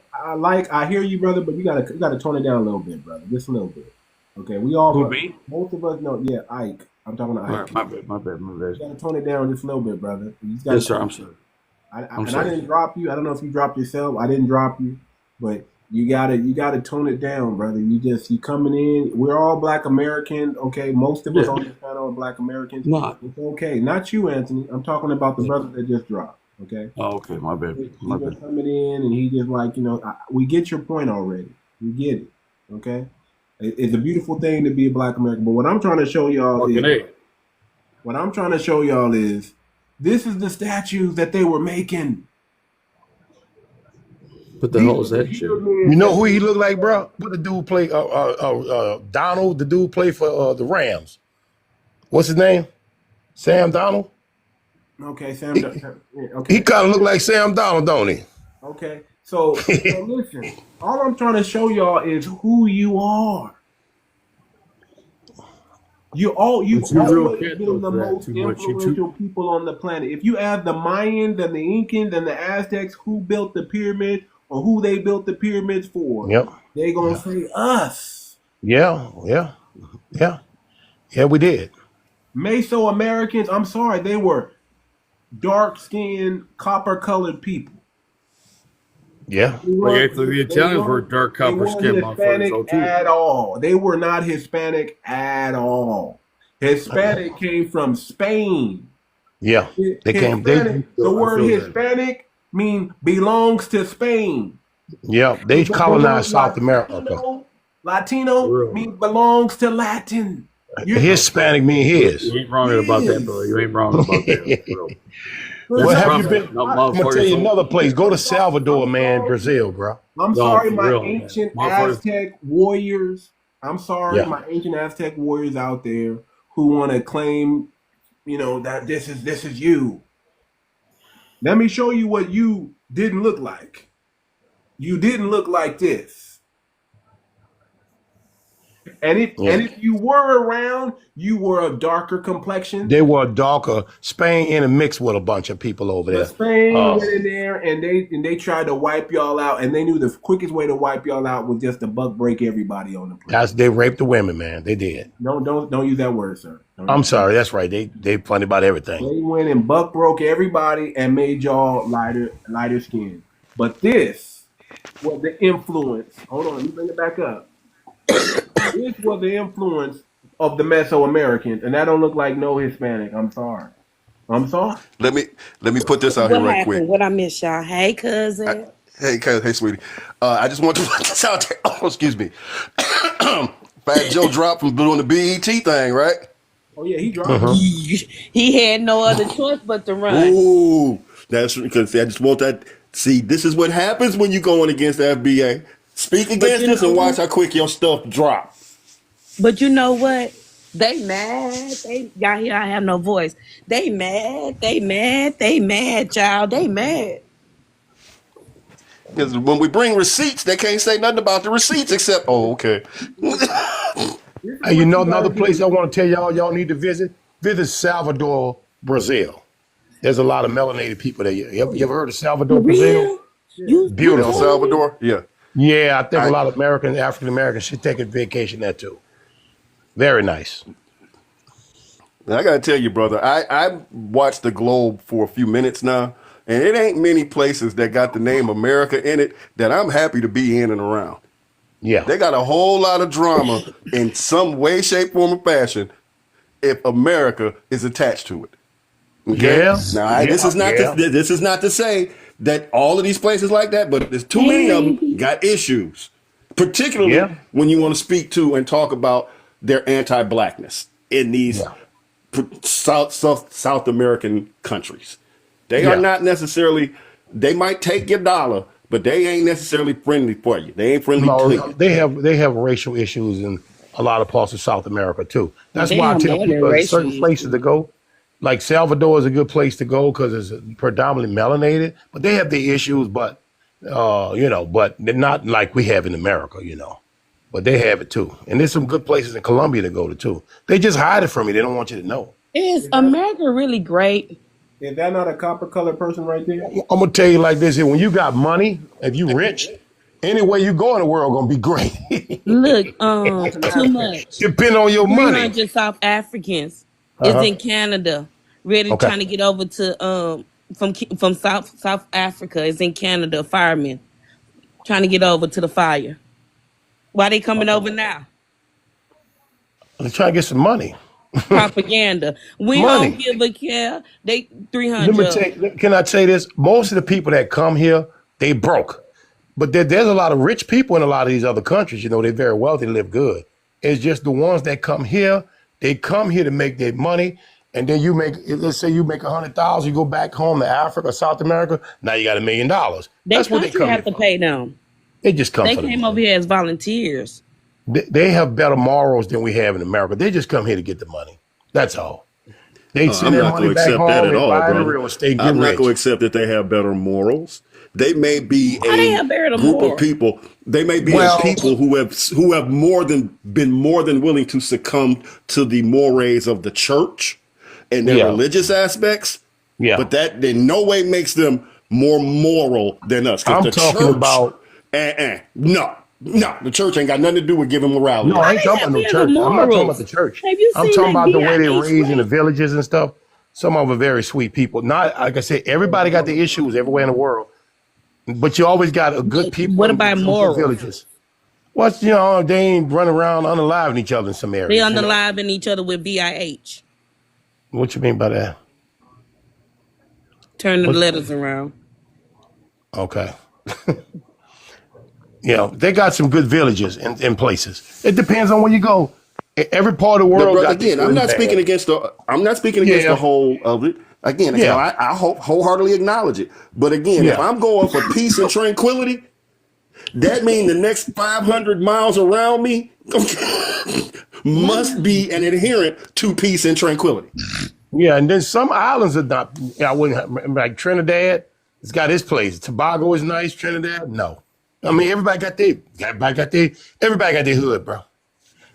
hear you, brother, but you gotta tone it down a little bit, brother. Just a little bit. Okay, we all. Most of us know. Yeah, Ike. I'm talking to Ike. Right, my bad. You gotta tone it down just a little bit, brother. Yes, sir. I'm sorry. I didn't drop you. I don't know if you dropped yourself. I didn't drop you, but you gotta tone it down, brother. You coming in. We're all Black American. Okay, most of us on this panel are Black Americans. It's okay. Not you, Anthony. I'm talking about the brother that just dropped. Okay. Oh, okay. My bad. He's coming in, and he just like we get your point already. We get it. Okay. It's a beautiful thing to be a Black American, but what I'm trying to show y'all is this is the statues that they were making. What the hell is that shit? You know who he looked like, bro? What the dude play? Donald, the dude play for the Rams. What's his name? Sam Donald. Okay, Sam. Okay. He kind of look like Sam Donald, don't he? Okay. So listen, all I'm trying to show y'all is who you are. You always been the most influential people on the planet. If you add the Mayans and the Incans and the Aztecs, who built the pyramids or who they built the pyramids for, they gonna say us. Yeah, we did. Mesoamericans, I'm sorry, they were dark-skinned, copper-colored people. Yeah. The Italians were dark copper skin motherfuckers at all. They were not Hispanic at all. Hispanic came from Spain. Yeah. The word Hispanic means belongs to Spain. Yeah, they colonized South America. Latino means belongs to Latin. Hispanic means his. You ain't wrong about that, bro. You ain't wrong about that. Well, have you been? I'm gonna tell you another place. Go to Salvador, man, Brazil, bro. I'm sorry, my ancient Aztec warriors. I'm sorry, my ancient Aztec warriors out there who want to claim, that this is you. Let me show you what you didn't look like. You didn't look like this. And if you were around, you were a darker complexion. They were darker. Spain intermixed with a bunch of people over there. But Spain went in there and they tried to wipe y'all out, and they knew the quickest way to wipe y'all out was just to buck break everybody on the planet. They raped the women, man. They did. Don't use that word, sir. I'm sorry. That's right. They funny about everything. They went and buck broke everybody and made y'all lighter skin. But this was the influence. Hold on, let me bring it back up. This was the influence of the Mesoamericans, and that don't look like no Hispanic. I'm sorry. Let me put this out here right quick. What I miss, y'all? Hey, cousin. Hey, sweetie. I just want to put this out there. Oh, excuse me. Fat Joe dropped from doing the BET thing, right? Oh yeah, he dropped. He had no other choice but to run. Ooh, that's because I just want that. See, this is what happens when you going against the FBA. Speak against this and watch how quick your stuff drop. But you know what? They mad. Y'all hear I have no voice. They mad, child. They mad. Because when we bring receipts, they can't say nothing about the receipts except, oh, okay. Hey, another place I want to tell y'all need to visit? Visit Salvador, Brazil. There's a lot of melanated people there. You ever heard of For Salvador, Brazil? real? You Beautiful. El Salvador, yeah. Yeah, I think a lot of African Americans should take a vacation there too. Very nice. Now, I gotta tell you, brother, I watched the globe for a few minutes now, and it ain't many places that got the name America in it that I'm happy to be in and around. Yeah. They got a whole lot of drama in some way, shape, form, or fashion if America is attached to it. Okay? Yeah. Now, this is not to say that all of these places like that, but there's too many of them got issues, particularly when you want to speak to and talk about their anti-blackness in these South American countries. They are not necessarily, they might take your dollar, but they ain't necessarily friendly for you. They ain't friendly to you. They have racial issues in a lot of parts of South America too. That's why I tell people certain places to go. Like Salvador is a good place to go because it's predominantly melanated, but they have the issues, but but they're not like we have in America, but they have it too. And there's some good places in Colombia to go to too. They just hide it from you. They don't want you to know. Is America really great? Is that not a copper colored person right there? I'm gonna tell you like this: when you got money, if you rich, anywhere you go in the world gonna be great. Look, too much. Depend on your money. 300 South Africans is in Canada, trying to get over to from South Africa. Is in Canada, firemen trying to get over to the fire. Why they coming over now? They're trying to get some money. Propaganda. We don't give a care. They 300. Can I say this? Most of the people that come here, they broke. But there's a lot of rich people in a lot of these other countries. They're very wealthy, live good. It's just the ones that come here, they come here to make their money. And then let's say you make 100,000, you go back home to Africa, South America, now you got $1 million. That's what they come have to pay them. They just come. They came over here as volunteers. They have better morals than we have in America. They just come here to get the money. That's all. They send their money back home and buy the real estate. I'm not going to accept that they have better morals. They may be a group of people. They may be people who have been more than willing to succumb to the mores of the church and their religious aspects. Yeah, but that in no way makes them more moral than us. I'm talking about No, the church ain't got nothing to do with giving morality. No, I ain't talking about no church. I'm not talking about the church. I'm talking about the way they raise in the villages and stuff. Some of them are very sweet people. Not, like I said, everybody got the issues everywhere in the world. But you always got a good people. What about morals? Villages. They ain't running around unaliving each other in some areas. They unaliving each other with VIH. What you mean by that? Turn the letters around. Okay. They got some good villages and places. It depends on where you go. Every part of the world. I'm not speaking against the whole of it. Again, I wholeheartedly acknowledge it. But again, if I'm going for peace and tranquility, that means the next 500 miles around me must be an adherent to peace and tranquility. Yeah, and then some islands are not. I wouldn't like Trinidad. It's got its place. Tobago is nice. Trinidad, no. I mean, everybody got their hood, bro.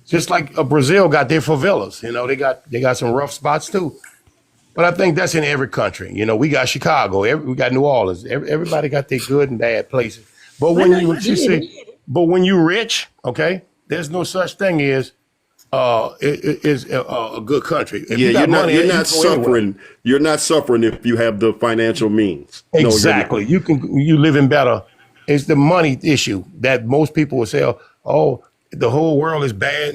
Just like Brazil got their favelas. They got some rough spots too. But I think that's in every country. We got Chicago. We got New Orleans. Everybody got their good and bad places. But when you rich, okay, there's no such thing as a good country. If you're not suffering. You're not suffering if you have the financial means. Exactly. You living better. It's the money issue that most people will say, "Oh, the whole world is bad."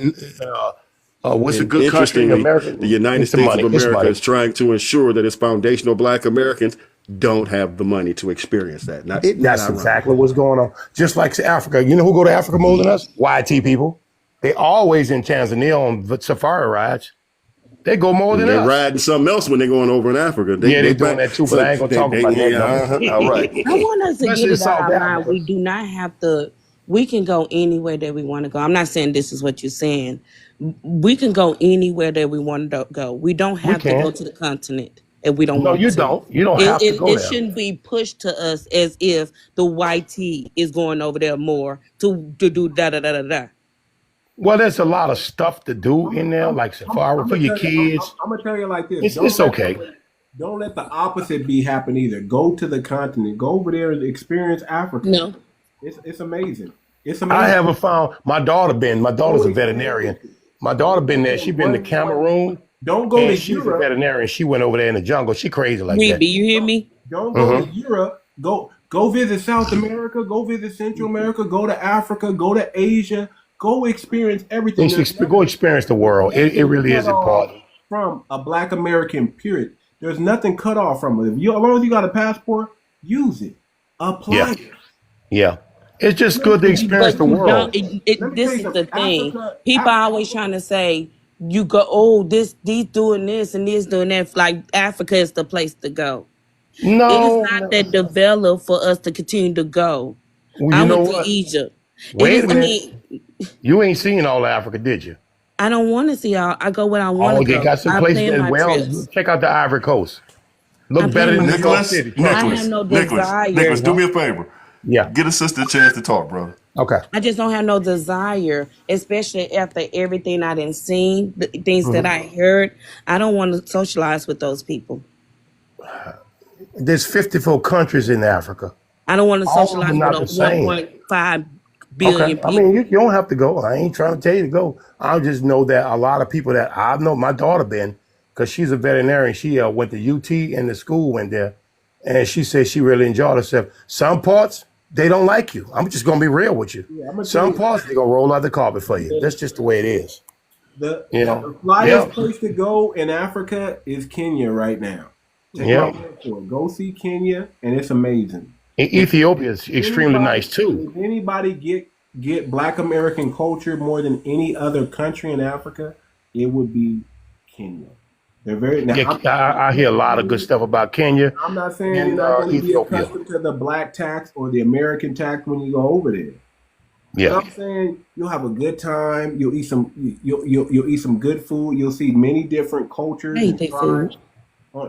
What's a good country in America? The United States of America is trying to ensure that its foundational Black Americans don't have the money to experience that. That's exactly what's going on. Just like Africa. You know who go to Africa more than us? YT people. They always in Tanzania on safari rides. They go more than us. They're riding something else when they're going over in Africa. They're doing that too, but I ain't going to talk about that. All right. I want us to get it out of mind. We do not have to. We can go anywhere that we want to go. I'm not saying this is what you're saying. We can go anywhere that we want to go. We don't have to go to the continent if we don't want to. No, you don't. You don't have to go there. It shouldn't be pushed to us as if the YT is going over there more to do da-da-da-da-da. Well, there's a lot of stuff to do in there, like safari for your kids. I'm going to tell you like this. It's okay. Don't let the opposite be happen either. Go to the continent. Go over there and experience Africa. No. It's amazing. It's I amazing. haven't found my daughter been. My daughter's a veterinarian. My daughter been there. She been to Cameroon. Don't go to she's Europe. a veterinarian. She went over there in the jungle. She crazy like that. You hear me? Don't go to Europe. Go visit South America. Go visit Central America. Go to Africa. Go to Asia. Go experience everything. Go experience the world. It really is important. From a Black American, period. There's nothing cut off from it. As long as you got a passport, use it. Apply it. Yeah. It's just good to experience the world. This is the thing. People are always trying to say, you go, oh, these doing this and this doing that. Like Africa is the place to go. No. It is not that developed for us to continue to go. Well, I went to Egypt. Wait a minute. You ain't seen all of Africa, did you? I don't want to see all. I go where I want to go. They got some places as well. Check out the Ivory Coast. Look better than New York City. I have no desire. Nicholas, do me a favor. Yeah. Get a sister a chance to talk, brother. Okay. I just don't have no desire, especially after everything I done seen, the things that I heard. I don't want to socialize with those people. There's 54 countries in Africa. I don't want to socialize with 1.5 billion people. I mean, you don't have to go. I ain't trying to tell you to go. I just know that a lot of people that I know, my daughter been, because she's a veterinarian. She went to UT and the school went there. And she said she really enjoyed herself. Some parts, they don't like you. I'm just going to be real with you. Some parts, they're going to roll out the carpet for you. That's just the way it is. The flyest place to go in Africa is Kenya right now. Go see Kenya, and it's amazing. Ethiopia is extremely nice, too. If anybody get Black American culture more than any other country in Africa, it would be Kenya. They're very. I hear a lot of good stuff about Kenya. I'm not saying you're not going to be accustomed to the black tax or the American tax when you go over there. Yeah, but I'm saying you'll have a good time. You'll eat some. You'll eat some good food. You'll see many different cultures and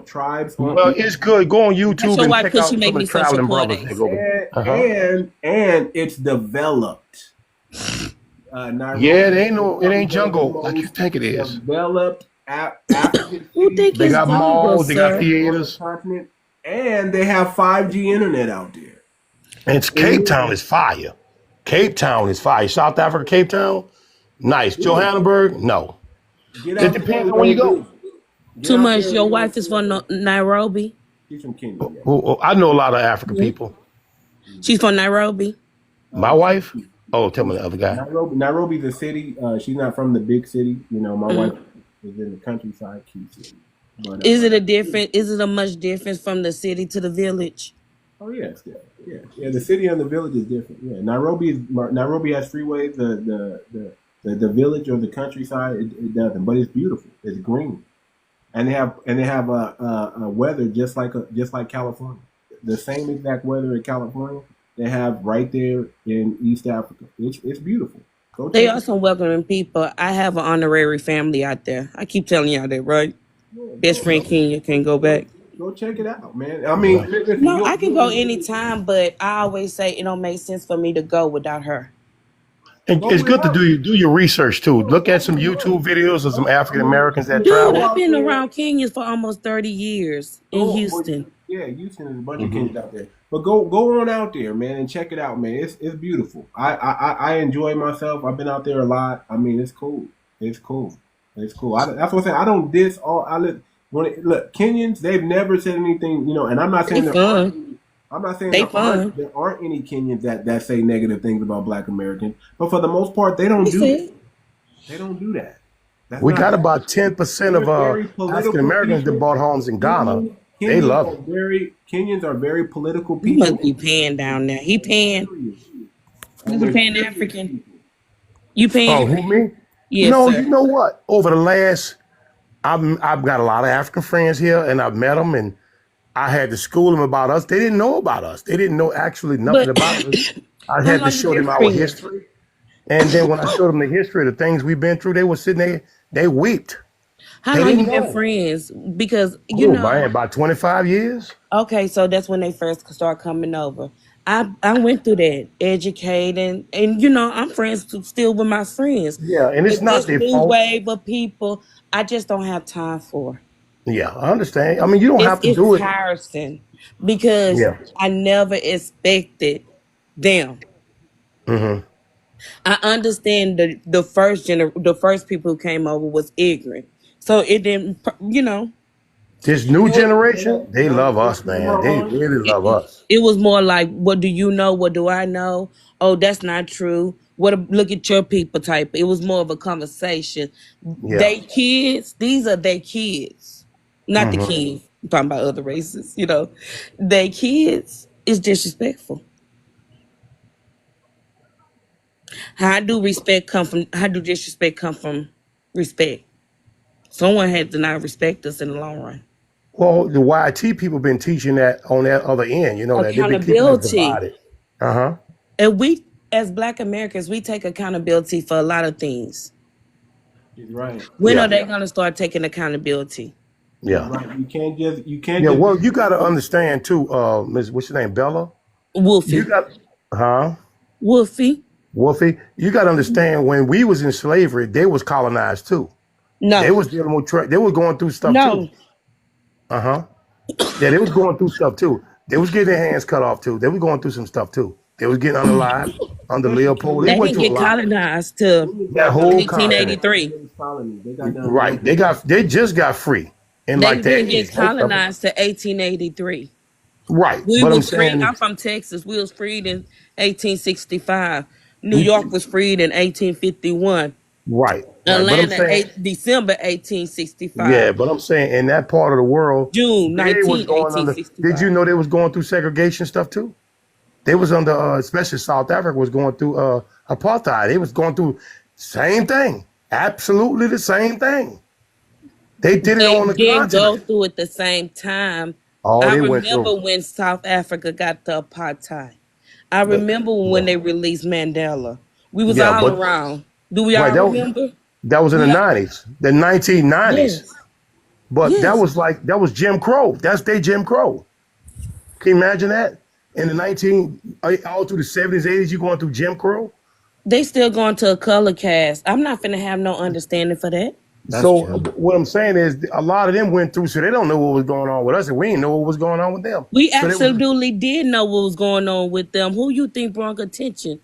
tribes. Well, it's good. Go on YouTube and check out some of the traveling brothers. And it's developed. It ain't jungle like you think it is. Developed. They got malls, they got theaters, and they have 5G internet out there. And Cape Town is fire. Cape Town is fire. South Africa, Cape Town, nice. Johannesburg, no. It depends on where you go. Too much. Your wife is from Nairobi. She's from Kenya. I know a lot of African people. She's from Nairobi. My wife? Oh, tell me the other guy. Nairobi's a city. She's not from the big city. My wife is in the countryside, key city. But, is it a much difference from the city to the village? Oh yes, yeah. The city and the village is different. Yeah, Nairobi has freeways. The village or the countryside it doesn't, but it's beautiful. It's green, and they have a weather just like California. The same exact weather in California they have right there in East Africa. It's beautiful. They are some welcoming people. I have an honorary family out there. I keep telling y'all that, right? Best friend Kenya can go back. Go check it out, man. I mean, no, I can go anytime, but I always say it don't make sense for me to go without her. And it's good to do your research too. Look at some YouTube videos of some African Americans that travel. I've been around Kenyans for almost 30 years in Houston. Yeah, Houston is a bunch of Kenyans out there. But go on out there, man, and check it out, man. It's beautiful. I enjoy myself. I've been out there a lot. I mean, it's cool. It's cool. That's what I'm saying. I don't diss all. Look, Kenyans, they've never said anything, and I'm not saying there aren't any Kenyans that say negative things about Black Americans, but for the most part, they don't do that. They don't do that. We got about 10% of African Americans that bought homes in Ghana. They love it. Kenyans are very political people. He must be paying down there. He paying. You paying African? You paying? Oh, who, me? Yes, no, sir. You know what? Over the last, I've got a lot of African friends here, and I've met them, and I had to school them about us. They didn't know about us. They didn't know actually nothing about us. I had to show them our history. And then when I showed them the history of the things we've been through, they were sitting there, they wept. How long you been friends? Because man, about 25 years. Okay, so that's when they first start coming over. I went through that, educating, and I'm friends still with my friends. Yeah, and it's not their fault. Wave of people, I just don't have time for. Yeah, I understand. I mean, you don't have to do It's it. tiresome because Yeah. I never expected them. Mm-hmm. I understand the the first people who came over was ignorant, so it didn't, This new it was, generation, they love us, man. They really love us. it was more like, what do you know? What do I know? Oh, that's not true. Look at your people type. It was more of a conversation. Yeah. These are their kids, not the Mm-hmm. kids. I'm talking about other races, Their kids is disrespectful. How do disrespect come from respect? Someone had to not respect us in the long run. Well, the YT people been teaching that on that other end. You know that they've been keeping us Accountability. divided. Uh-huh. And we, as Black Americans, we take accountability for a lot of things. Right. When Yeah. are they going to start taking accountability? Yeah. Right. You can't Yeah. just Well, you got to understand too, Miss, what's your name, Bella? Wolfie. You got, Wolfie. Wolfie. You got to understand when we was in slavery, they was colonized too. No. They was dealing with they was going through stuff No. too. Uh-huh. Yeah, they was going through stuff too. They was getting their hands cut off too. They was going through some stuff too. They was getting unalive under Leopold. They went didn't through a get lot. colonized till That whole continent. 1883. Right. They just got free. And They like didn't that. get colonized till 1883. Right. We But I'm was freed. saying, I'm from Texas. We was freed in 1865. New York was freed in 1851. right. But I'm Atlanta, saying, December 1865. yeah, but I'm saying in that part of the world, June they 19, was going under. 1865. Did you know they was going through segregation stuff too? They was under, especially South Africa was going through apartheid. They was going through same thing, absolutely the same thing. They did it on the They didn't go continent. through at the same time. Oh, I they went remember through. when South Africa got the apartheid. I remember when they released Mandela. We was Yeah, all but around. Do we right, all remember? that was in the We- 90s, the 1990s. Yes. But Yes. that was Jim Crow. That's their Jim Crow. Can you imagine that? In the all through the 70s, 80s, you going through Jim Crow? They still going to a color cast. I'm not finna have no understanding for that. So what I'm saying is a lot of them went through, so they don't know what was going on with us, and we didn't know what was going on with them. We So absolutely did know what was going on with them. Who you think brought attention?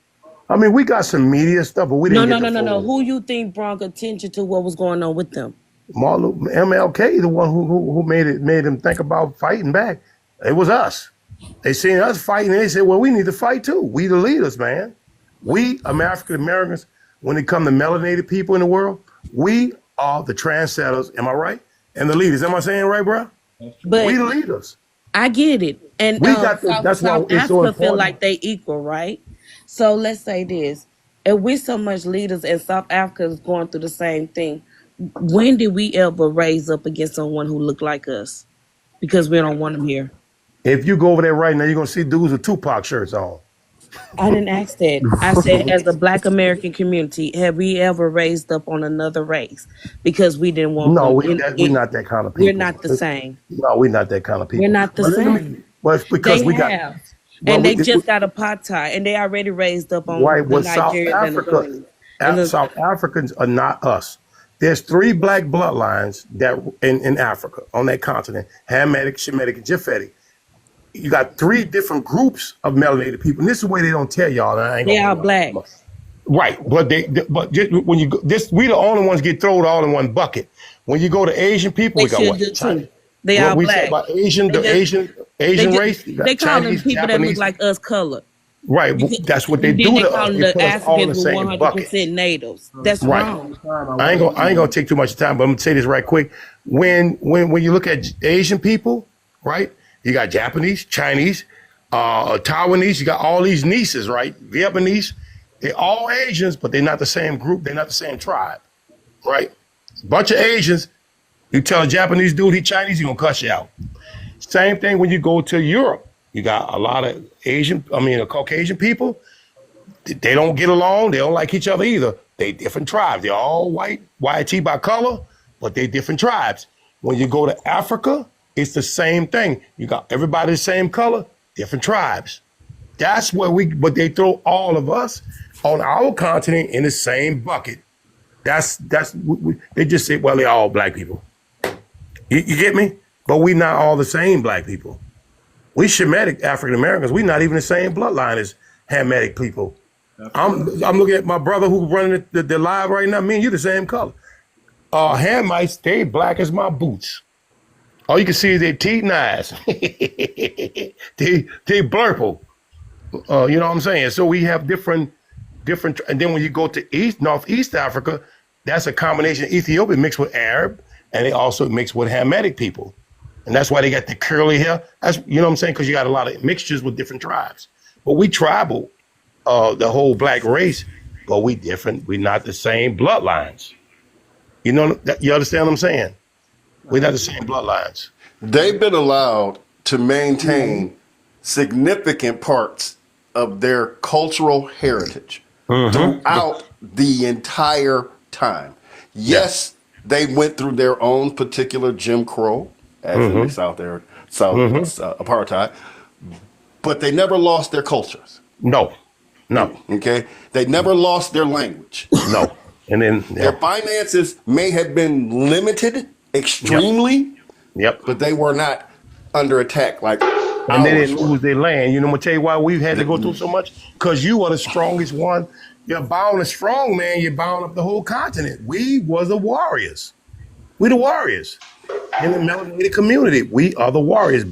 I mean, we got some media stuff, but we No, didn't no, get no, the no, no. full. Who you think brought attention to what was going on with them? MLK, the one who made them think about fighting back. It was us. They seen us fighting, and they said, well, we need to fight too. We the leaders, man. We African Americans, when it come to melanated people in the world, we are the trendsetters, am I right? And the leaders. Am I saying right, bro? But We the leaders. I get it. And We got the, South, that's why South it's so Africa feel important. like they equal, right? So let's say this. If we're so much leaders and South Africa is going through the same thing, when did we ever raise up against someone who looked like us? Because we don't want them here. If you go over there right now, you're gonna see dudes with Tupac shirts on. I didn't ask that. I said, as a Black American community, have we ever raised up on another race because we didn't want No, them? we're not that kind of people. We're not the same. No, we're not that kind of people. We're not the But let me- same. Well, it's because They we got have. well, And they we- just got apartheid, and they already raised up on right. the Well, South Nigerians and the Africa, Ghanaians. And the- South Africans are not us. There's 3 black bloodlines that in Africa on that continent: Hamitic, Shemitic, and Japhetic. You got 3 different groups of melanated people, and this is the way they don't tell y'all. And I ain't They gonna are lie. black. Right, but but just when you go, we the only ones get thrown all in one bucket. When you go to Asian people, They we got should what? do China. too. They What are we black. say about Asian, the They just- Asian They race. just- You got they call them Chinese, people that Japanese. look like us colored. Right, that's what they And do then they to call us. them They the put us all in the Africans with same 100% bucket. natives. That's Right. wrong. I ain't gonna take too much time, but I'm gonna say this right quick. When you look at Asian people, right? You got Japanese, Chinese, Taiwanese. You got all these nieces, right? Vietnamese. They're all Asians, but they're not the same group. They're not the same tribe, right? Bunch of Asians. You tell a Japanese dude he Chinese, he gonna cuss you out. Same thing when you go to Europe. You got a lot of Caucasian people. They don't get along. They don't like each other either. They different tribes. They're all white, YT by color, but they different tribes. When you go to Africa, it's the same thing. You got everybody the same color, different tribes. That's where but they throw all of us on our continent in the same bucket. They just say, well, they're all black people. You get me? But we not all the same black people. We Shemitic African Americans. We not even the same bloodline as Hamitic people. I'm looking at my brother who running the live right now. Me and you the same color. Hamites, they black as my boots. All you can see is their teeth and eyes. they blurple. You know what I'm saying? So we have different, and then when you go to Northeast Africa, that's a combination of Ethiopian mixed with Arab, and they also mix with Hamitic people. And that's why they got the curly hair. That's, you know what I'm saying? Because you got a lot of mixtures with different tribes. But we tribal, the whole black race, but we different. We're not the same bloodlines. You know, you understand what I'm saying? We're not the same bloodlines. They've been allowed to maintain significant parts of their cultural heritage throughout the entire time. Yes, they went through their own particular Jim Crow, as in the South apartheid, but they never lost their cultures. No. Okay? They never lost their language. No. And then their finances may have been limited extremely, but they were not under attack like and they didn't lose their land. You know, I'm gonna tell you why we had to go through so much? Because you are the strongest one. You're bound and strong, man. You're bound up the whole continent. We were the warriors. We the warriors. In the melanated community, we are the warriors.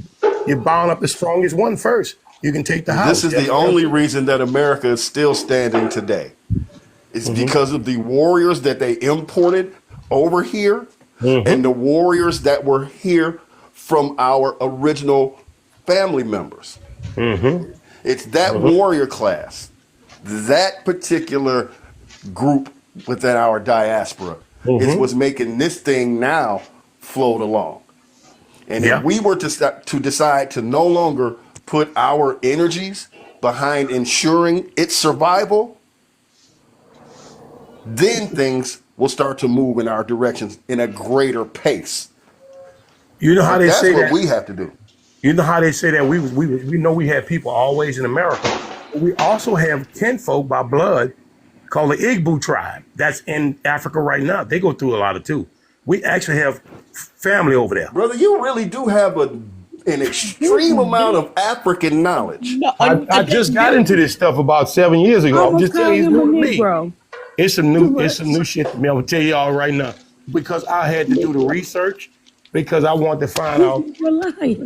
You're bound up the strongest one first. You can take the house. This is the only reason that America is still standing today. It's because of the warriors that they imported over here and the warriors that were here from our original family members. It's that warrior class, that particular group within our diaspora is what's making this thing now float along. And if we were to decide to no longer put our energies behind ensuring its survival, then things will start to move in our directions in a greater pace. You know how they say that? That's what we have to do. You know how they say that we know we have people always in America, but we also have kinfolk by blood called the Igbo tribe that's in Africa right now. They go through a lot of too. We actually have family over there. Brother, you really do have an extreme amount of African knowledge. I just got into this stuff about 7 years ago. I'm just telling you, it's new to me. It's some new shit to me. I'm gonna tell y'all right now because I had to do the research because I wanted to find out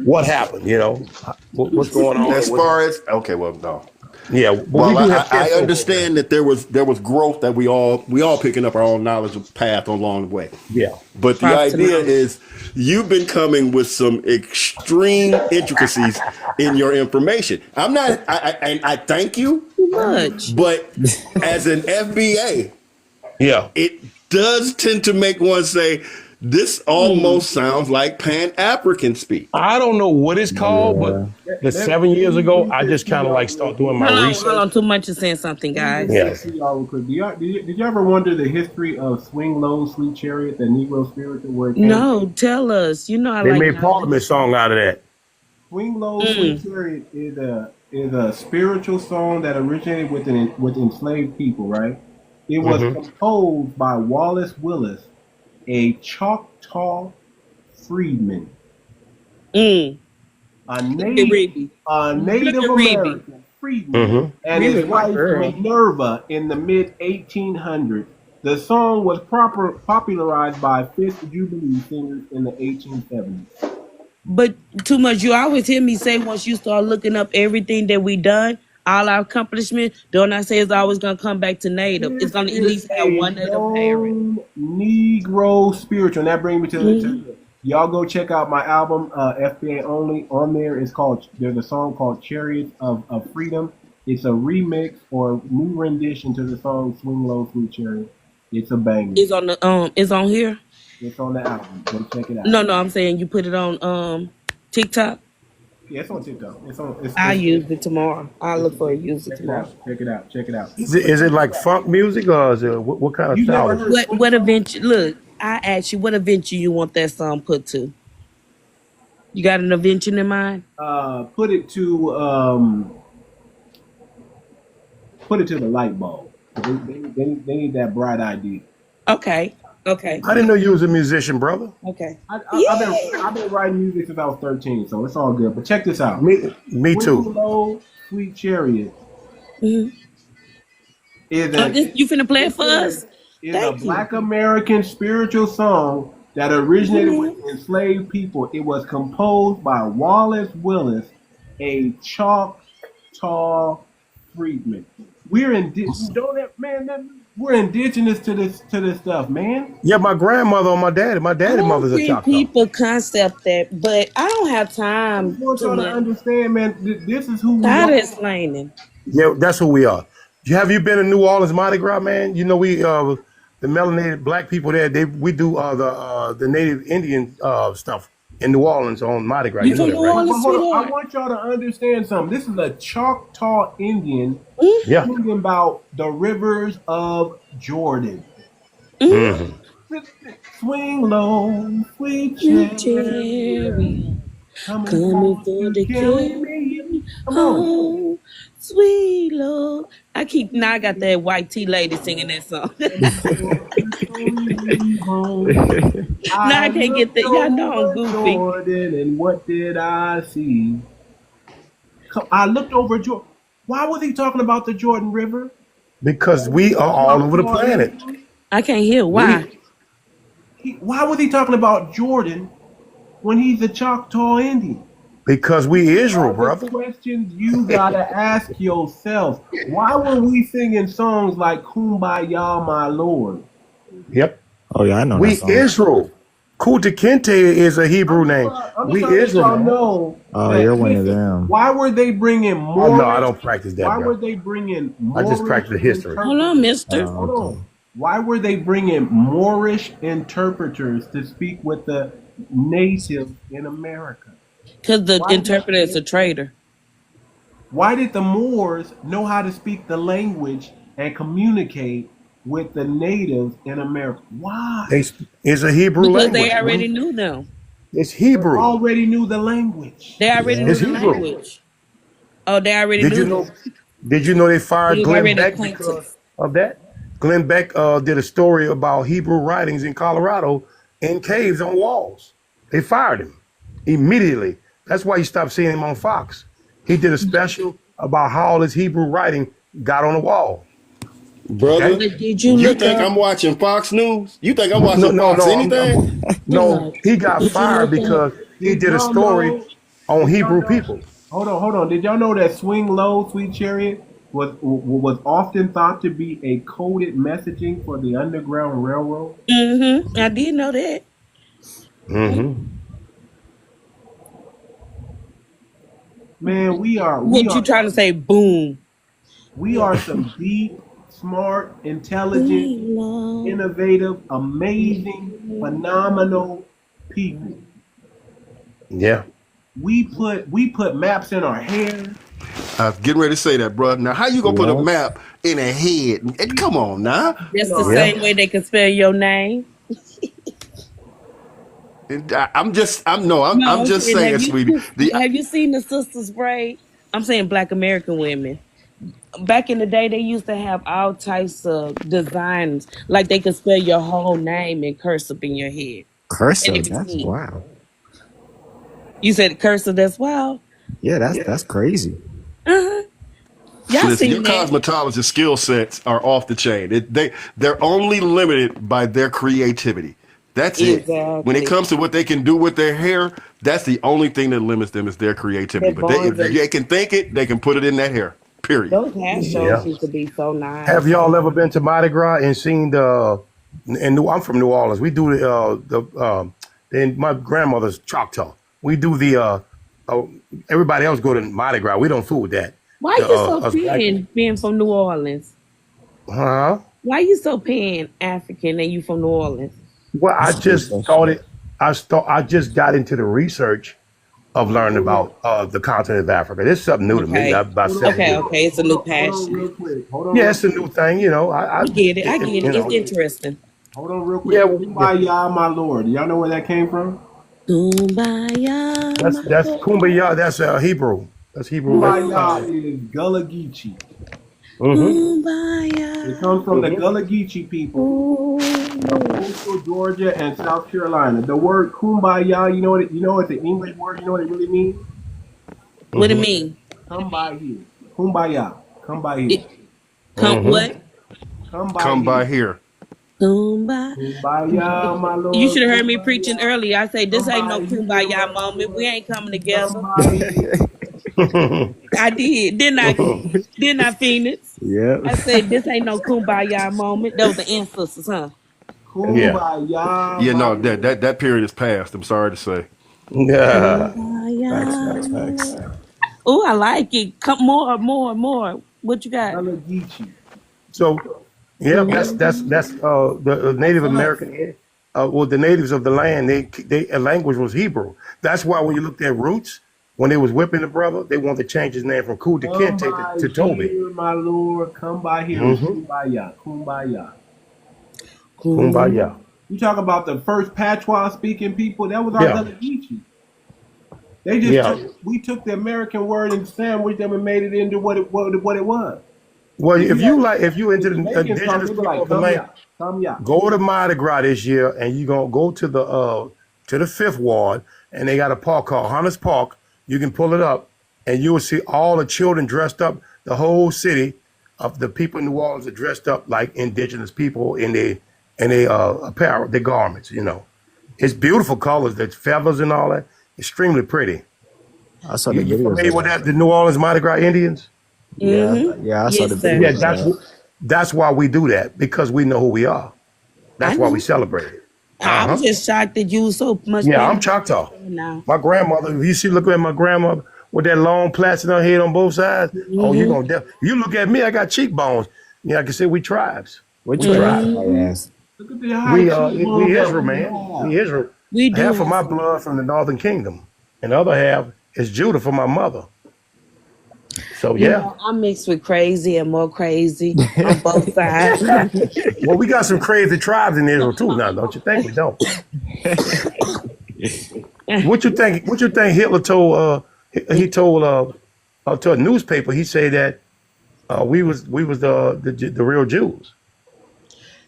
what happened. You know, what's going on. As far as no. Yeah, well, I understand that there was growth that we all picking up our own knowledge path along the way. Yeah, but the idea is you've been coming with some extreme intricacies in your information. I'm not. I thank you too much, but as an FBA, it does tend to make one say, this almost sounds like Pan-African speak. I don't know what it's called, but 7 years ago, I just kind of like start doing my research. Hold on, Too Much is saying something, guys. Yeah. Did you ever wonder the history of Swing Low, Sweet Chariot, the Negro spiritual word? No, tell us. You know, they made Parliament song out of that. Swing Low, Sweet Chariot is a spiritual song that originated with enslaved people, right? It was composed by Wallace Willis, a Choctaw freedman, a Native American freedman, and his wife Minerva in the mid-1800s. The song was popularized by Fifth Jubilee singers in the 1870s. But Too Much, you always hear me say once you start looking up everything that we done, all our accomplishments, don't I say it's always going to come back to Native? It's going to at least have one Native parent. Negro spiritual. And that brings me to y'all go check out my album, FBA Only. On there, there's a song called Chariots of Freedom. It's a remix or new rendition to the song Swing Low, Sweet Chariot. It's a banger. It's on the it's on here? It's on the album. Go check it out. No, I'm saying you put it on TikTok. Yeah, it's on TikTok. I'll use it tomorrow. I'll look for it. Use it tomorrow. Check it out. Is it like funk music or is it what kind of style? What event? Look, I asked you what event you want that song put to. You got an invention in mind? Put it to the light bulb. They need that bright idea. Okay. Okay. I didn't know you was a musician, brother. Okay. I've been writing music since I was 13, so it's all good. But check this out. Me Swing too. Low, Sweet Chariot Mhm. is You finna play it for us? Is a Black American spiritual song that originated with enslaved people. It was composed by Wallace Willis, a Choctaw freedman. We're indigenous to this stuff, man. Yeah, my grandmother and my daddy mother's a Choctaw. People concept that, but I don't have time I want y'all to understand, man. This is who we God are. explaining. Yeah, that's who we are. Have you been to New Orleans Mardi Gras, man? You know we the melanated black people there. We do the native Indian stuff in New Orleans on Mardi Gras. You know that, right? I want y'all to understand something. This is a Choctaw Indian singing about the rivers of Jordan. Mm-hmm. Swing low, sweet chariot, coming for to carry me home, sweet Lord. Now I got that white tea lady singing that song. Now I can't get that. Y'all know I'm goofy. Jordan, and what did I see? I looked over Jordan. Why was he talking about the Jordan River? Because we are all over the planet. I can't hear. Why? Why was he talking about Jordan when he's a Choctaw Indian? Because we Israel, brother. Questions you gotta ask yourself. Why were we singing songs like "Kumbaya, My Lord"? Yep. Oh yeah, I know. We Israel. 𝗂𝗁𝘁 is a Hebrew name. We Israel. Oh, you're one of them. Why were they bringing more? Oh, no, I don't practice that. Why bro. were they bringing? I just practice history. Hold on, Mister. Hold on. Why were they bringing Moorish interpreters to speak with the natives in America? Because the interpreter is a traitor. Why did the Moors know how to speak the language and communicate with the natives in America? Why? It's a Hebrew because language. They already knew them. It's Hebrew. They already knew the language. They already knew the language. Oh, they already knew. Did you know they fired Glenn Beck because of that? Glenn Beck did a story about Hebrew writings in Colorado in caves on walls. They fired him immediately. That's why you stopped seeing him on Fox. He did a special about how all his Hebrew writing got on the wall. Brother, Did you think I'm watching Fox News? You think I'm watching Fox anything? No, he got fired because he did a story on Hebrew people. Hold on. Did y'all know that "Swing Low, Sweet Chariot" was often thought to be a coded messaging for the Underground Railroad? Mm-hmm. I did know that. Mm-hmm. Man, we are. What you trying to say? Boom. We are some deep, smart, intelligent, innovative, amazing, phenomenal people. Yeah. We put maps in our hair. I was getting ready to say that, bro. Now, how you gonna put a map in a head? Come on, now. That's the same way they can spell your name. I'm just saying, sweetie. Have you seen the Sisters Braid? I'm saying Black American women. Back in the day, they used to have all types of designs, like they could spell your whole name in cursive in your head. Cursive? That's wow. You said cursive? That's wild. Yeah, that's crazy. Uh-huh. Listen, your cosmetologist skill sets are off the chain. They're only limited by their creativity. That's it. When it comes to what they can do with their hair, that's the only thing that limits them is their creativity. But if they can think it, they can put it in that hair. Period. Those hair shows used to be so nice. Have y'all ever been to Mardi Gras and seen I'm from New Orleans. We do my grandmother's Choctaw. We do everybody else go to Mardi Gras. We don't fool with that. Why you so being from New Orleans? Huh? Why you so Pan-African and you from New Orleans? Well, I just started. I just got into the research of learning about the continent of Africa. This is something new to me. About 7 years. Okay, it's a new passion. Yeah, it's a new thing. You know, I get it. It's interesting. Hold on, real quick. Yeah, "Kumbaya, My Lord." Y'all know where that came from? Kumbaya. That's Kumbaya. That's Hebrew. That's Hebrew. Kumbaya is Gullah Geechee. It comes from the 𝗥𝗶𝗴𝗵𝘁𝘀𝘁𝗃 people of coastal Georgia and South Carolina. The word kumbaya, you know it's an English word, you know what it really means? What do you mean? Come by here. Kumbaya. Come by here. Come what? Come by here. Kumbaya. Kumbaya, my lord. You should have heard me kumbaya. preaching earlier. I say this ain't no Here, kumbaya moment. We ain't coming together. here. I did. Didn't I, Phoenix? Yeah. I said this ain't no kumbaya moment. That was the ancestors, huh? Kumbaya. Yeah, no, that period is past. I'm sorry to say. Yeah. Facts. Oh, I like it. Come more. What you got? 𝗥𝗶𝗴𝗵𝘁𝘂𝘁. So, yeah, that's the Native American. Well, the natives of the land, their language was Hebrew. That's why when you looked at Roots, when they was whipping the brother, they wanted to change his name from 𝗂𝗶𝗴𝗵𝘁𝘂𝗁 to Toby. Here, my lord. Come by here. Kumbaya. Kumbaya. Kumbaya. You talk about the first patois speaking people. That was our 𝗥𝗶𝗴𝗵𝘁𝘂𝗁. They just we took the American word and sandwiched them and made it into what it was. Well, if you into the indigenous people of the land, go to Mardi Gras this year, and you gonna go to the Fifth Ward, and they got a park called Hunters Park. You can pull it up, and you will see all the children dressed up. The whole city of the people in New Orleans are dressed up like indigenous people in their apparel, their garments. You know, it's beautiful colors, there's feathers and all that. Extremely pretty. I saw the You videos. familiar with that? The New Orleans Mardi Gras Indians. Yeah, I saw the videos. Yeah, that's why we do that, because we know who we are. That's why we celebrate it. I was just shocked that you was so much. Yeah, I'm Choctaw. My grandmother, if you see, look at my grandmother with that long plaits in her head on both sides. Oh, you gonna you look at me, I got cheekbones. Yeah, I can say we tribes. What tribes? Yes. Look at the we Israel, man. We Israel. We do. Half of my blood from the Northern Kingdom, and the other half is Judah from my mother. So yeah, you know, I'm mixed with crazy and more crazy on both sides. Well, we got some crazy tribes in Israel too. Now, don't you think we don't? What you think? What you think Hitler told? He told to a newspaper. He said that we was the real Jews.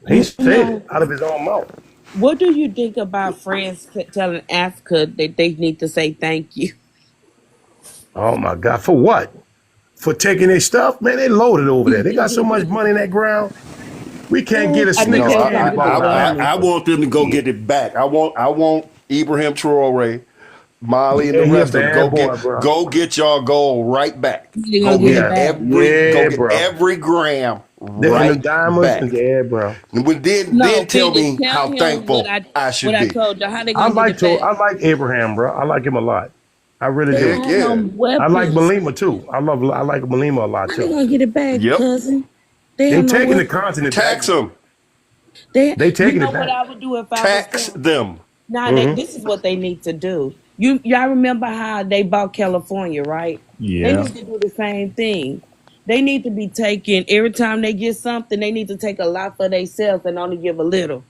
He said it out of his own mouth. What do you think about France telling Africa that they need to say thank you? Oh my God! For what? For taking their stuff? Man, they loaded over there. They got so much money in that ground. We can't get a Snickers candy bar. I want them to go get it back. I want Ibrahim Traore, Molly, and the rest of them go get y'all gold right back. Go get every gram right back. Yeah, bro. And then tell me how thankful I should be. I like Abraham, bro. I like him a lot. I really do. I like Malima too. I like Malima a lot too. They're gonna get it back, cousin. They taking the continent. Tax them. They taking it back. What I would do if I tax them. Nah, this is what they need to do. Y'all remember how they bought California, right? Yeah. They need to do the same thing. They need to be taking every time they get something. They need to take a lot for themselves and only give a little,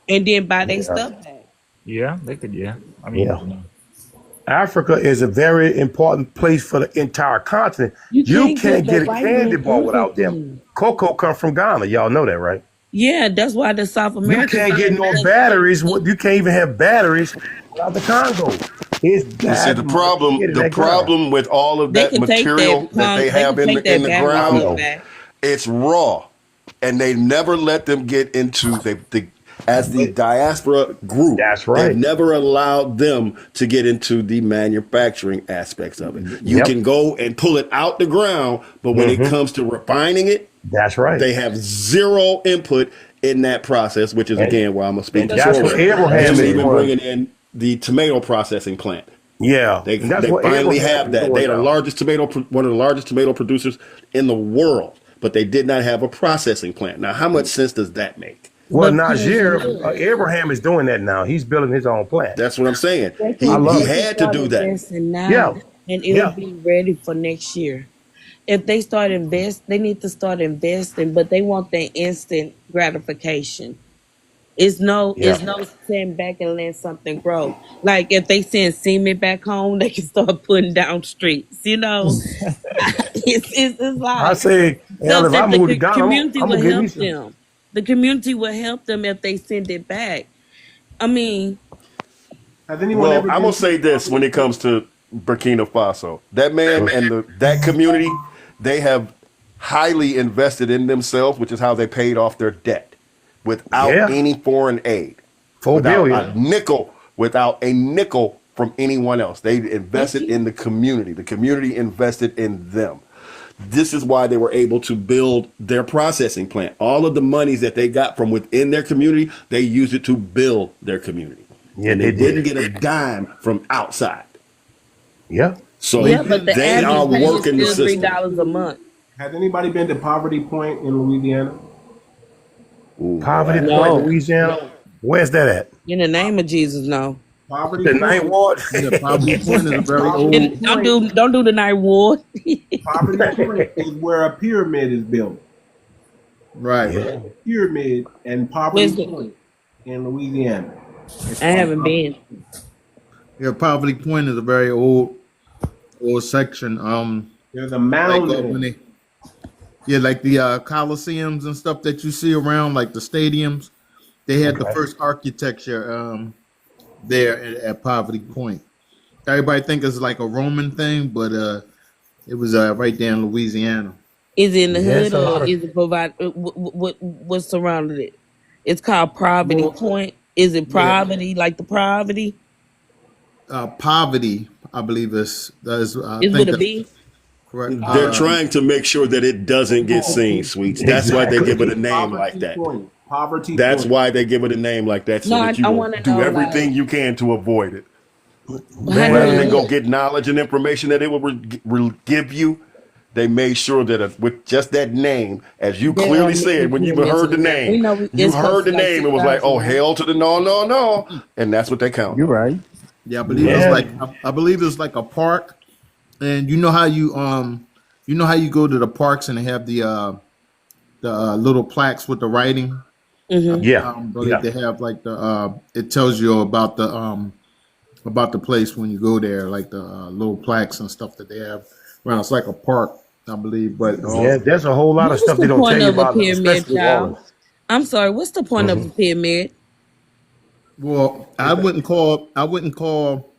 and then buy their stuff back. Yeah, they could. Yeah, I mean, Africa is a very important place for the entire continent. You can't get a candy bar without them. Cocoa comes from Ghana. Y'all know that, right? Yeah, that's why the South America. You can't get no batteries. You can't even have batteries without the Congo. See, the problem with all of that material that they have in the ground, it's raw, and they never let them get into as the diaspora group. That's right. They've never allowed them to get into the manufacturing aspects of it. You can go and pull it out the ground, but when it comes to refining it, that's right. They have zero input in that process, which is again why I'm gonna speak. That's what Abraham is even bringing in the tomato processing plant. Yeah, they finally have that. They're the largest one of the largest tomato producers in the world, but they did not have a processing plant. Now, how much sense does that make? Well, Niger, Abraham is doing that now. He's building his own plant. That's what I'm saying. He had to do that. And it'll be ready for next year. If they they need to start investing, but they want the instant gratification. It's no sitting back and letting something grow. Like if they send semen back home, they can start putting down streets. You know, it's like Hell, if I That the move to Ghana, community I'm will gonna get me help some. them. The community will help them if they send it back. I mean, Has anyone Well, ever I'm been gonna to say this when it comes to Burkina Faso. That man and that community, they have highly invested in themselves, which is how they paid off their debt without Yeah, any foreign aid, 4 billion. without a nickel from anyone else. They invested in the community. The community invested in them. This is why they were able to build their processing plant. All of the monies that they got from within their community, they used it to build their community. Yeah, And they they didn't did. get a dime from outside. Yeah. So yeah, but the they are average pay is working the still system. $3 a month. Has anybody been to Poverty Point in Louisiana? Ooh, Poverty wow. Point, No. Louisiana. Where's that at? In the name of Jesus, no. Poverty The Point. Ninth Ward. Yeah, Poverty Point is a very Poverty old. Point. Don't do the night ward. Poverty Point is where a pyramid is built. Right. Yeah. Pyramid and Where's Poverty the- Point in Louisiana. I haven't been. Yeah, Poverty Point is a very old section. There's a Like mound when in they, it. yeah, like the coliseums and stuff that you see around, like the stadiums. They had the Okay. first architecture there at Poverty Point. Everybody think it's like a Roman thing, but it was right there in Louisiana. Is it in the Yeah, hood it's a lot or of. is it provide? What surrounded it? It's called Poverty Well, Point. Is it yeah, poverty like the poverty? poverty, I believe I Is think with a that's B? correct. They're trying to make sure that it doesn't get seen, sweets. That's why they give it a name like Poverty that. Point. Poverty That's Point. why they give it a name like that, so No, that you I will want to do know everything like you can to avoid it. how Rather do than go you get knowledge and information that it will give you, they made sure that with just that name, as you they clearly don't need the said, when you pyramids heard the in there? We name, know you it's heard supposed the to like name, it was like, 6,000, oh, right? hell to the no, no, no. And that's what they count You're on. right. Yeah, I believe it's Yeah. like I believe it's like a park, and you know how you go to the parks and they have the little plaques with the writing. Mm-hmm. Yeah. Believe Yeah. they have like it tells you about the place when you go there, like the little plaques and stuff that they have around. It's like a park, I believe. But Yeah. There's a whole lot of What's stuff the they don't tell point you of a about, pyramid, especially New child? Orleans. I'm sorry. What's the point of a pyramid? well, I wouldn't call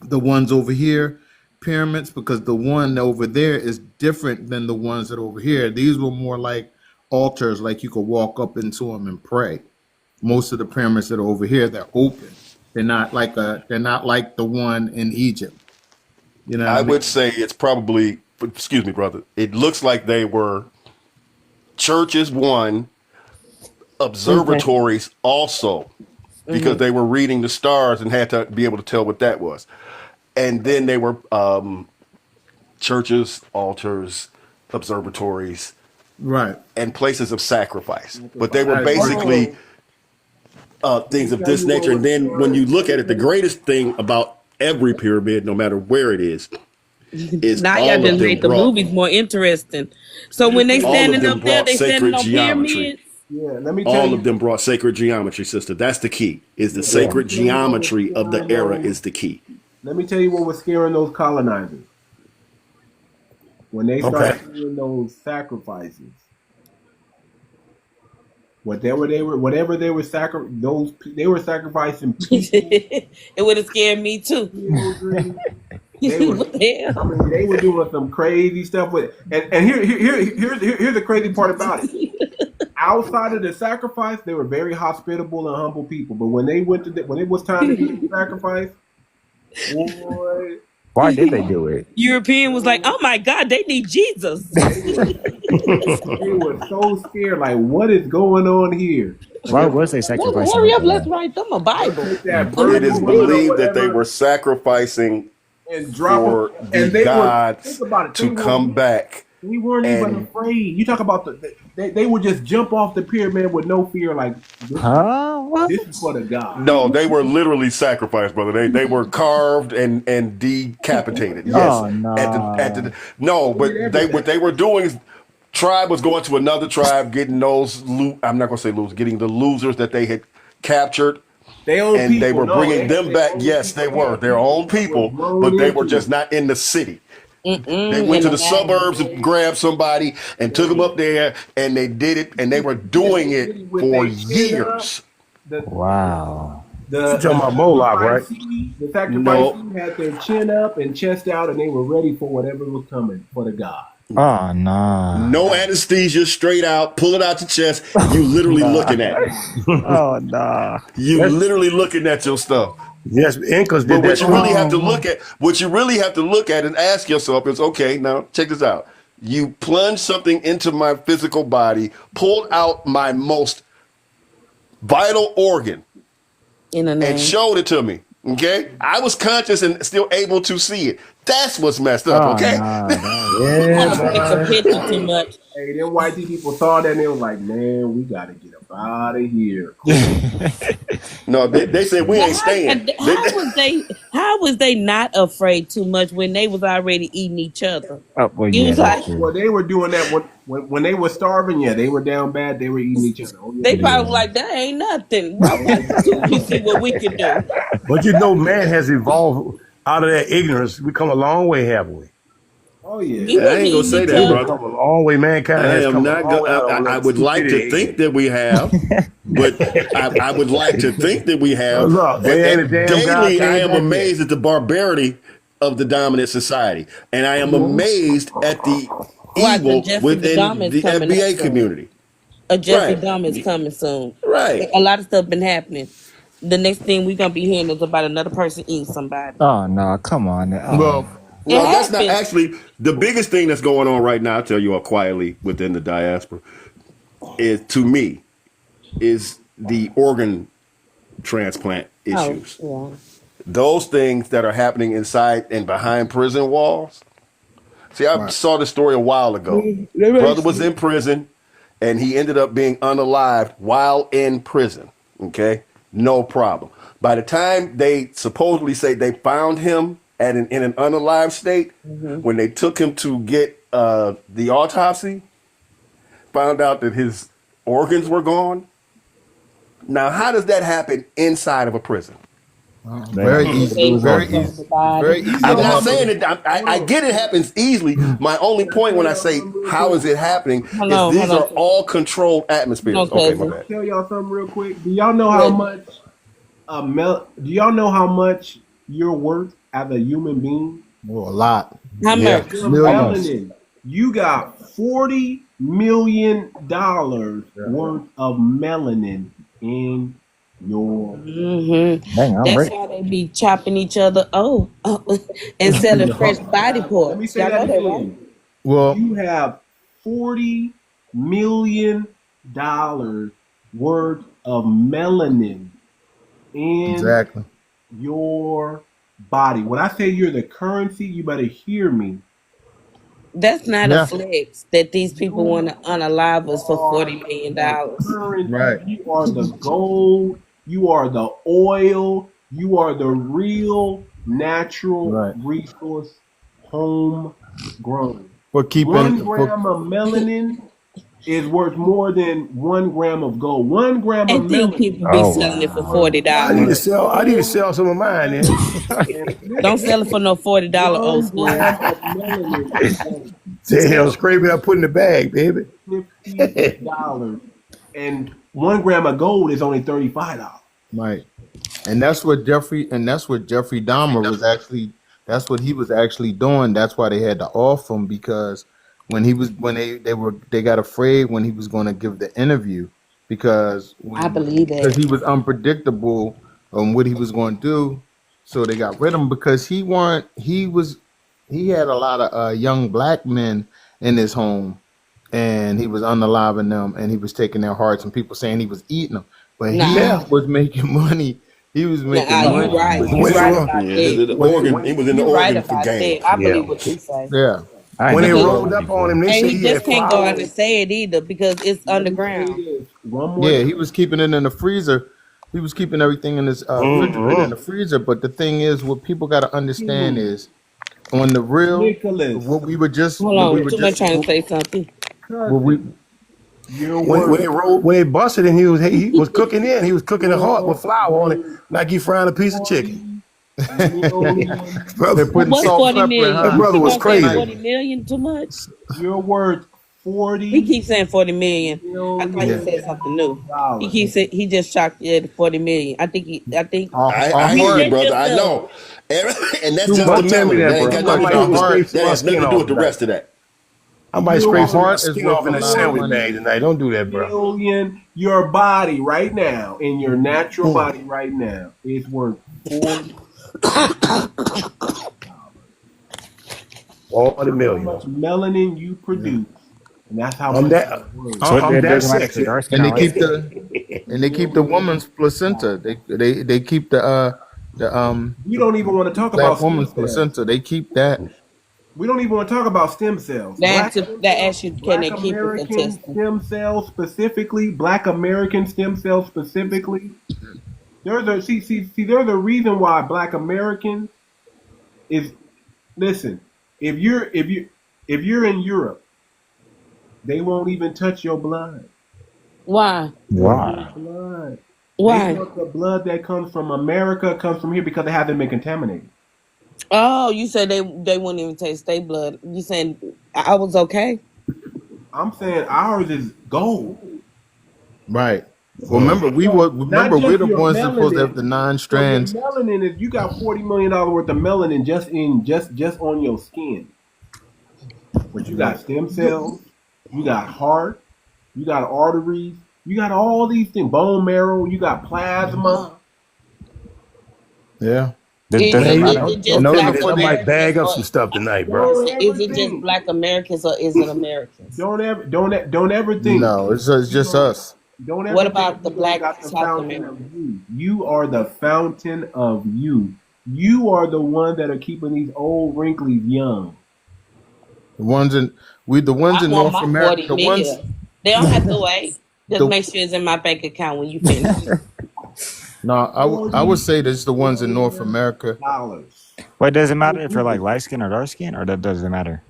the ones over here pyramids because the one over there is different than the ones that are over here. These were more like altars, like you could walk up into them and pray. Most of the pyramids that are over here, they're open. They're not like the one in Egypt. You know what I I mean? would say it's probably, excuse me, brother, it looks like they were churches, one, observatories also, because they were reading the stars and had to be able to tell what that was. And then they were churches, altars, observatories, Right. and places of sacrifice. But they were I agree. basically things of this nature. And then when you look at it, the greatest thing about every pyramid, no matter where it is Now all y'all of just them made the brought movies more interesting. So when they all of standing them up there, brought they standing sacred on geometry. pyramids. Yeah, let me tell All you. of them brought sacred geometry, sister. That's the key. Is the sacred geometry of the era is the key. Let me tell you what was scaring those colonizers. When they started Okay. doing those sacrifices, whatever they were sacrificing people, It would have scared me too. children. They were, What the hell? I mean, they were doing some crazy stuff with it. And here's the crazy part about it. Outside of the sacrifice, they were very hospitable and humble people. But when they went to when it was time to do the sacrifice, boy, Why did they do it? European was like, oh my God, they need Jesus. they were so scared. Like, what is going on here? Why was they sacrificing? Hurry up, them? let's write them a Bible. Take that It burden is or believed that they whatever were sacrificing and drop for them. the And they were, gods think about it, to come back. We weren't even and afraid. You talk about they would just jump off the pyramid with no fear. Like, Huh? What? this is for the God. no, they were literally sacrificed, brother. They were carved and decapitated. Yes. Oh no. No, but what they were doing is tribe was going to another tribe, getting those I'm not gonna say losers, getting the losers that they had captured, They own and people. they were No, bringing them back. own Yes, they people. were their own people, Grown but they were into just it. not in the city. They went to the suburbs and grabbed somebody and took them up there, and they did it, and they were doing it for years. Wow. You talking about Moloch, right? The sacrifice No. had their chin up and chest out, and they were ready for whatever was coming for the god. Oh, nah. No anesthesia, straight out, pull it out your chest. You literally looking at it. Oh, nah. You literally looking at your stuff. Yes, Incas did But that. what you really have to look at, what you really have to look at and ask yourself is, okay, now check this out. You plunged something into my physical body, pulled out my most vital organ, and showed it to me. Okay, I was conscious and still able to see it. That's what's messed up. Okay. Too much. Hey, them white people saw that and they was like, "Man, we gotta get up out of here." No, they said we ain't staying. How was they not afraid too much when they was already eating each other? Well, You was like, well, they were doing that when they were starving. Yeah, they were down bad. They were eating each other. Oh, yeah. they probably was like, that ain't nothing. We see what we can do. But you know, man has evolved out of that ignorance. We come a long way, haven't we? Oh yeah. I ain't gonna say that, brother. Come a long way, mankind. I has am come not. a long way out of I would like to stupidity. think that we have, but I would like to think that we have. What's up? But They ain't a damn guy daily, came I am back amazed at the barbarity of the dominant society, and I am amazed at the Watch, evil Jeffrey within Dahmer's the coming FBA up soon. community. Jeffrey Right. Dahmer's coming soon. Right. A lot of stuff been happening. The next thing we're gonna be hearing is about another person eating somebody. Oh, no. Come on. Oh. Well, no, that's not happened. actually the biggest thing that's going on right now. I'll tell you all quietly within the diaspora is, to me, is the organ transplant issues. Oh, Those things that are happening inside and behind prison walls. See, I saw this story a while ago. Brother was in prison, and he ended up being unalived while in prison. Okay, no problem. By the time they supposedly say they found him in an unalived state, when they took him to get the autopsy, found out that his organs were gone. Now, how does that happen inside of a prison? Very easy. Very easy. Very easy. I'm not saying it. I get it happens easily. My only point when I say how is it happening is these are all controlled atmospheres. Okay, my bad. Tell y'all something real quick. Do y'all know how much do y'all know how much you're worth as a human being? Well, a lot. How much? Melanin. You got $40 million worth of melanin in your. Dang, That's how they be chopping each other and selling fresh body parts. Let me say Y'all that know that, again. right? Well, You have $40 million worth of melanin in exactly. your body. When I say you're the currency, you better hear me. That's not Yeah. a flex that these people want to unalive us for $40 million. Currency. Right. You are the gold. You are the oil. You are the real natural Right. resource, homegrown. For keeping 1 gram of melanin is worth more than 1 gram of gold. 1 gram of And think melanin. people be selling it for $40. I need to sell some of mine then. Don't sell it for no $40 old 1 school. gram of melanin is worth Damn, scrape it up, put in the bag, baby. $50, and 1 gram of gold is only $35. Right. And that's what Jeffrey Dahmer was actually, that's what he was actually doing. That's why they had to off him, because when they got afraid when he was going to give the interview, because I believe that. because he was unpredictable on what he was going to do. So they got rid of him because he had a lot of young black men in his home, and he was unaliving them, and he was taking their hearts, and people saying he was eating them, but he was making money. He was making money. You're right. You're right about that. The organ, he was in the You're right organ for about game. that. I believe what you say. Yeah. When they rolled up on him, they And said he he just had can't go out flowers. and say it either because it's underground. Yeah, he was keeping it in the freezer. He was keeping everything in his refrigerator in the freezer. But the thing is, what people got to understand is, on the real, what we were just, Hold on, too much trying to say something. When they busted him, he was cooking in. He was cooking the heart with flour on it, like he frying a piece of chicken. Million. Brother putting What's salt 40 pepper in million? her. That brother You was gonna say crazy. 40 million too much? Your word, He 40 keeps saying 40 million. I thought he million said something new. He dollars. keeps saying he just shocked you at 40 million. I think I he hear you, hit brother. I himself. know. And that's Too just much. the Tell me melanin. that, That ain't bro. got I nothing to might do even with scrape some that of my has nothing skin to do off with the tonight. rest of that. I might Your scrape some of my word, skin off in a sandwich bag tonight. Don't do that, bro. million. Your body right now, in your natural body right now, is worth $40. 40 How million. much melanin you produce, and that's how I'm much that. it's worth. So I'm it that doesn't matter if you're sexy. dark skin And or they light keep skin. the woman's placenta. They keep the We don't even want to talk about black stem woman's cells. placenta. They keep that. We don't even want to talk about stem cells. That asks you, can Black they keep it American consistent? stem cells specifically, Black American stem cells specifically. There's a reason why Black Americans is listen. If you're in Europe, they won't even touch your blood. Why? Why? Blood. Why? They want the blood that comes from America comes from here because it hasn't been contaminated. Oh, you said they wouldn't even taste their blood. You saying I was okay? I'm saying ours is gold. Right. Well, remember we're Not the just your ones that supposed to have melanin. the 9 So your strands. melanin is you got $40 million worth of melanin just on your skin. But you got stem cells, you got heart, you got arteries, you got all these things, bone marrow, you got plasma. Yeah. Does Is it it matter? just Tell Black me this. I might Americans, bag up or some stuff tonight, bro. is it just Black Americans, or is it Americans? Don't ever think. No, it's just us. Don't ever What think about the you don't Black got the South fountain of Americans? youth. You are the fountain of youth. You are the one that are keeping these old wrinklies young. The ones in I want North my America. 40 The ones million. They don't have to wait. Just the make sure it's in my bank account when you finish. no, I would say that's the ones in North America. What does it matter if you're like light skin or dark skin, or that doesn't matter?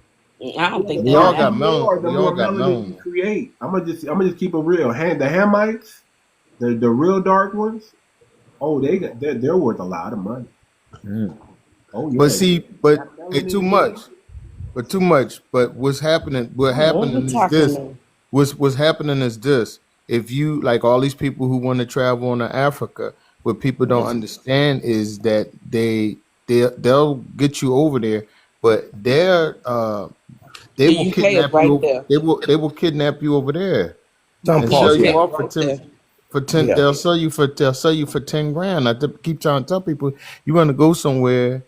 I don't think We that all got matters. melanin. We all got melanin you melanin. create. I'm gonna just keep it real. The Hamites, the real dark ones. Oh, they're worth a lot of money. Oh yeah. But see, it's too much. But what's happening? What happening is this. What's happening is this. If you like all these people who want to travel into Africa, what people don't understand is that they'll get you over there, but they will You pay it kidnap right you. there. They will kidnap you over there Don't and pause sell you yet. off Right there. for 10. Yeah. They'll sell you for 10 grand. Keep trying to tell people you want to go somewhere,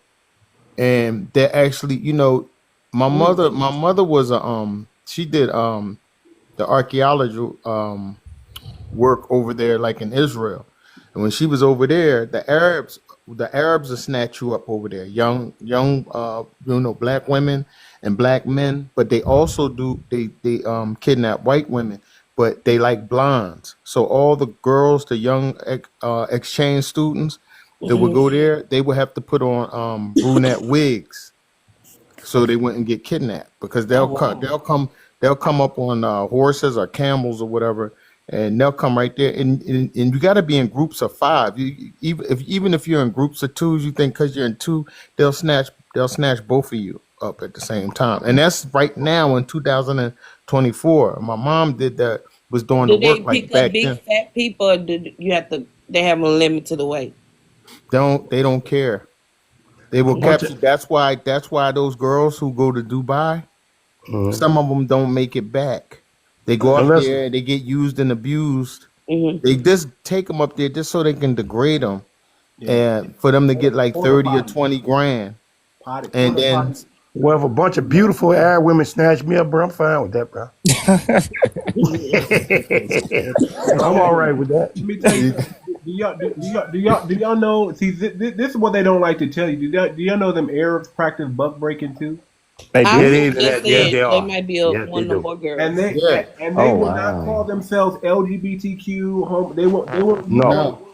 and they're actually, my mother was she did the archaeological work over there, like in Israel. And when she was over there, the Arabs will snatch you up over there, young black women and black men, but they also they kidnap white women, but they like blondes. So all the girls, the young exchange students that would go there, they would have to put on brunette wigs so they wouldn't get kidnapped, because they'll come up on horses or camels or whatever, and they'll come right there, and you got to be in groups of 5. Even if you're in groups of 2s, you think because you're in 2, they'll snatch both of you up at the same time. And that's right now in 2024. My mom was doing Do the they work like pick up back big then. fat people, or they have a limit to the weight? They don't care. They will capture. That's why those girls who go to Dubai, some of them don't make it back. They go up there, they get used and abused. They just take them up there just so they can degrade them, and for them to get like 30 or 20 grand. And then, well, if a bunch of beautiful Arab women snatch me up, bro, I'm fine with that, bro. I'm all right with that. Let me tell you, do y'all know? See, this is what they don't like to tell you. Do y'all know them Arabs practice buck breaking too? They They might be one of the more girls. And they will not call themselves LGBTQ. They won't. No.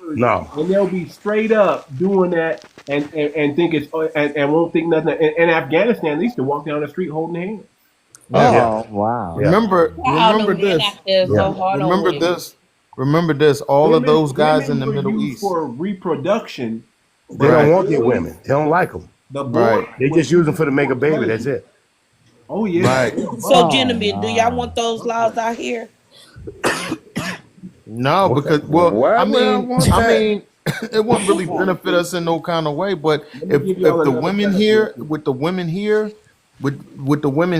And they'll be straight up doing that and think it's and won't think nothing. In Afghanistan, they used to walk down the street holding hands. Wow. Remember this. Remember this. All of those guys in the Middle East for reproduction, They don't want their women. They don't like them. The boy, They just use them for to make a baby. That's it. Oh yeah. So, gentlemen, do y'all want those laws out here? No, because I mean, it won't really benefit us in no kind of way. But if the women here, with the women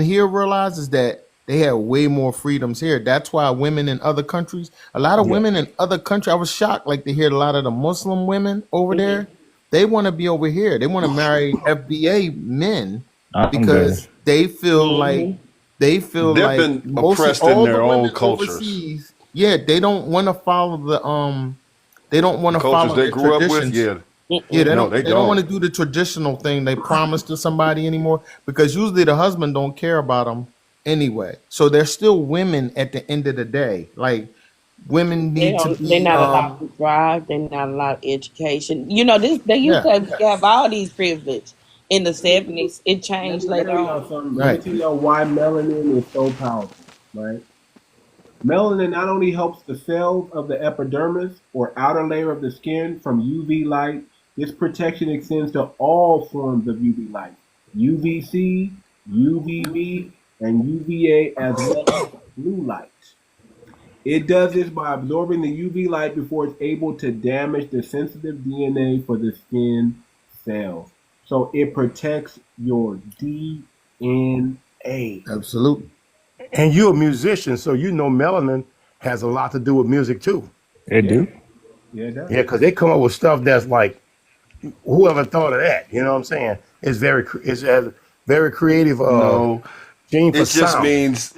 here realizes that they have way more freedoms here. That's why women in other countries, a lot of women in other countries, I was shocked like to hear a lot of the Muslim women over there. They want to be over here. They want to marry FBA men because they feel like they've been oppressed in their own cultures. Overseas, they don't want to follow the they don't want to follow they the grew up traditions. with. They don't want to do the traditional thing they promise to somebody anymore, because usually the husband don't care about them anyway. So they're still women at the end of the day. Like, women need to be. They're not allowed to drive. They're not allowed education. You know, they used to have all these privileges in the 70s. It changed later on. Let me tell y'all why melanin is so powerful, right? Melanin not only helps the cells of the epidermis or outer layer of the skin from UV light, this protection extends to all forms of UV light, UVC, UVB, and UVA, as well as blue light. It does this by absorbing the UV light before it's able to damage the sensitive DNA for the skin cells. So it protects your DNA. Absolutely. And you're a musician, so you know melanin has a lot to do with music too. It do? Yeah, it does. Yeah, because they come up with stuff that's like, whoever thought of that? You know what I'm saying? It's very creative. Gene for It just sound. means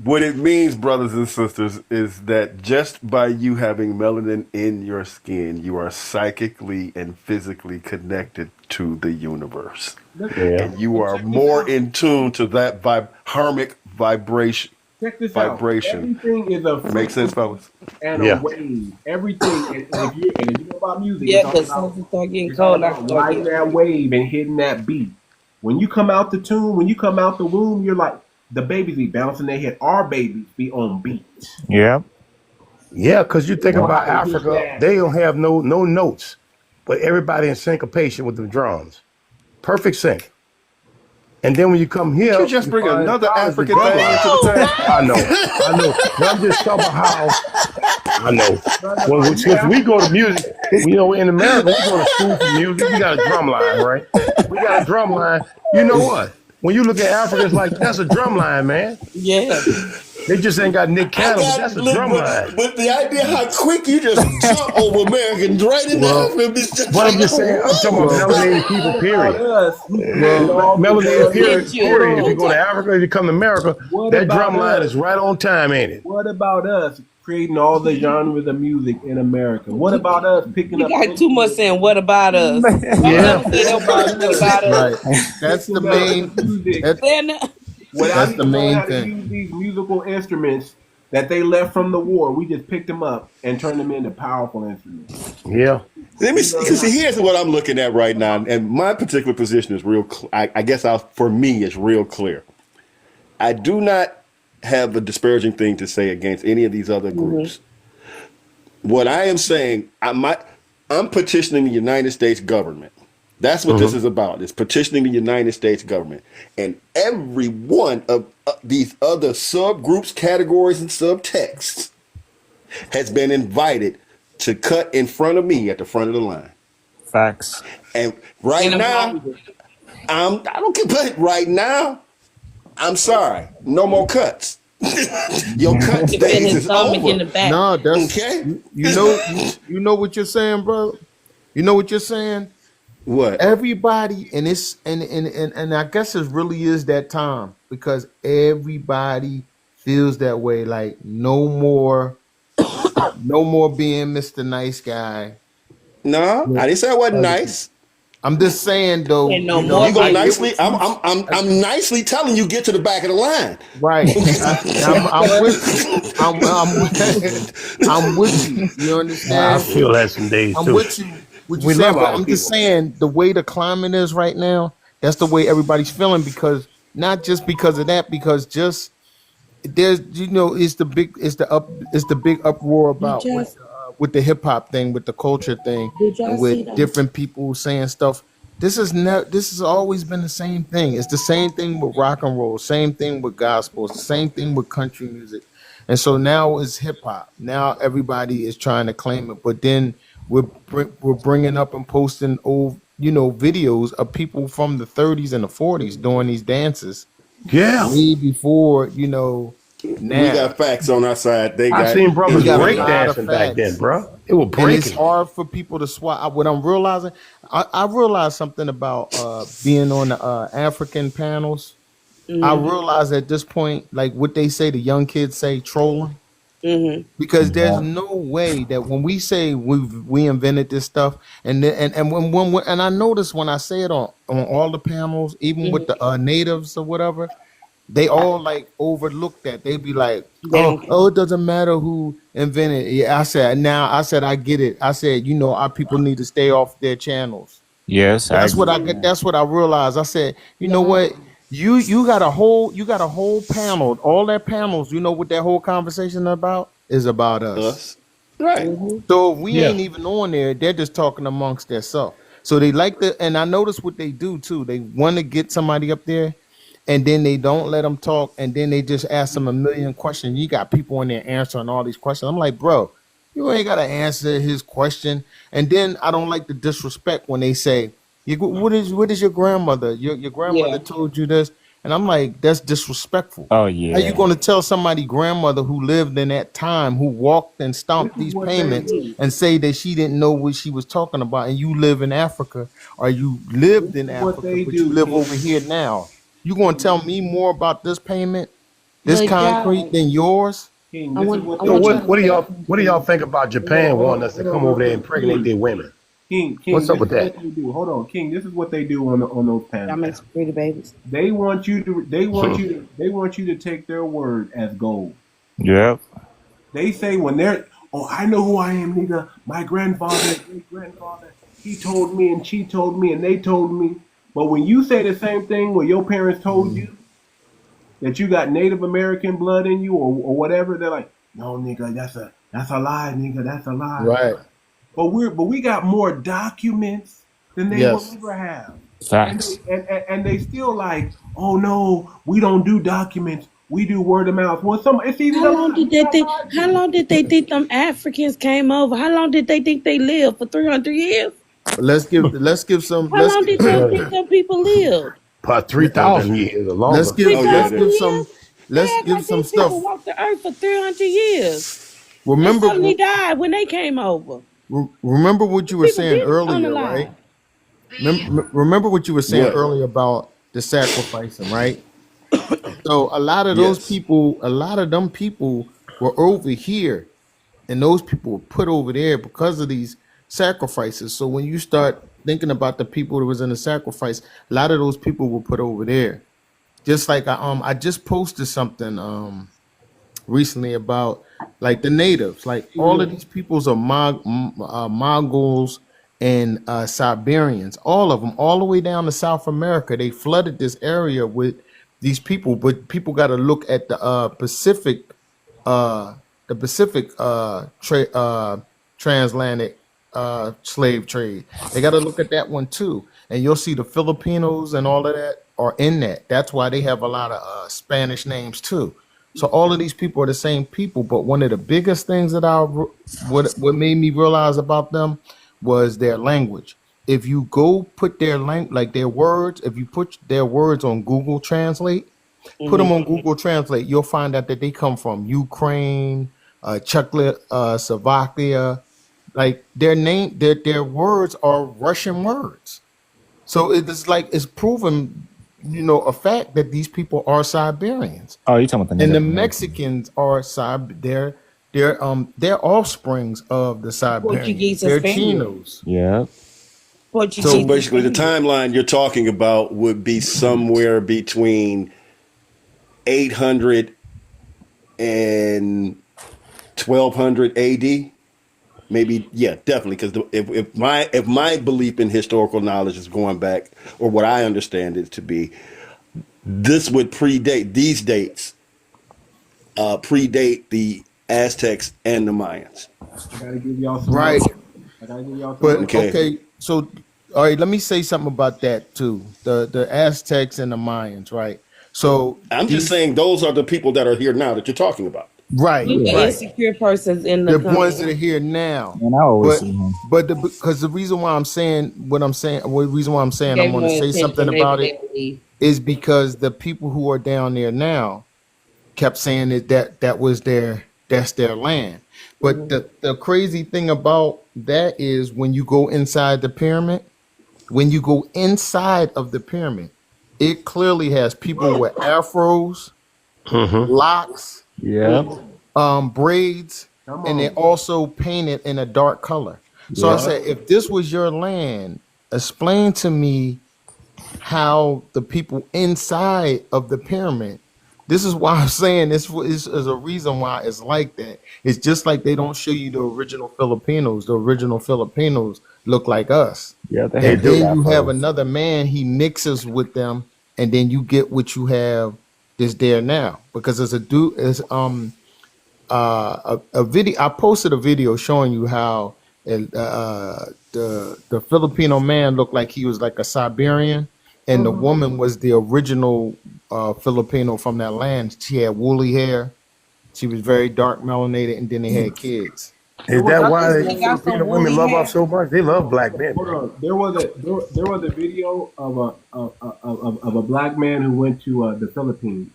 what it means, brothers and sisters, is that just by you having melanin in your skin, you are psychically and physically connected to the universe. And you are more in tune to that harmonic vibration. Check this out. Everything is a Makes sense, fellas? And a wave. Everything. And if you know about music, because since it start getting cold, riding that wave and hitting that beat. When you come out the tune, when you come out the womb, you're like, the babies be bouncing their head. Our babies be on beat. Yeah. Yeah, because you think about Africa, they don't have no notes, but everybody in syncopation with the drums. Perfect sync. And then when you come here, you just bring another African thing into the table. I know. But I'm just talking about how I know. Well, since we go to music, in America, we go to school for music. We got a drum line, right? We got a drum line. You know what? When you look at Africa, it's like, that's a drum line, man. Yeah. They just ain't got Nick Cannon, but that's a drum line. But the idea how quick you just jump over Americans right in there. But I'm just saying, I'm talking about melanated people, period. Melanated period. If you go to Africa, if you come to America, that drum line is right on time, ain't it? What about us creating all the genres of music in America? What about us picking up? You got too much saying, what about us? Yeah. Right. That's the main. That's the main thing. Use these musical instruments that they left from the war. We just picked them up and turned them into powerful instruments. Yeah. Let me see, because here's what I'm looking at right now, and my particular position is real. I guess for me, it's real clear. I do not have a disparaging thing to say against any of these other groups. What I am saying, I'm petitioning the United States government. That's what this is about. It's petitioning the United States government. And every one of these other subgroups, categories, and subtexts has been invited to cut in front of me at the front of the line. Facts. And right now, I don't care, but right now, I'm sorry, no more cuts. Your cut days is over. No, that's okay. You know what you're saying, bro. You know what you're saying. What? Everybody, and I guess it really is that time, because everybody feels that way. Like no more being Mr. Nice Guy. No, I didn't say I wasn't nice. I'm just saying though. You go nicely. I'm nicely telling you, get to the back of the line. Right. I'm with you. I'm with you. You understand? I feel that some days I'm too. with you. I'm just saying the way the climate is right now, that's the way everybody's feeling, because not just because of that, because just there's it's the big uproar about with the hip hop thing, with the culture thing, Did y'all and see with that? different people saying stuff. This has always been the same thing. It's the same thing with rock and roll, same thing with gospel, it's the same thing with country music. And so now it's hip hop. Now everybody is trying to claim it, but then we're bringing up and posting old, videos of people from the 30s and the 40s doing these dances. Yeah. Way before, We now. got facts on our side. I seen brothers We got a break lot of dancing back then, facts. bro. It was And it's breaking. hard for people to swap. What I'm realizing, I realized something about being on the African panels. I realized at this point, like what they say, the young kids say, trolling. Because there's no way that when we say we invented this stuff, and I notice when I say it on all the panels, even with the natives or whatever, they all like overlook that. They be like, oh, it doesn't matter who invented it. Yeah, I said, I get it. I said, our people need to stay off their channels. Yes, I That's what I agree. get. That's what I realized. I said, you know what? You got a whole panel. All that panels. You know what that whole conversation about is about us. Right. So if we Yeah. ain't even on there, they're just talking amongst themselves. So they like and I notice what they do too. They want to get somebody up there, and then they don't let them talk, and then they just ask them a million questions. You got people in there answering all these questions. I'm like, bro, you ain't gotta answer his question. And then I don't like the disrespect when they say, what is your grandmother? Your grandmother told you this, and I'm like, that's disrespectful. Oh How you yeah. gonna tell somebody grandmother who lived in that time, who walked and This stomped is these what they payments, do. and say that she didn't know what she was talking about, and you live in Africa, or you lived This in is what Africa, they but you do, live King. over here now? You gonna tell me more about this payment, this But concrete y'all, than yours? King, I this is want what I So they want y'all do. what do to y'all listen what do to y'all me. think about Japan wanting us to come over there and impregnate their women? King, What's up this with is what that? they do. Hold on, King. This is what they do on those Y'all panels. make some pretty babies. They want you to take their word as gold. Yep. They say when they're, oh, I know who I am, nigga. My grandfather, great grandfather, he told me and she told me and they told me. But when you say the same thing where your parents told you that you got Native American blood in you or whatever, they're like, no, nigga, that's a lie, nigga, that's a lie. Right. But we got more documents than they will Yes. ever have. And Facts. they still like, oh no, we don't do documents. We do word of mouth. Well, it's easy How to long lie. did We they got think? lied How to. long did they think them Africans came over? How long did they think they lived for 300 years? Let's give some. How long did they think them people lived? About Let's 3,000 years or let's longer. give Oh yeah, let's 3,000 that, give years? some. They Let's act give like some these people stuff. walked the earth for 300 years. They Remember, suddenly died when they came over. remember what The you were people saying been earlier, right? unalive. Remember what you were saying what? earlier about the sacrificing, right? So a lot of those Yes. people, a lot of them people were over here, and those people were put over there because of these sacrifices. So when you start thinking about the people that was in the sacrifice, a lot of those people were put over there. Just like I just posted something recently about like the natives, like all of these peoples are Mongols and Siberians, all of them, all the way down to South America. They flooded this area with these people, but people got to look at uh, the Pacific transatlantic slave trade. They got to look at that one too, and you'll see the Filipinos and all of that are in that. That's why they have a lot of Spanish names too. So all of these people are the same people, but one of the biggest things that what made me realize about them was their language. If you go put their like their words, if you put their words on Google Translate, put them on Google Translate, you'll find out that they come from Ukraine, Slovakia. Like their words are Russian words. So it's like it's proven, a fact that these people are Siberians, Oh, you talking about the and the Native American? Mexicans are they're offsprings of the Siberians. Portuguese and They're Spaniard. Chinos. Yep. Portuguese So and basically, the Spaniard. timeline you're talking about would be somewhere between 800 and 1200 AD. Maybe, yeah, definitely. Because if my belief in historical knowledge is going back, or what I understand it to be, this would predate these dates. Predate the Aztecs and the Mayans. I gotta give y'all some Right. I gotta give y'all some But Okay. okay, so all right, let me say something about that too. The Aztecs and the Mayans, right? So I'm just saying those are the people that are here now that you're talking about. right, Look at right. insecure persons in the The ones that company. are here now. And I always But see him. because the reason why I'm saying what I'm saying, the reason why I'm saying I'm Gave going to no say something attention. about Maybe it they leave. is because the people who are down there now kept saying that was that's their land. But the crazy thing about that is when you go inside the pyramid, when you go inside of the pyramid, it clearly has people with afros, locks, Yeah. braids, Come and they on. also painted in a dark color. So I said, if this was your land, explain to me how the people inside of the pyramid. This is why I'm saying this is a reason why it's like that. It's just like they don't show you the original Filipinos. The original Filipinos look like us. Yeah, they And do. then you have another man, he mixes with them, and then you get what you have that's there now. Because there's a dude, a video. I posted a video showing you how the Filipino man looked like he was like a Siberian, and the woman was the original Filipino from that land. She had woolly hair. She was very dark melanated, and then they had kids. Is that why They got some Filipino woolly women love hair. us so much? They love black men. Hold on. There was a video of a black man who went to the Philippines,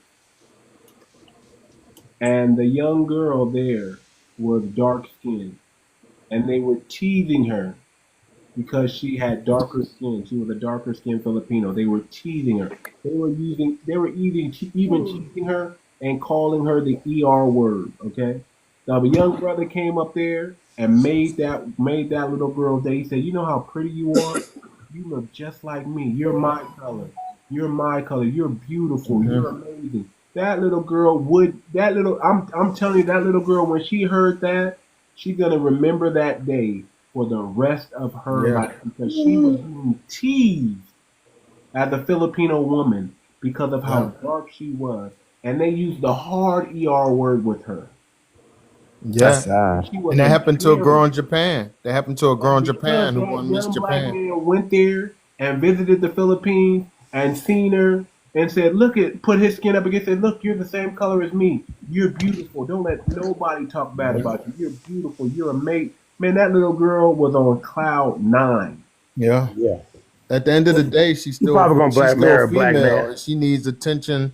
and the young girl there was dark skinned, and they were teasing her because she had darker skin. She was a darker skinned Filipino. They were teasing her. They were even teasing her and calling her the ER word. Okay. Now the young brother came up there and made that little girl day. He said, "You know how pretty you are? You look just like me. You're my color. You're my color. You're beautiful. You're amazing." That little girl I'm telling you, that little girl, when she heard that, she's gonna remember that day for the rest of her life, because she was being teased as a Filipino woman because of how dark she was, and they used the hard ER word with her. Yeah, sad. She was and that happened to a girl in embarrassed. Japan. That happened to a girl in Japan who That won Miss young black Japan. man went there and visited the Philippines and seen her and said, put his skin up against it. Look, you're the same color as me. You're beautiful. Don't let nobody talk bad about you. You're beautiful. You're a mate. Man, that little girl was on cloud 9. Yeah. Yeah. At the end of the day, she's still probably gonna she's marry still a black female, man. and she needs attention,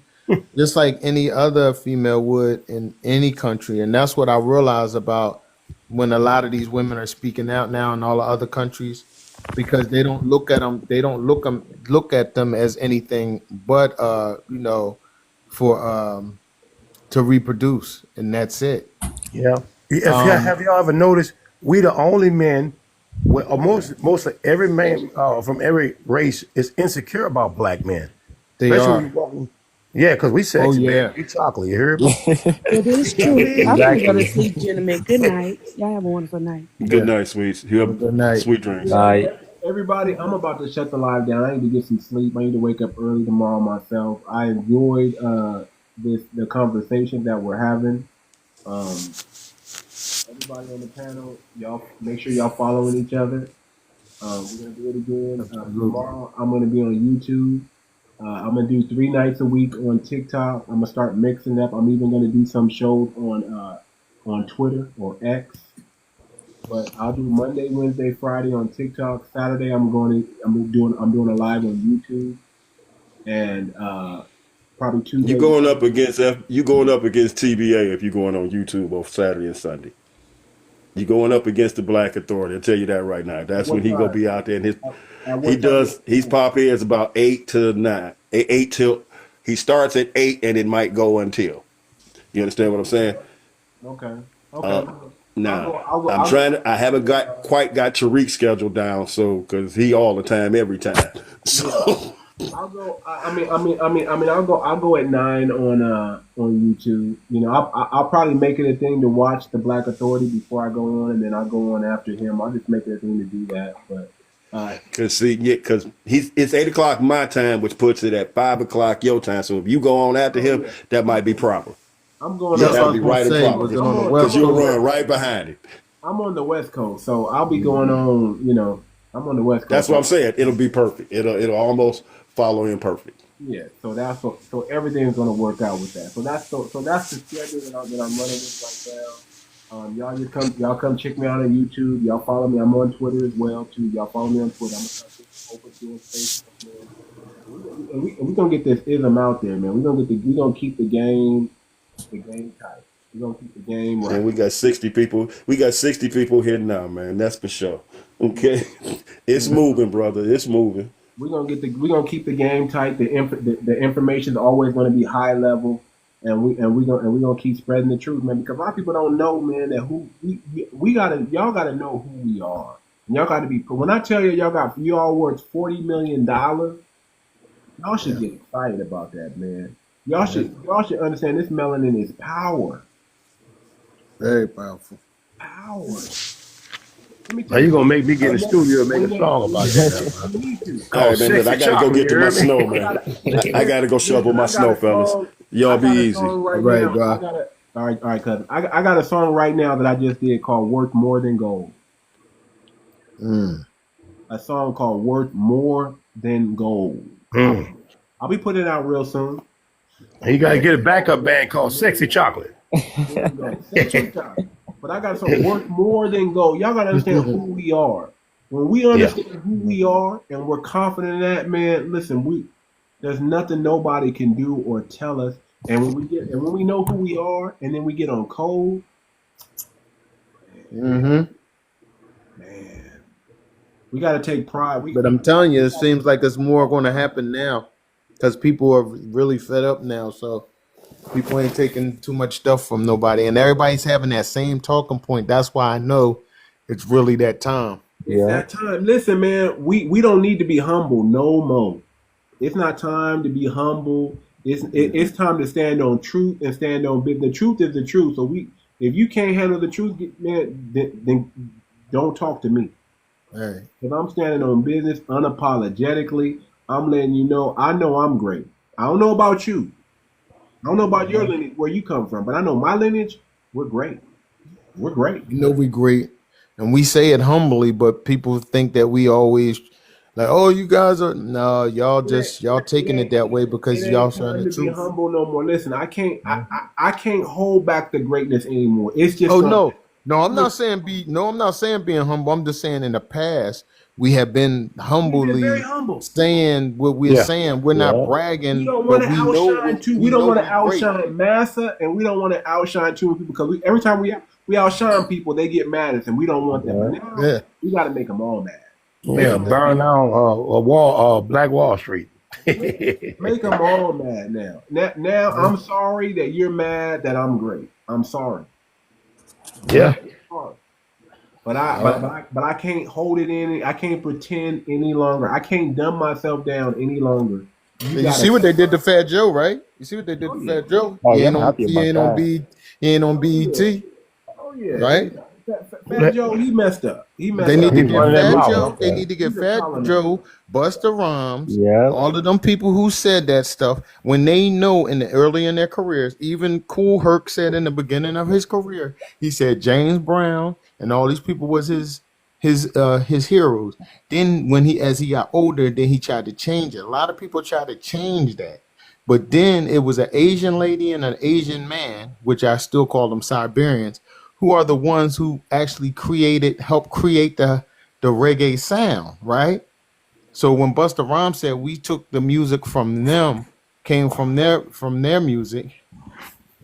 just like any other female would in any country. And that's what I realize about when a lot of these women are speaking out now in all the other countries, because they don't look at them. They don't look at them as anything but for to reproduce, and that's it. Yeah. Have y'all ever noticed we the only men, most of every man from every race is insecure about black men. They Especially are. when you walk, yeah, because we sexy, man. We chocolate. You hear me? It is true. I'm gonna go to sleep, gentlemen. Good night. Y'all have a wonderful night. Good night, sweets. You have Good night. sweet dreams. Everybody, I'm about to shut the live down. I need to get some sleep. I need to wake up early tomorrow myself. I enjoyed the conversation that we're having. Everybody on the panel, y'all make sure y'all following each other. We're gonna do it again tomorrow. I'm gonna be on YouTube. I'm gonna do 3 nights a week on TikTok. I'm gonna start mixing up. I'm even gonna do some shows on Twitter or X. But I'll do Monday, Wednesday, Friday on TikTok. Saturday I'm doing a live on YouTube, and probably Tuesday. You going up against TBA if you're going on YouTube both Saturday and Sunday. You going up against the Black Authority. I'll tell you that right now. That's when he gonna be out there, and he's pop heads about 8 to 9. 8 till he starts at 8 and it might go until. You understand what I'm saying? Okay. I haven't quite got Tariq's schedule down, so because he all the time, every time. So I'll go. I'll go at 9 on YouTube. You know, I'll probably make it a thing to watch the Black Authority before I go on, and then I'll go on after him. I'll just make it a thing to do that. But because it's 8 o'clock my time, which puts it at 5 o'clock your time. So if you go on after him, that might be proper. I'm going You That's have what to I be was right gonna and say. proper Was it on the because West you'll Coast? run right behind it. I'm on the West Coast, so I'll be going on. I'm on the West Coast. That's what I'm saying. It'll be perfect. It'll almost follow in perfect. Yeah, so everything's gonna work out with that. So that's the schedule that I'm running with right now. Y'all come check me out on YouTube. Y'all follow me. I'm on Twitter as well too. Y'all follow me on Twitter. I'm gonna open to Facebook, man. And we gonna get this ism out there, man. We gonna keep the game tight. We gonna keep the game right. And we got 60 people. We got 60 people here now, man. That's for sure. Okay, it's moving, brother. It's moving. We're gonna keep the game tight. The information is always gonna be high level, and we're gonna keep spreading the truth, man. Because a lot of people don't know, man, that y'all gotta know who we are. And y'all gotta be. When I tell you y'all worth $40 million, y'all should get excited about that, man. Y'all should understand this melanin is power. Very powerful. Power. Now you gonna make me get in the studio and make a song about that. All right, man. I gotta go get to my snow, man. I gotta go shovel my snow, fellas. Y'all be easy. Right, bro. All right, cousin. I got a song right now that I just did called "Worth More Than Gold." A song called "Worth More Than Gold." I'll be putting it out real soon. You gotta get a backup band called Sexy Chocolate. Sexy Chocolate. But I got something worth more than gold. Y'all gotta understand who we are. When we understand who we are and we're confident in that, man, listen, there's nothing nobody can do or tell us. And when we know who we are and then we get on code, man, we gotta take pride. But I'm telling you, it seems like it's more going to happen now because people are really fed up now. So people ain't taking too much stuff from nobody, and everybody's having that same talking point. That's why I know it's really that time. It's that time. Listen, man, we don't need to be humble no more. It's not time to be humble. It's time to stand on truth and stand on business. The truth is the truth. So if you can't handle the truth, man, then don't talk to me. Right. If I'm standing on business unapologetically, I'm letting you know I'm great. I don't know about you. I don't know about your lineage, where you come from, but I know my lineage, we're great. We're great. You know we great. And we say it humbly, but people think that we always like, oh, you guys are y'all taking it that way because y'all trying to be humble no more. Listen, I can't hold back the greatness anymore. It's just I'm not saying being humble. I'm just saying in the past we have been humbly saying what we're saying. We're not bragging. We don't want to outshine we don't want to outshine massa, and we don't want to outshine too many people because every time we outshine people, they get mad at us, and we don't want that. But now, we got to make them all mad. Burn down Black Wall Street. Make them all mad now. Now I'm sorry that you're mad that I'm great. I'm sorry. Yeah. But I can't hold it in. I can't pretend any longer. I can't dumb myself down any longer. You see what they did to Fat Joe, right? You see what they did to Fat Joe? He ain't on BET. Oh yeah. Right? Fat Joe, he messed up. They need to get Fat Joe. They need to get Fat Joe, Busta Rhymes, all of them people who said that stuff when they know early in their careers. Even Kool Herc said in the beginning of his career, he said James Brown and all these people was his heroes. Then as he got older, then he tried to change it. A lot of people tried to change that. But then it was an Asian lady and an Asian man, which I still call them Siberians, who are the ones who actually helped create the reggae sound, right? So when Busta Rhymes said we took the music from them, came from their music,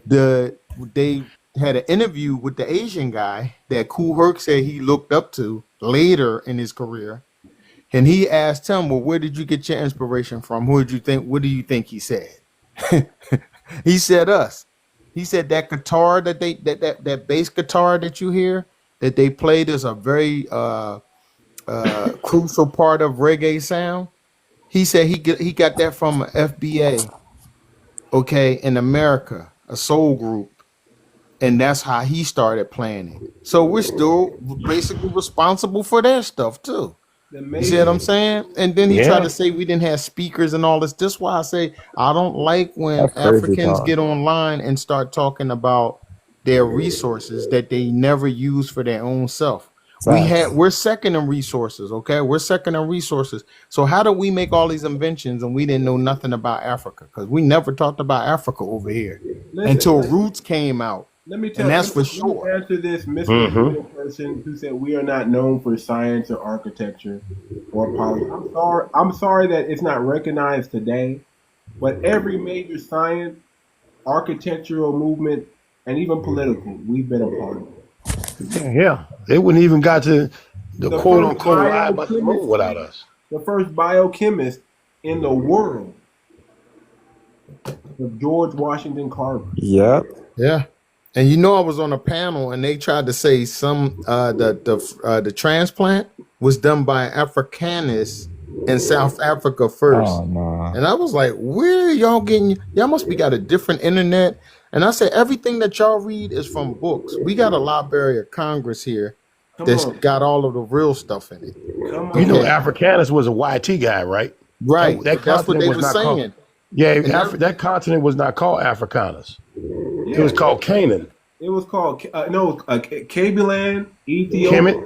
they had an interview with the Asian guy that Kool Herc said he looked up to later in his career. And he asked him, well, where did you get your inspiration from? What do you think he said? He said us. He said that guitar that bass guitar that you hear that they played is a very crucial part of reggae sound. He said he got that from an FBA, in America, a soul group, and that's how he started playing it. So we're still basically responsible for their stuff too. You see what I'm saying? And then he tried to say we didn't have speakers and all this. This is why I say I don't like when That's crazy Africans talk. get online and start talking about their resources that they never use for their own self. We're second in resources, okay? We're second in resources. So how do we make all these inventions and we didn't know nothing about Africa? Because we never talked about Africa over here until Roots came out. Let me tell and that's for let sure. me answer this Mr. Person who said we are not known for science or architecture or politics. I'm sorry that it's not recognized today, but every major science, architectural movement, and even political, we've been a part of it. Yeah. They wouldn't even got to the quote unquote lie about the moon without us. The first biochemist in the world was George Washington Carver. Yep. Yeah. And you know, I was on a panel and they tried to say the transplant was done by Afrikaners in South Africa first. Oh, no. And I was like, where are y'all getting? Y'all must be got a different internet. And I said, everything that y'all read is from books. We got a Library of Congress here that's got all of the real stuff in it. You know, Africanus was a YT guy, right? Right. That's what they were saying. That continent was not called Africanus. It was called Canaan. It was called 𝗂𝗶𝗴𝗵𝘁𝘀, Ethiopia,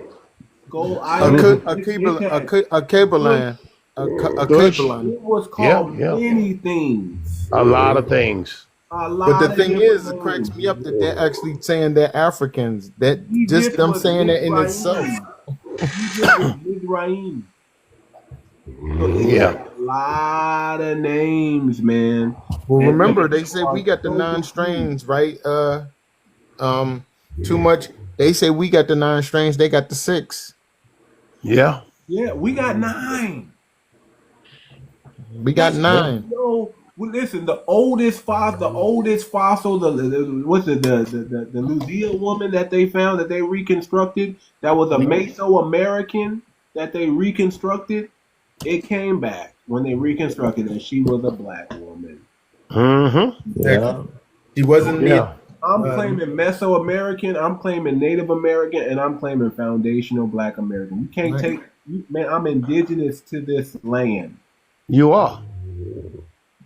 Gold Island. 𝗂𝗶𝗴𝗵𝘁𝘀. It was called many things. A lot of things. But the thing is, it cracks me up that they're actually saying they're Africans. That just them saying that in itself. Yeah. A lot of names, man. Well, remember they said we got the 9 strains, right? Too much. They say we got the 9 strains. They got the 6. Yeah. Yeah, we got 9. We got 9. No, well, listen. The oldest fossil. The Louisiana woman that they found that they reconstructed. That was a Mesoamerican that they reconstructed. It came back when they reconstructed it. She was a black woman. Yeah. She wasn't. Yeah. I'm claiming Mesoamerican. I'm claiming Native American, and I'm claiming foundational Black American. You can't take, man. I'm indigenous to this land. You are.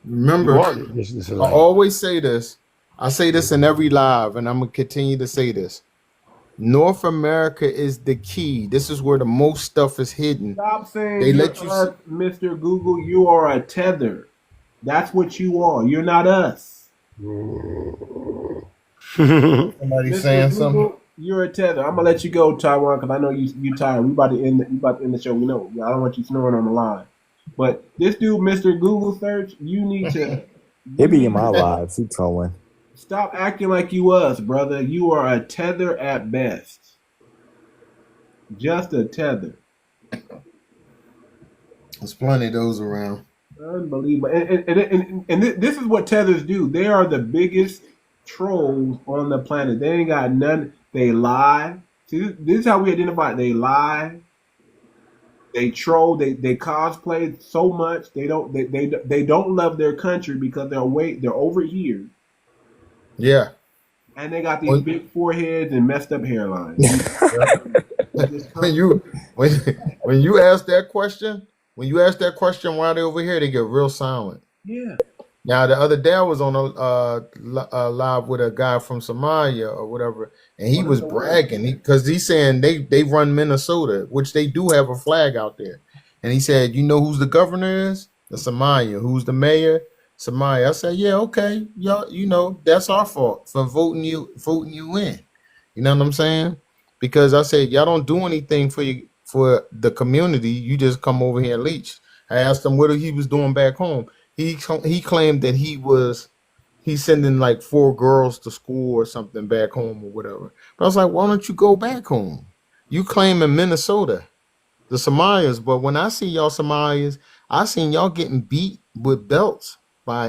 Remember, I always say this. I say this in every live, and I'm gonna continue to say this. North America is the key. This is where the most stuff is hidden. Stop saying they let you, Mr. Google. You are a tether. That's what you are. You're not us. Somebody saying Google, something. You're a tether. I'm gonna let you go, Taiwan, because I know you tired. We about to end the show. We know. I don't want you snoring on the line. But this dude, Mr. Google search, you need to. He be in my lives. He trolling. Stop acting like you us, brother. You are a tether at best. Just a tether. There's plenty of those around. Unbelievable. And this is what tethers do. They are the biggest trolls on the planet. They ain't got none. They lie. See, this is how we identify it. They lie. They troll. They cosplay so much. They don't love their country because they're over here. Yeah. And they got these big foreheads and messed up hairlines. when you ask that question, why they over here, they get real silent. Yeah. Now the other day I was on a live with a guy from Somalia or whatever, and he was bragging because he's saying they run Minnesota, which they do have a flag out there, and he said, you know who's the governor is? The Somalia. Who's the mayor? Somalia. I said, yeah, okay, y'all, you know that's our fault for voting you in. You know what I'm saying? Because I said y'all don't do anything for the community. You just come over here and leech. I asked him what he was doing back home. He claimed that he's sending like 4 girls to school or something back home or whatever. But I was like, why don't you go back home? You claim in Minnesota, the Somalians, but when I see y'all Somalians, I seen y'all getting beat with belts by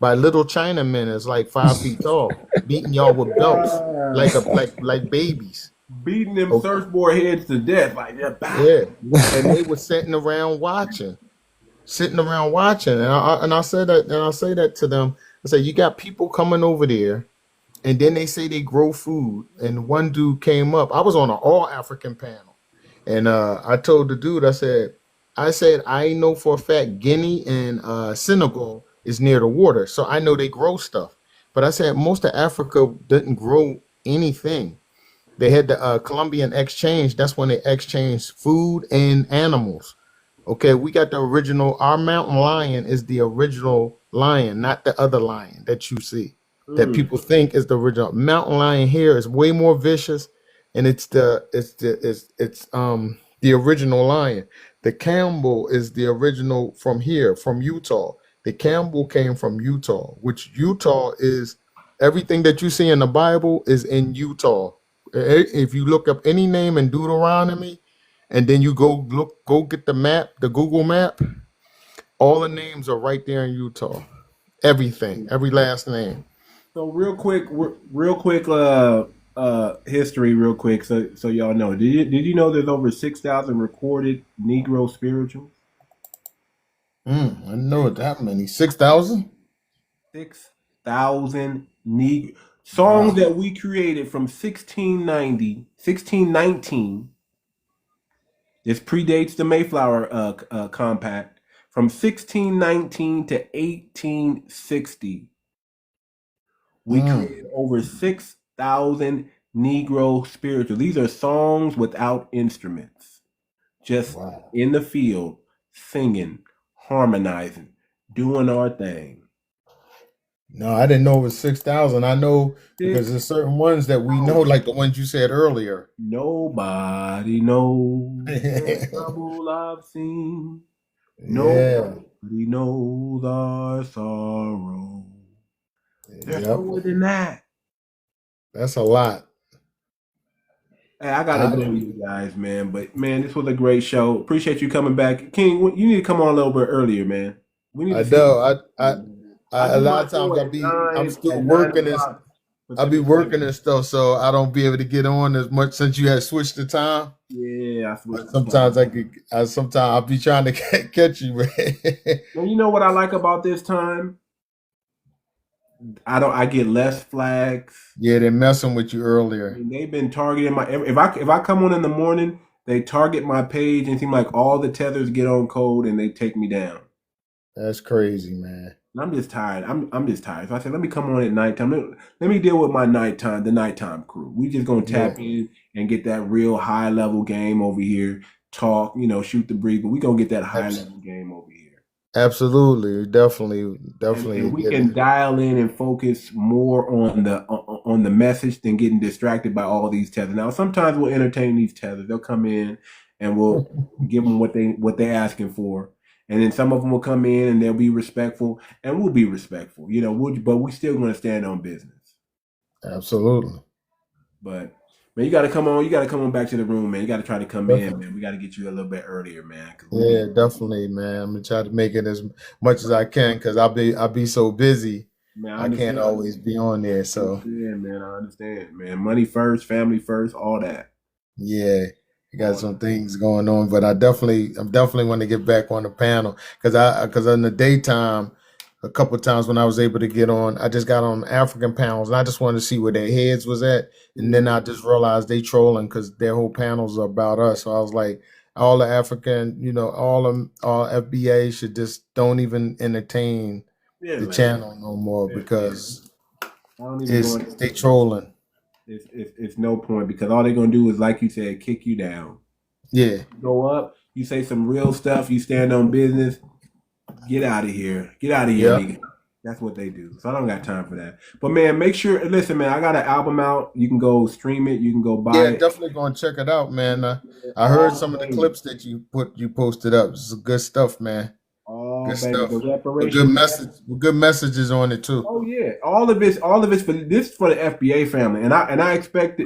little Chinamen that's like 5 feet tall, beating y'all with belts like babies. Beating them surfboard heads to death like that. Yeah, and they were sitting around watching. And I say that to them. I say, you got people coming over there, and then they say they grow food. And one dude came up. I was on an all African panel, And I told the dude, I know for a fact Guinea and Senegal is near the water, so I know they grow stuff. But I said most of Africa didn't grow anything. They had the Columbian exchange. That's when they exchanged food and animals. Okay, we got the original. Our mountain lion is the original lion, not the other lion that you see, that people think is the original. Mountain lion here is way more vicious, and it's the original lion. The Campbell is the original from here, from Utah. The Campbell came from Utah, which Utah is everything that you see in the Bible is in Utah. If you look up any name in Deuteronomy, and then you go get the map, the Google map, all the names are right there in Utah. Everything, every last name. So real quick, history, real quick, so y'all know. Did you know there's over 6,000 recorded Negro spirituals? I know it that many. 6,000? 6,000 songs that we created from 1619. This predates the Mayflower Compact. From 1619 to 1860, we created over 6,000 Negro spirituals. These are songs without instruments, just in the field, singing, harmonizing, doing our thing. No, I didn't know it was 6,000. I know because there's certain ones that we know, like the ones you said earlier. Nobody knows the trouble I've seen. Nobody knows our sorrow. There's more than that. That's a lot. Hey, I gotta go, you guys, man. But man, this was a great show. Appreciate you coming back, King. You need to come on a little bit earlier, man. We need. I know. A lot of times I'm still working and I'll be working and stuff, so I don't be able to get on as much since you had switched the time. Yeah, sometimes I'll be trying to catch you, man. And you know what I like about this time? I get less flags. Yeah, they're messing with you earlier. And they've been targeting my. If I come on in the morning, they target my page and seem like all the tethers get on code and they take me down. That's crazy, man. I'm just tired. I'm just tired. So I said, let me come on at nighttime. Let me deal with the nighttime crew. We just gonna tap in and get that real high level game over here. Talk, shoot the breeze, but we gonna get that high level game over here. Absolutely, definitely. And we can dial in and focus more on the message than getting distracted by all these tethers. Now, sometimes we'll entertain these tethers. They'll come in and we'll give them what they're asking for. And then some of them will come in and they'll be respectful, and we'll be respectful, but we're still going to stand on business. Absolutely. But man, you got to come on. You got to come on back to the room, man. You got to try to come in, man. We got to get you a little bit earlier, man. Yeah, definitely, man. I'm gonna try to make it as much as I can because I'll be so busy. Man, I can't always be on there. So yeah, man, I understand, man. Money first, family first, all that. Yeah. I got some things going on, but I'm definitely want to get back on the panel because in the daytime, a couple of times when I was able to get on, I just got on African panels and I just wanted to see where their heads was at, and then I just realized they trolling because their whole panels are about us. So I was like, all the African, all FBA should just don't even entertain the channel no more because they trolling. It's no point because all they're gonna do is, like you said, kick you down. Yeah. Go up, you say some real stuff, you stand on business, get out of here. Get out of here, nigga. That's what they do. So I don't got time for that. But man, listen, man, I got an album out. You can go stream it, you can go buy it. Yeah, definitely gonna check it out, man. I heard some of the clips that you posted up. It's good stuff, man. Good stuff. Good messages on it too. Oh yeah, all of it's for the FBA family, and I expect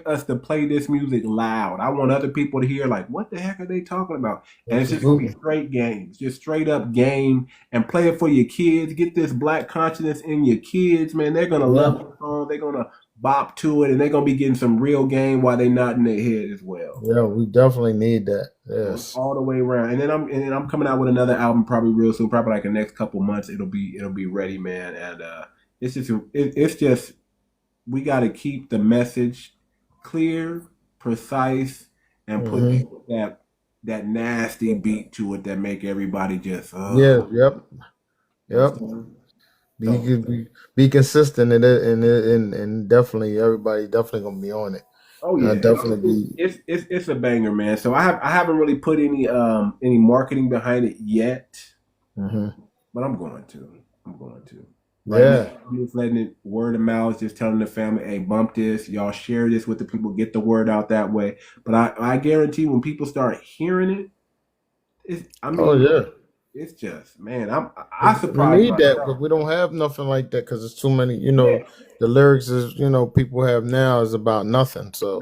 us to play this music loud. I want other people to hear like, what the heck are they talking about? And it's just gonna be straight games, just straight up game, and play it for your kids. Get this black consciousness in your kids, man. They're gonna love the song. They're gonna bop to it, and they're gonna be getting some real game while they're not in their head as well. Yeah, we definitely need that. Yes, all the way around. And then I'm coming out with another album probably real soon, probably like the next couple months. It'll be ready, man. And it's just we got to keep the message clear, precise, and put that nasty beat to it that make everybody just Yeah, yep. Be consistent and definitely everybody definitely gonna be on it. Oh yeah, definitely be. It's a banger, man. So I haven't really put any marketing behind it yet, but I'm going to. Right now, I'm just letting it word of mouth, just telling the family, hey, bump this, y'all share this with the people, get the word out that way. But I guarantee when people start hearing it, it's just, man, I surprised We need that, myself. but we don't have nothing like that because it's too many. The lyrics is people have now is about nothing. So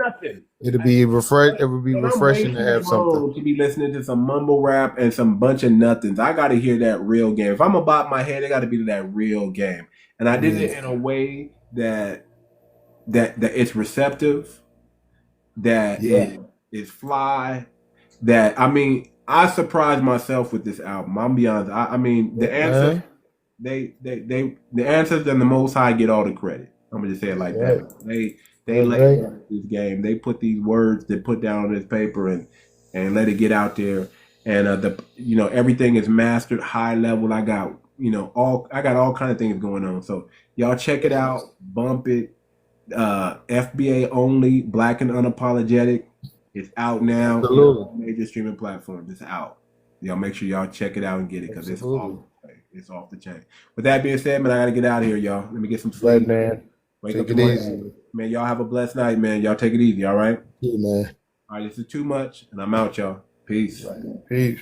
it'll be refreshing to have something. To be listening to some mumble rap and some bunch of nothings. I got to hear that real game. If I'm gonna bop my head, it got to be that real game. And I did it in a way that it's receptive, that is fly. That I surprised myself with this album. I'm be honest. I mean, the answers, the answers and the Most High get all the credit. I'm gonna just say it like that. They let this game. They put these words they put down on this paper and let it get out there. And everything is mastered, high level. I got all kind of things going on. So y'all check it out, bump it. FBA only, Black and Unapologetic. It's out now. Absolutely. Major streaming platforms. It's out. Y'all make sure y'all check it out and get it because it's off the chain. With that being said, man, I gotta get out of here, y'all. Let me get some sleep. Right, man. Wake take up it easy. Man, y'all have a blessed night, man. Y'all take it easy, all right? Yeah, man. All right, this is Too Much, and I'm out, y'all. Peace. Peace.